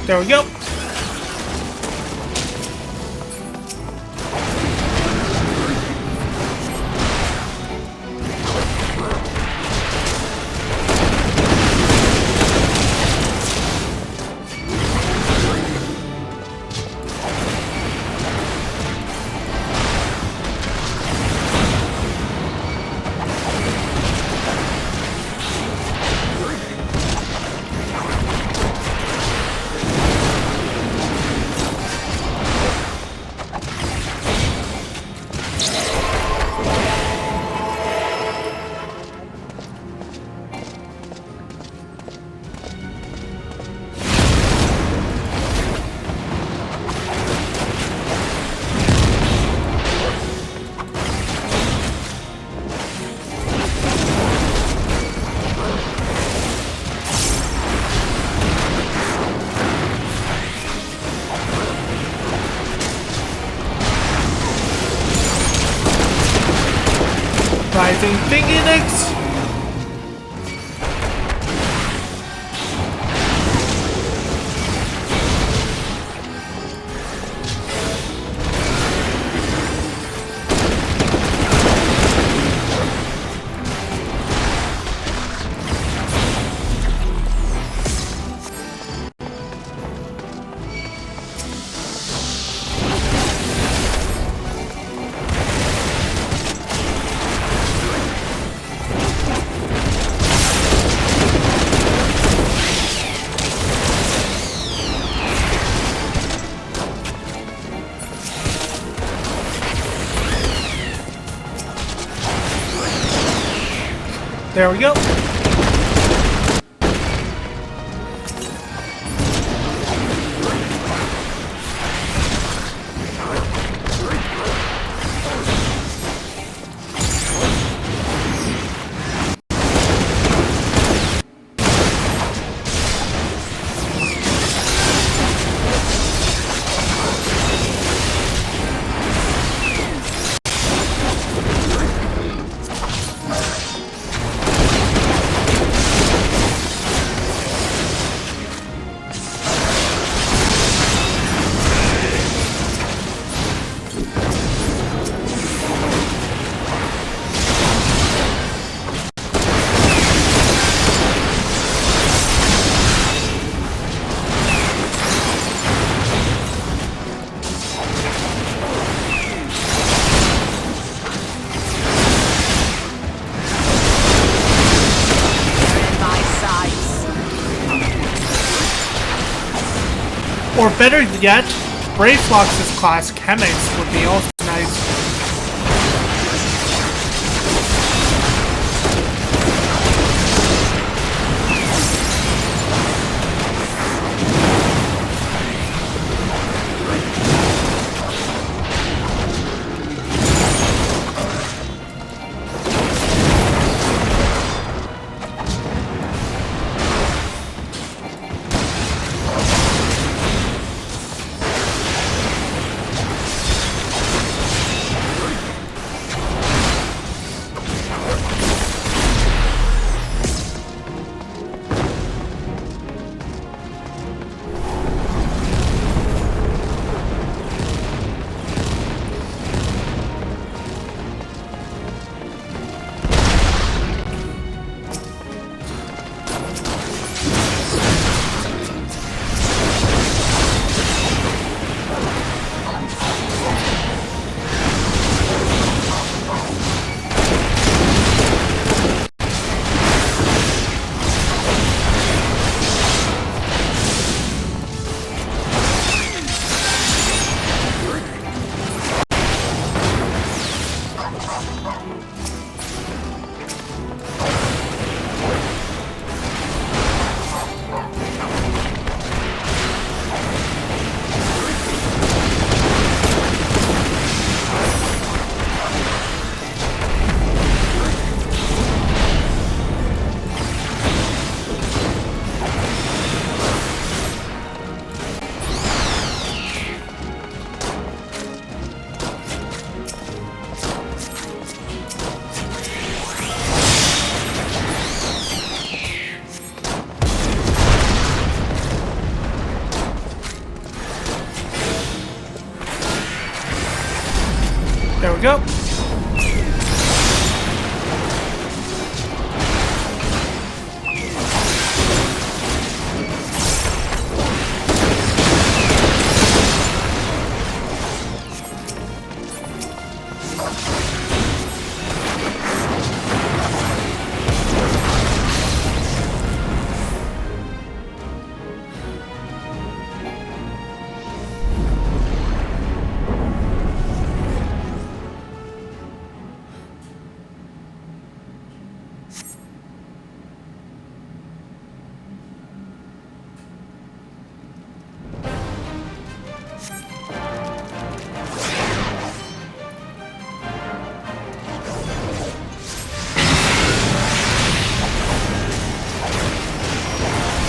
There we go. surprising thingy next. There we go. Or better yet, Brayflox's class Chemix would be also nice. There we go.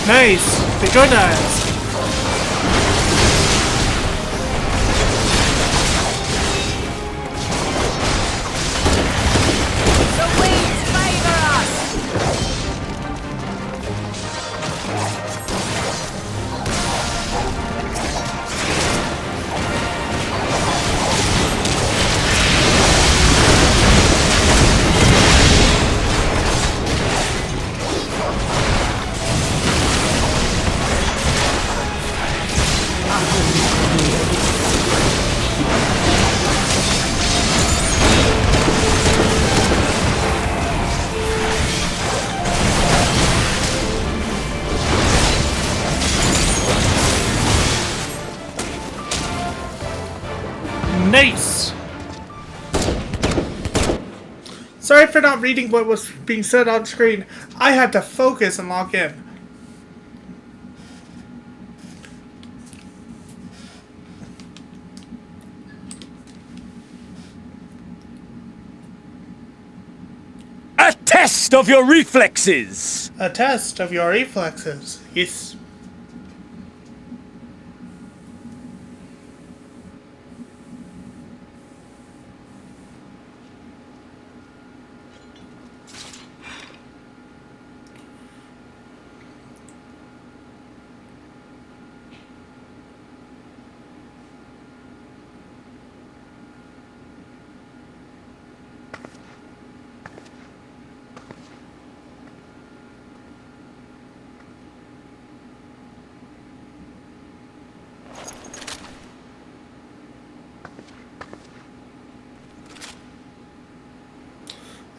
Nice! They go nice! So Nice! Sorry for not reading what was being said on screen. I had to focus and log in. A test of your reflexes! A test of your reflexes. Yes.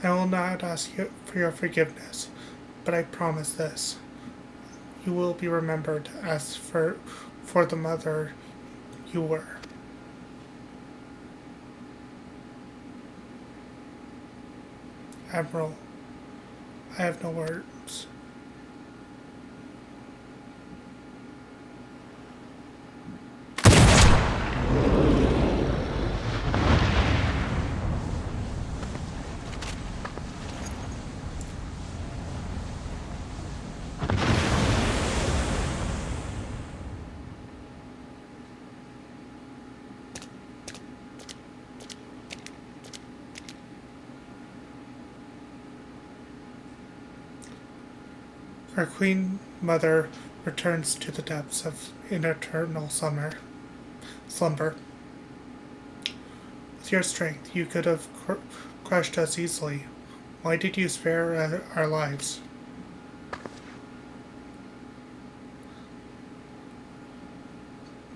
I will not ask you for your forgiveness, but I promise this. You will be remembered as for the mother you were. Admiral, I have no words. Our Queen Mother returns to the depths of an eternal slumber. With your strength, you could have crushed us easily. Why did you spare our lives?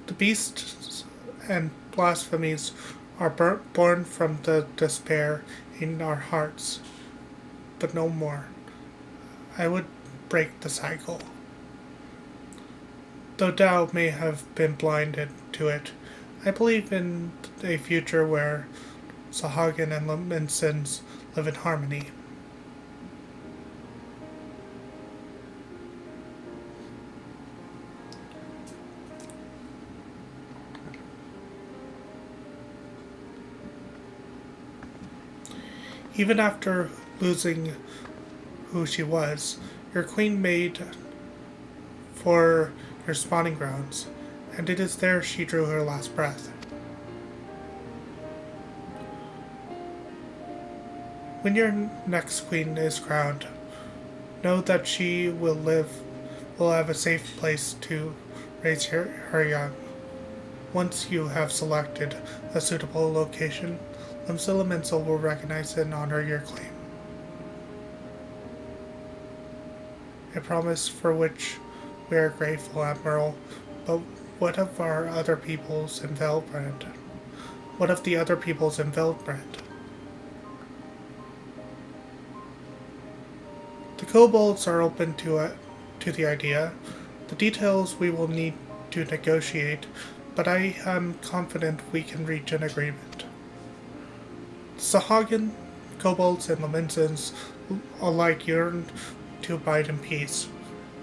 The beasts and blasphemies are born from the despair in our hearts, but no more. I would break the cycle. Though Tao may have been blinded to it, I believe in a future where Sahagin and Laminsins live in harmony. Even after losing who she was, your queen made for your spawning grounds, and it is there she drew her last breath. When your next queen is crowned, know that she will have a safe place to raise her young. Once you have selected a suitable location, Ffxiv will recognize and honor your claim. A promise for which we are grateful, Admiral, but what of our other peoples in Velbrand? What of the other peoples in Velbrand? The kobolds are open to the idea. The details we will need to negotiate, but I am confident we can reach an agreement. Sahagin, kobolds, and Laminsins alike yearn to abide in peace.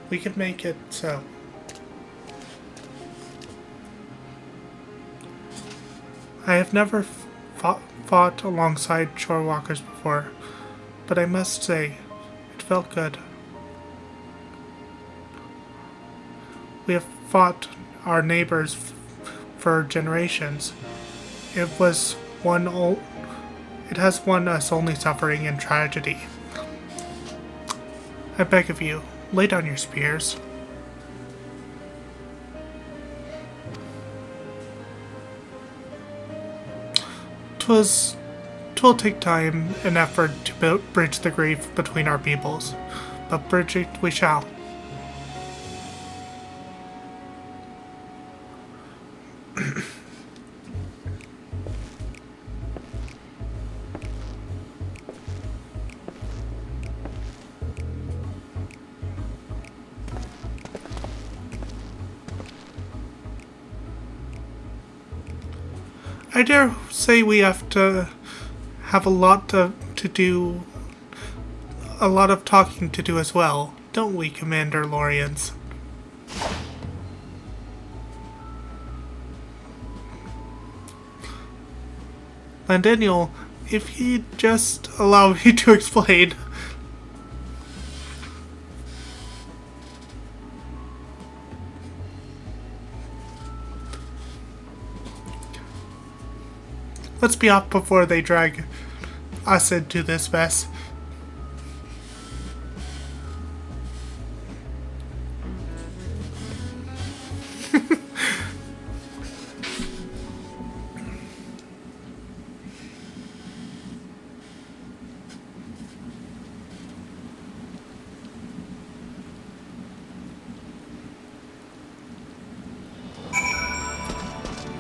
We can make it so. I have never fought alongside shorewalkers before, but I must say, it felt good. We have fought our neighbors for generations. It has won us only suffering and tragedy. I beg of you, lay down your spears. 'Twill take time and effort to bridge the grief between our peoples, but bridge it we shall. I dare say we have to have a lot to do, a lot of talking to do as well, don't we, Commander Lorians? Landaniel, if you'd just allow me to explain. Let's be off before they drag us into this mess.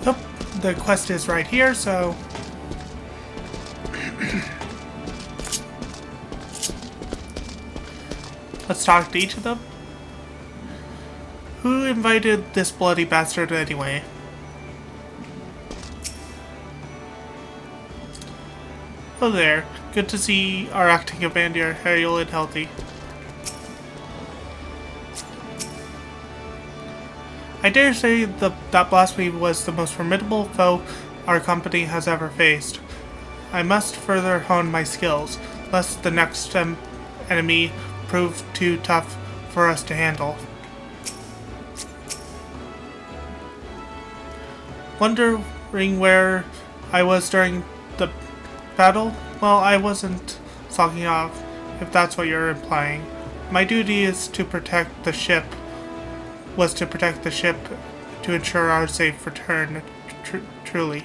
Yep, the quest is right here, so let's talk to each of them. Who invited this bloody bastard anyway? Oh there. Good to see our acting commander hale and healthy. I dare say that blasphemy was the most formidable foe our company has ever faced. I must further hone my skills, lest the next enemy prove too tough for us to handle. Wondering where I was during the battle? Well, I wasn't slacking off, if that's what you're implying. My duty is to protect the ship, to ensure our safe return, truly.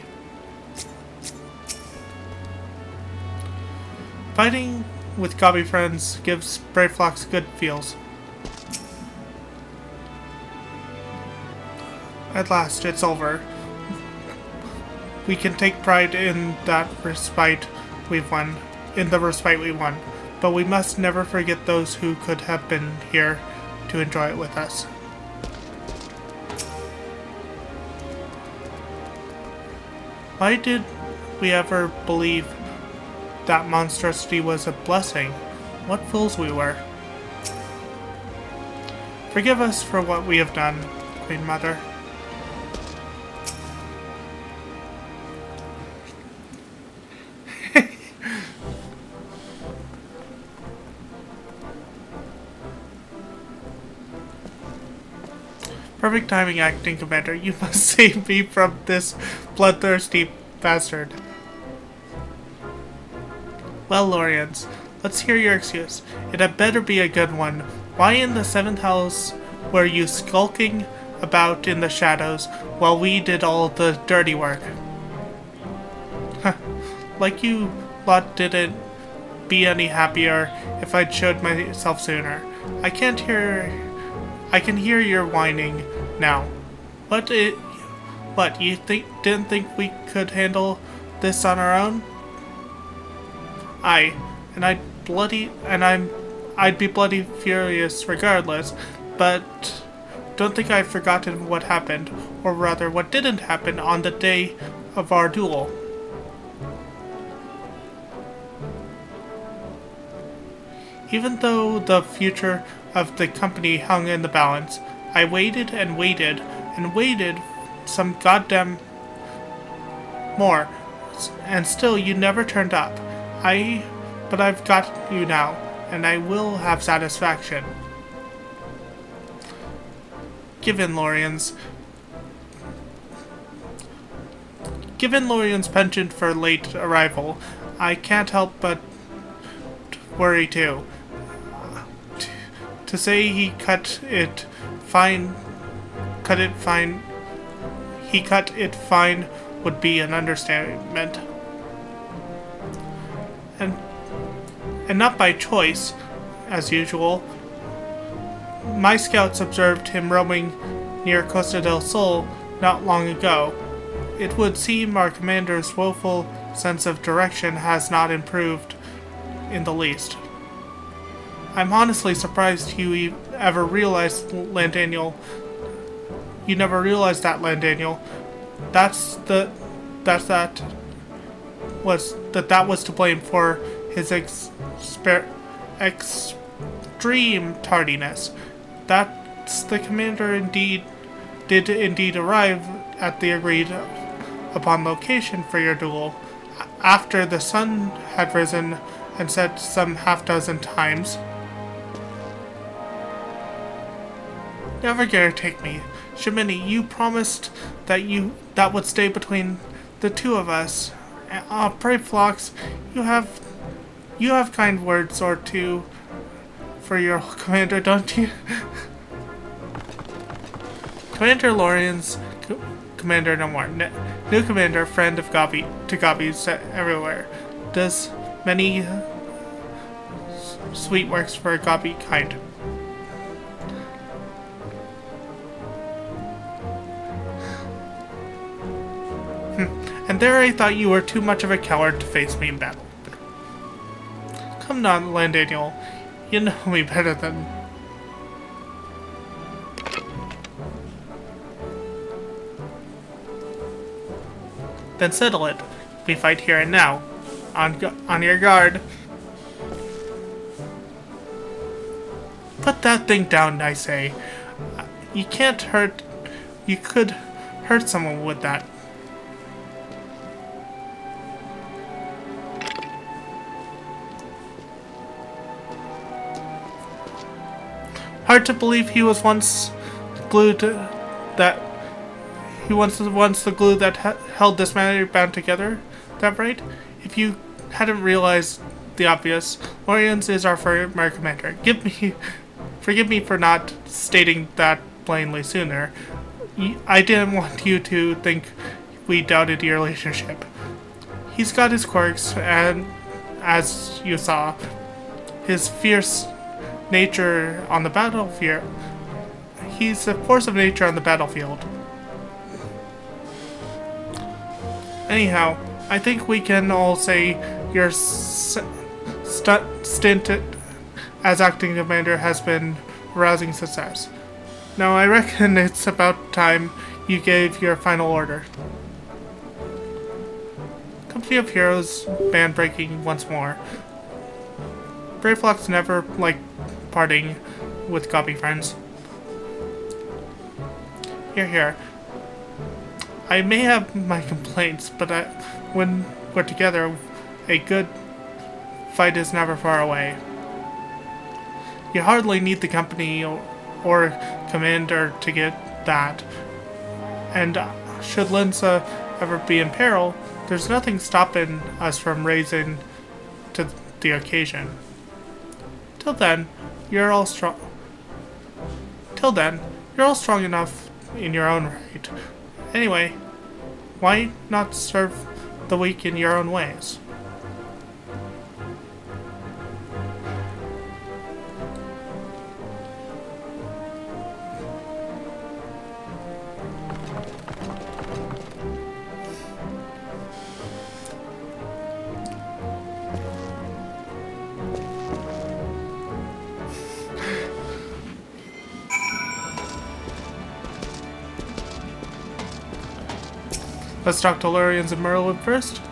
Fighting with Gobby friends gives Brave Fox good feels. At last, it's over. We can take pride in that respite we've won, but we must never forget those who could have been here to enjoy it with us. Why did we ever believe that monstrosity was a blessing? What fools we were. Forgive us for what we have done, Queen Mother. Perfect timing, acting commander. You must save me from this bloodthirsty bastard. Well, Lorians, let's hear your excuse. It had better be a good one. Why in the 7th house were you skulking about in the shadows while we did all the dirty work? Like you lot didn't be any happier if I'd showed myself sooner. I can hear your whining now. What, you didn't think we could handle this on our own? I'd be bloody furious regardless, but don't think I've forgotten what happened, or rather what didn't happen on the day of our duel. Even though the future of the company hung in the balance, I waited and waited and waited some goddamn more, and still you never turned up. But I've got you now, and I will have satisfaction. Given Lorian's penchant for late arrival, I can't help but worry too. To say he cut it fine would be an understatement. And not by choice, as usual. My scouts observed him roaming near Costa del Sol not long ago. It would seem our commander's woeful sense of direction has not improved in the least. I'm honestly surprised you ever realized, Landaniel. You never realized that, Landaniel. That's that was to blame for his extreme tardiness. That's the commander did indeed arrive at the agreed upon location for your duel, after the sun had risen and set some half-dozen times. Never take me. Shimini, you promised that would stay between the two of us. Brave Phlox, you have kind words or two for your commander, don't you? Commander Lorian's commander no more. New commander, friend of Gabi's everywhere. Does many sweet works for Gabi kind. And there I thought you were too much of a coward to face me in battle. Come on, Landaniel. You know me better than... Then settle it. We fight here and now. On your guard. Put that thing down, I say. You can't hurt... You could hurt someone with that. Hard to believe he was once glued that... He was once the glue that held this matter bound together. That right? If you hadn't realized the obvious, Lorians is our former commander. Forgive me for not stating that plainly sooner. I didn't want you to think we doubted your relationship. He's got his quirks, and as you saw, his fierce nature on the battlefield. He's a force of nature on the battlefield. Anyhow, I think we can all say your stint as acting commander has been a rousing success. Now I reckon it's about time you gave your final order. Company of Heroes ban breaking once more. Brave Phlox never liked parting with Gabi friends. Here. I may have my complaints, but when we're together, a good fight is never far away. You hardly need the company or commander to get that. And should Linsa ever be in peril, there's nothing stopping us from raising to the occasion. Till then, you're all strong enough in your own right. Anyway, why not serve the weak in your own ways? Let's talk to Lurians and Merlin first.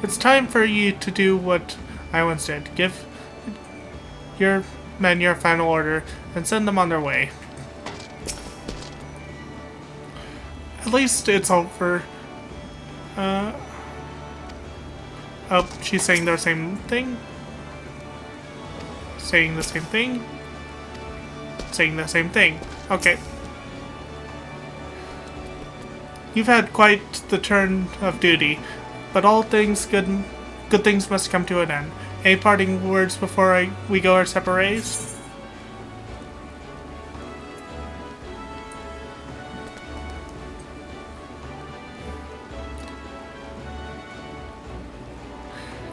It's time for you to do what I once did. Give your men your final order and send them on their way. At least it's over. Oh, she's saying the same thing. Saying the same thing. Saying the same thing. Okay. You've had quite the turn of duty, but all things good things must come to an end. Any parting words before we go our separate ways?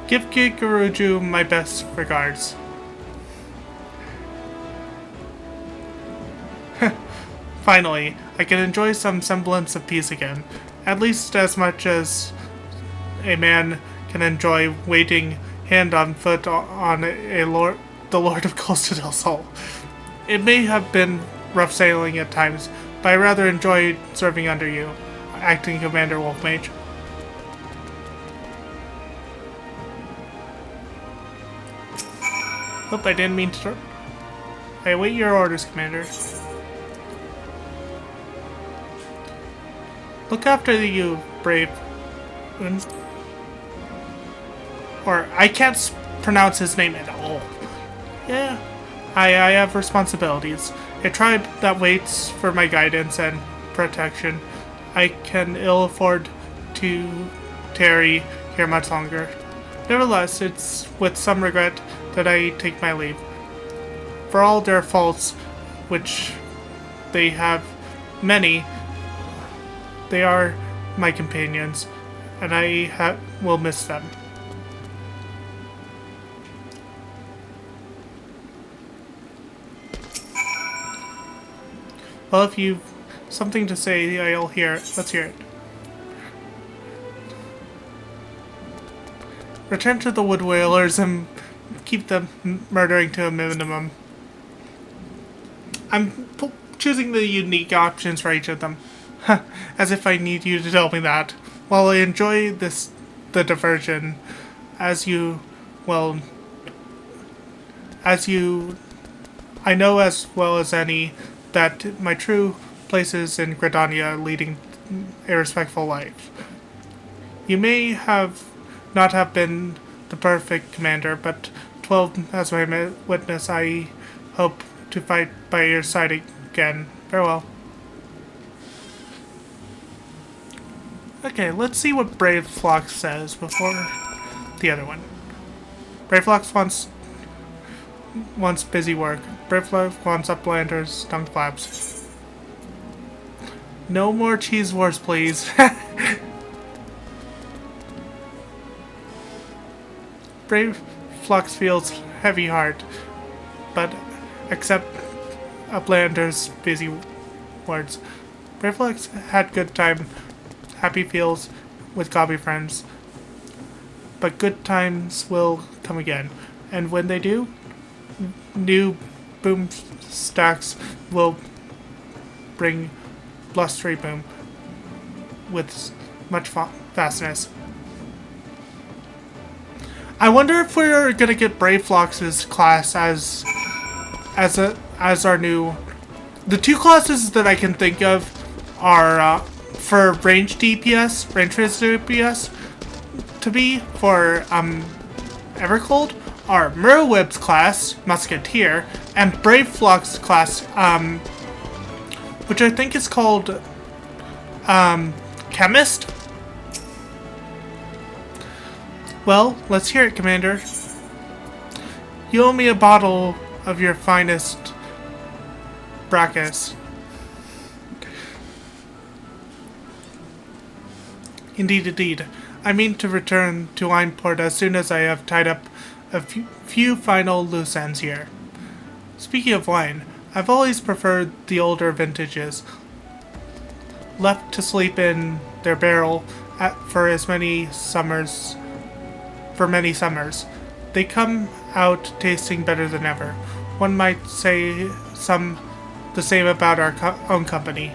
Give Kikuruju my best regards. Finally, I can enjoy some semblance of peace again, at least as much as a man can enjoy waiting hand on foot on the Lord of Costa del Sol. It may have been rough sailing at times, but I rather enjoyed serving under you, acting Commander Wolfmage. Oop, I didn't mean to. I await your orders, Commander. Look after you, brave. Or, I can't pronounce his name at all. Yeah, I have responsibilities. A tribe that waits for my guidance and protection. I can ill afford to tarry here much longer. Nevertheless, it's with some regret that I take my leave. For all their faults, which they have many, they are my companions, and I will miss them. Well, if you've something to say, I'll hear it. Let's hear it. Return to the Wood Whalers and keep them murdering to a minimum. I'm choosing the unique options for each of them. As if I need you to tell me that. While I enjoy the diversion, as you I know as well as any that my true place is in Gridania, leading a respectful life. You may not have been the perfect commander, but 12 as my witness, I hope to fight by your side again. Farewell. Okay, let's see what Brave Flock says before the other one. Brave Flock wants busy work. Brave Flock wants uplanders, dung flaps. No more cheese wars, please. Brave Flock feels heavy heart, but accept uplanders' busy words. Brave Flock had good time. Happy feels with gobby friends, but good times will come again, and when they do, new boom stacks will bring blustery boom with much fastness. I wonder if we're gonna get Brave Flock's class as our new. The two classes that I can think of are for range DPS, range resistant DPS, to be for Evercold are Merweb's class, Musketeer, and Brave Flock's class, which I think is called Chemist. Well, let's hear it, Commander. You owe me a bottle of your finest Brackus. Indeed, indeed. I mean to return to Wineport as soon as I have tied up a few final loose ends here. Speaking of wine, I've always preferred the older vintages, left to sleep in their barrel for many summers. They come out tasting better than ever. One might say the same about our own company.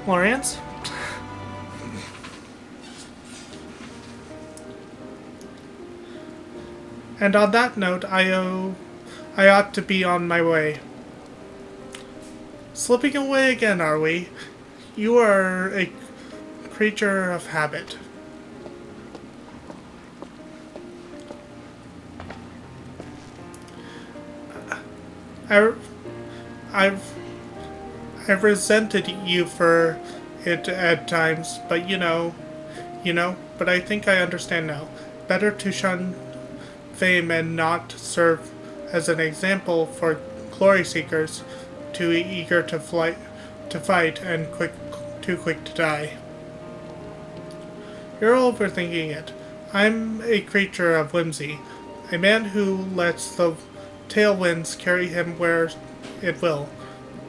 Lawrence? And on that note, I ought to be on my way. Slipping away again, are we? You are a creature of habit. I've resented you for it at times, but but I think I understand now. Better to shun fame and not serve as an example for glory seekers, too eager to fight and too quick to die. You're overthinking it. I'm a creature of whimsy, a man who lets the tailwinds carry him where it will.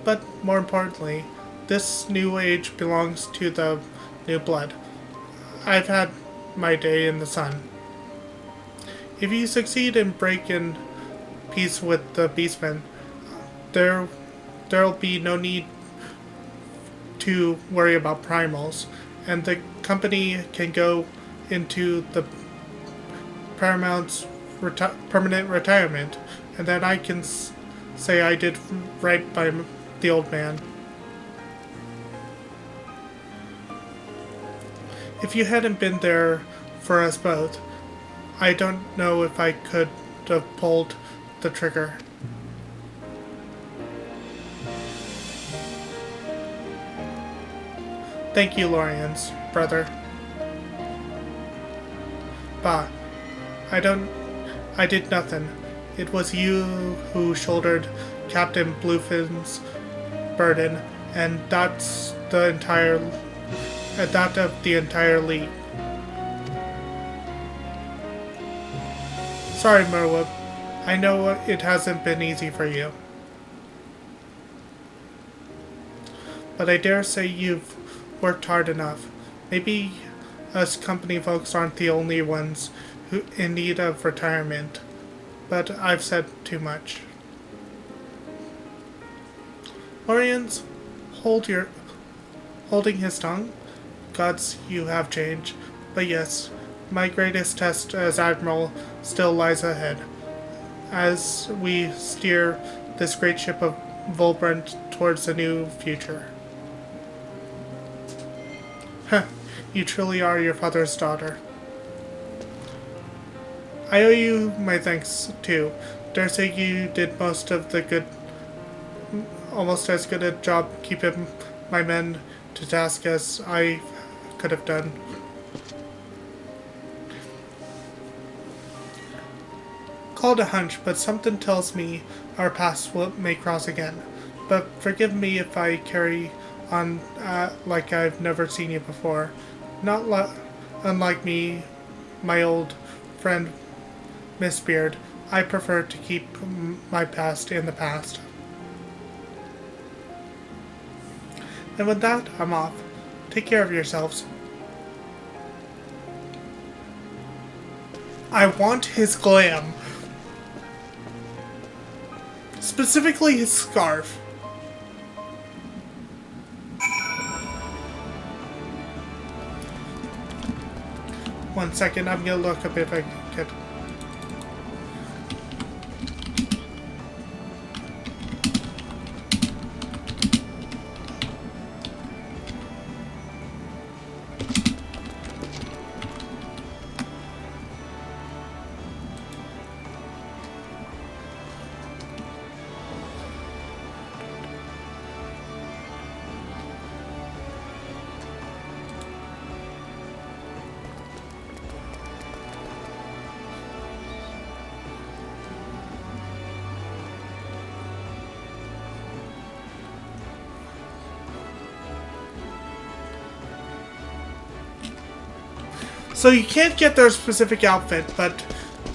But more importantly, this new age belongs to the new blood. I've had my day in the sun. If you succeed in breaking peace with the beastmen, there'll be no need to worry about primals. and the company can go into the Paramount's permanent retirement, and then I can say I did right by the old man. If you hadn't been there for us both, I don't know if I could have pulled the trigger. Thank you, Lorian's brother. Bah, I did nothing. It was you who shouldered Captain Bluefin's burden, and that's the entire league. Sorry, Merwin. I know it hasn't been easy for you. But I dare say you've worked hard enough. Maybe us company folks aren't the only ones who in need of retirement. But I've said too much. Lorian's holding his tongue. Gods, you have changed. But yes, my greatest test as Admiral still lies ahead, as we steer this great ship of Volbrand towards a new future. Heh, you truly are your father's daughter. I owe you my thanks, too. Dare say you did almost as good a job keeping my men to task as I could have done. Called a hunch, but something tells me our paths may cross again. But forgive me if I carry on like I've never seen you before. Not unlike me, my old friend Miss Beard, I prefer to keep my past in the past. And with that, I'm off. Take care of yourselves. I want his glam. Specifically his scarf. One second, I'm gonna look up if I can. So you can't get their specific outfit, but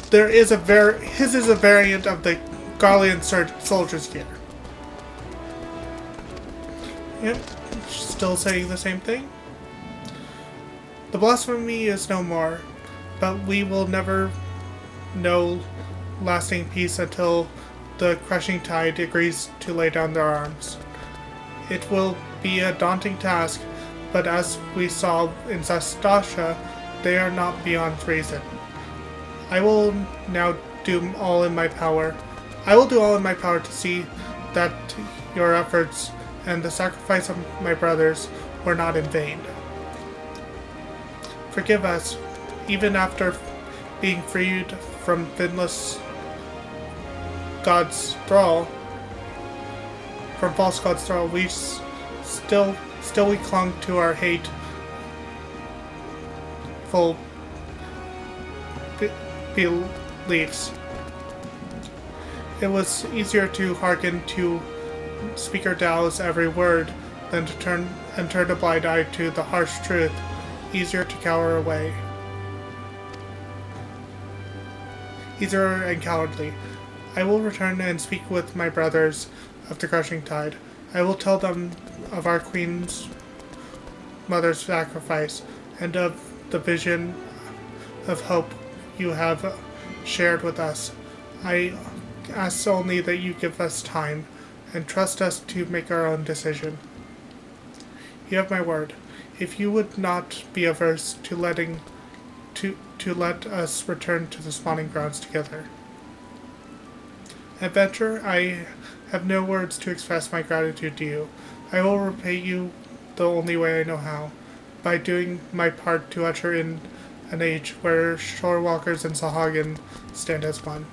there is his is a variant of the Garlean soldier's gear. Yep, still saying the same thing. The blasphemy is no more, but we will never know lasting peace until the crushing tide agrees to lay down their arms. It will be a daunting task, but as we saw in Zastasha, they are not beyond reason. I will do all in my power to see that your efforts and the sacrifice of my brothers were not in vain. Forgive us, even after being freed from Finless God's thrall, from false God's thrall, we still we clung to our hateful beliefs. It was easier to hearken to Speaker Dao's every word than to turn a blind eye to the harsh truth. Easier to cower away. Easier and cowardly. I will return and speak with my brothers of the crushing tide. I will tell them of our Queen's mother's sacrifice and of the vision of hope you have shared with us. I ask only that you give us time and trust us to make our own decision. You have my word. If you would not be averse to let us return to the spawning grounds together. Adventurer, I have no words to express my gratitude to you. I will repay you the only way I know how, by doing my part to usher in an age where shorewalkers and Sahuagin stand as one.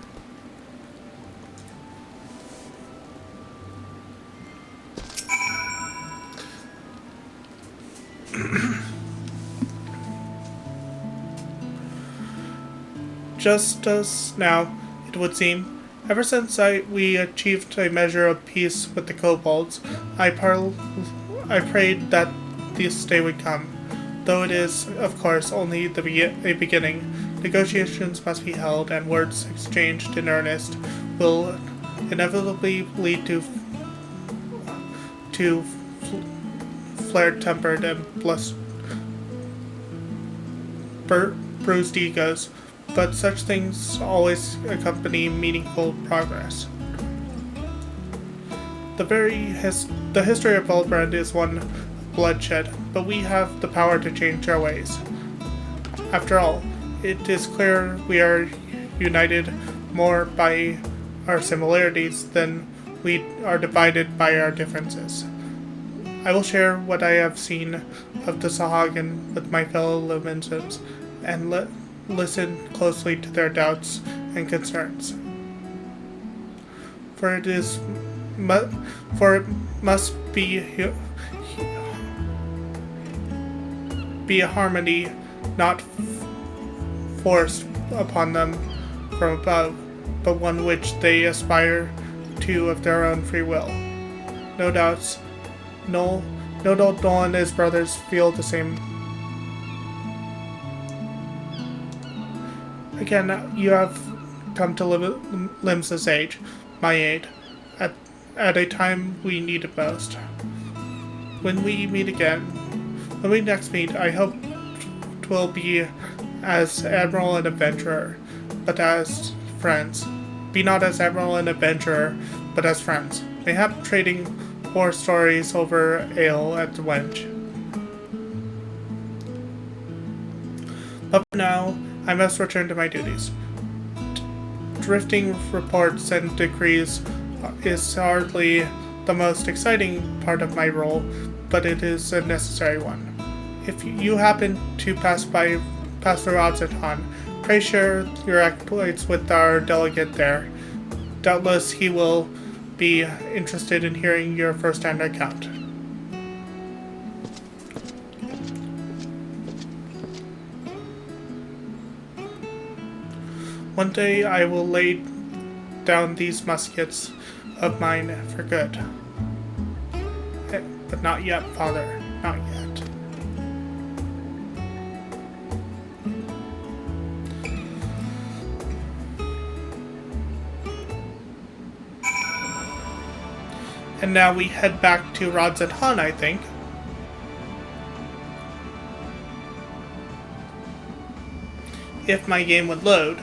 Just as now, it would seem, ever since we achieved a measure of peace with the kobolds, I prayed that this day would come. Though it is, of course, only a beginning, negotiations must be held, and words exchanged in earnest will inevitably lead to flared-tempered and bruised egos, but such things always accompany meaningful progress. The history of Valbrand is one of bloodshed, but we have the power to change our ways. After all, it is clear we are united more by our similarities than we are divided by our differences. I will share what I have seen of the Sahuagin with my fellow Lumensons, and listen closely to their doubts and concerns. For it must be a harmony not forced upon them from above, but one which they aspire to of their own free will. No doubt Noel and his brothers feel the same. Again, you have come to Limsa's age, my aid, at a time we need it most. When we next meet, I hope 'twill be as Admiral and Adventurer, but as friends. Be not as Admiral and Adventurer, but as friends. Mayhap trading war stories over ale at the Wench. But for now, I must return to my duties. Drifting reports and decrees is hardly the most exciting part of my role, but it is a necessary one. If you happen to pass through Odzeton, pray share your exploits with our delegate there. Doubtless he will be interested in hearing your first-hand account. One day I will lay down these muskets of mine for good. But not yet, Father, not yet. And now we head back to Rodzeton, I think. If my game would load.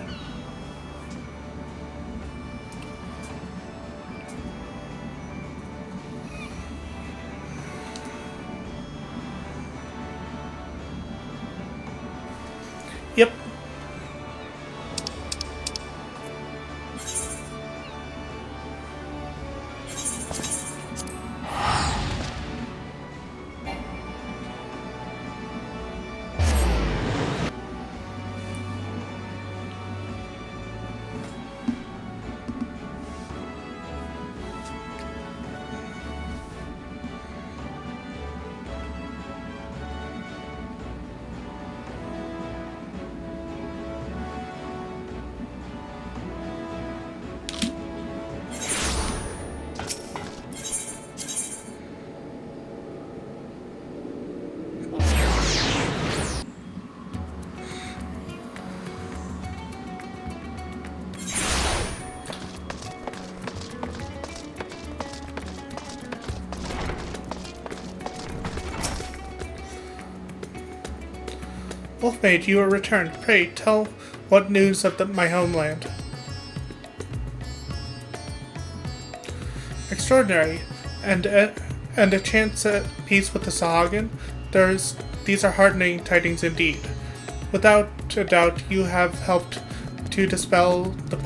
Yep. Wolfmage, you are returned. Pray, tell what news of my homeland. Extraordinary. And a chance at peace with the Sahuagin? These are heartening tidings indeed. Without a doubt, you have helped to dispel the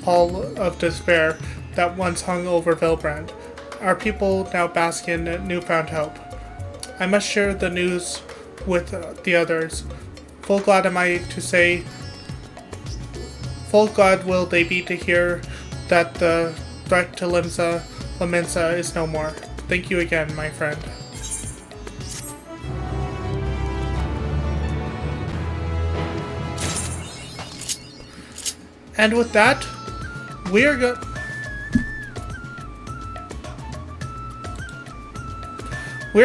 pall of despair that once hung over Vilbrand. Our people now bask in newfound hope. I must share the news with the others. Full glad am I to say, full glad will they be to hear that the threat to Limensa is no more. Thank you again, my friend. And with that, we're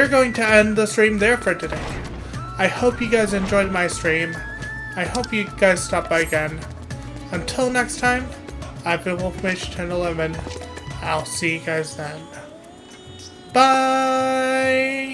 going to end the stream there for today. I hope you guys enjoyed my stream. I hope you guys stop by again. Until next time, I've been Wolfmage 1011. I'll see you guys then. Bye!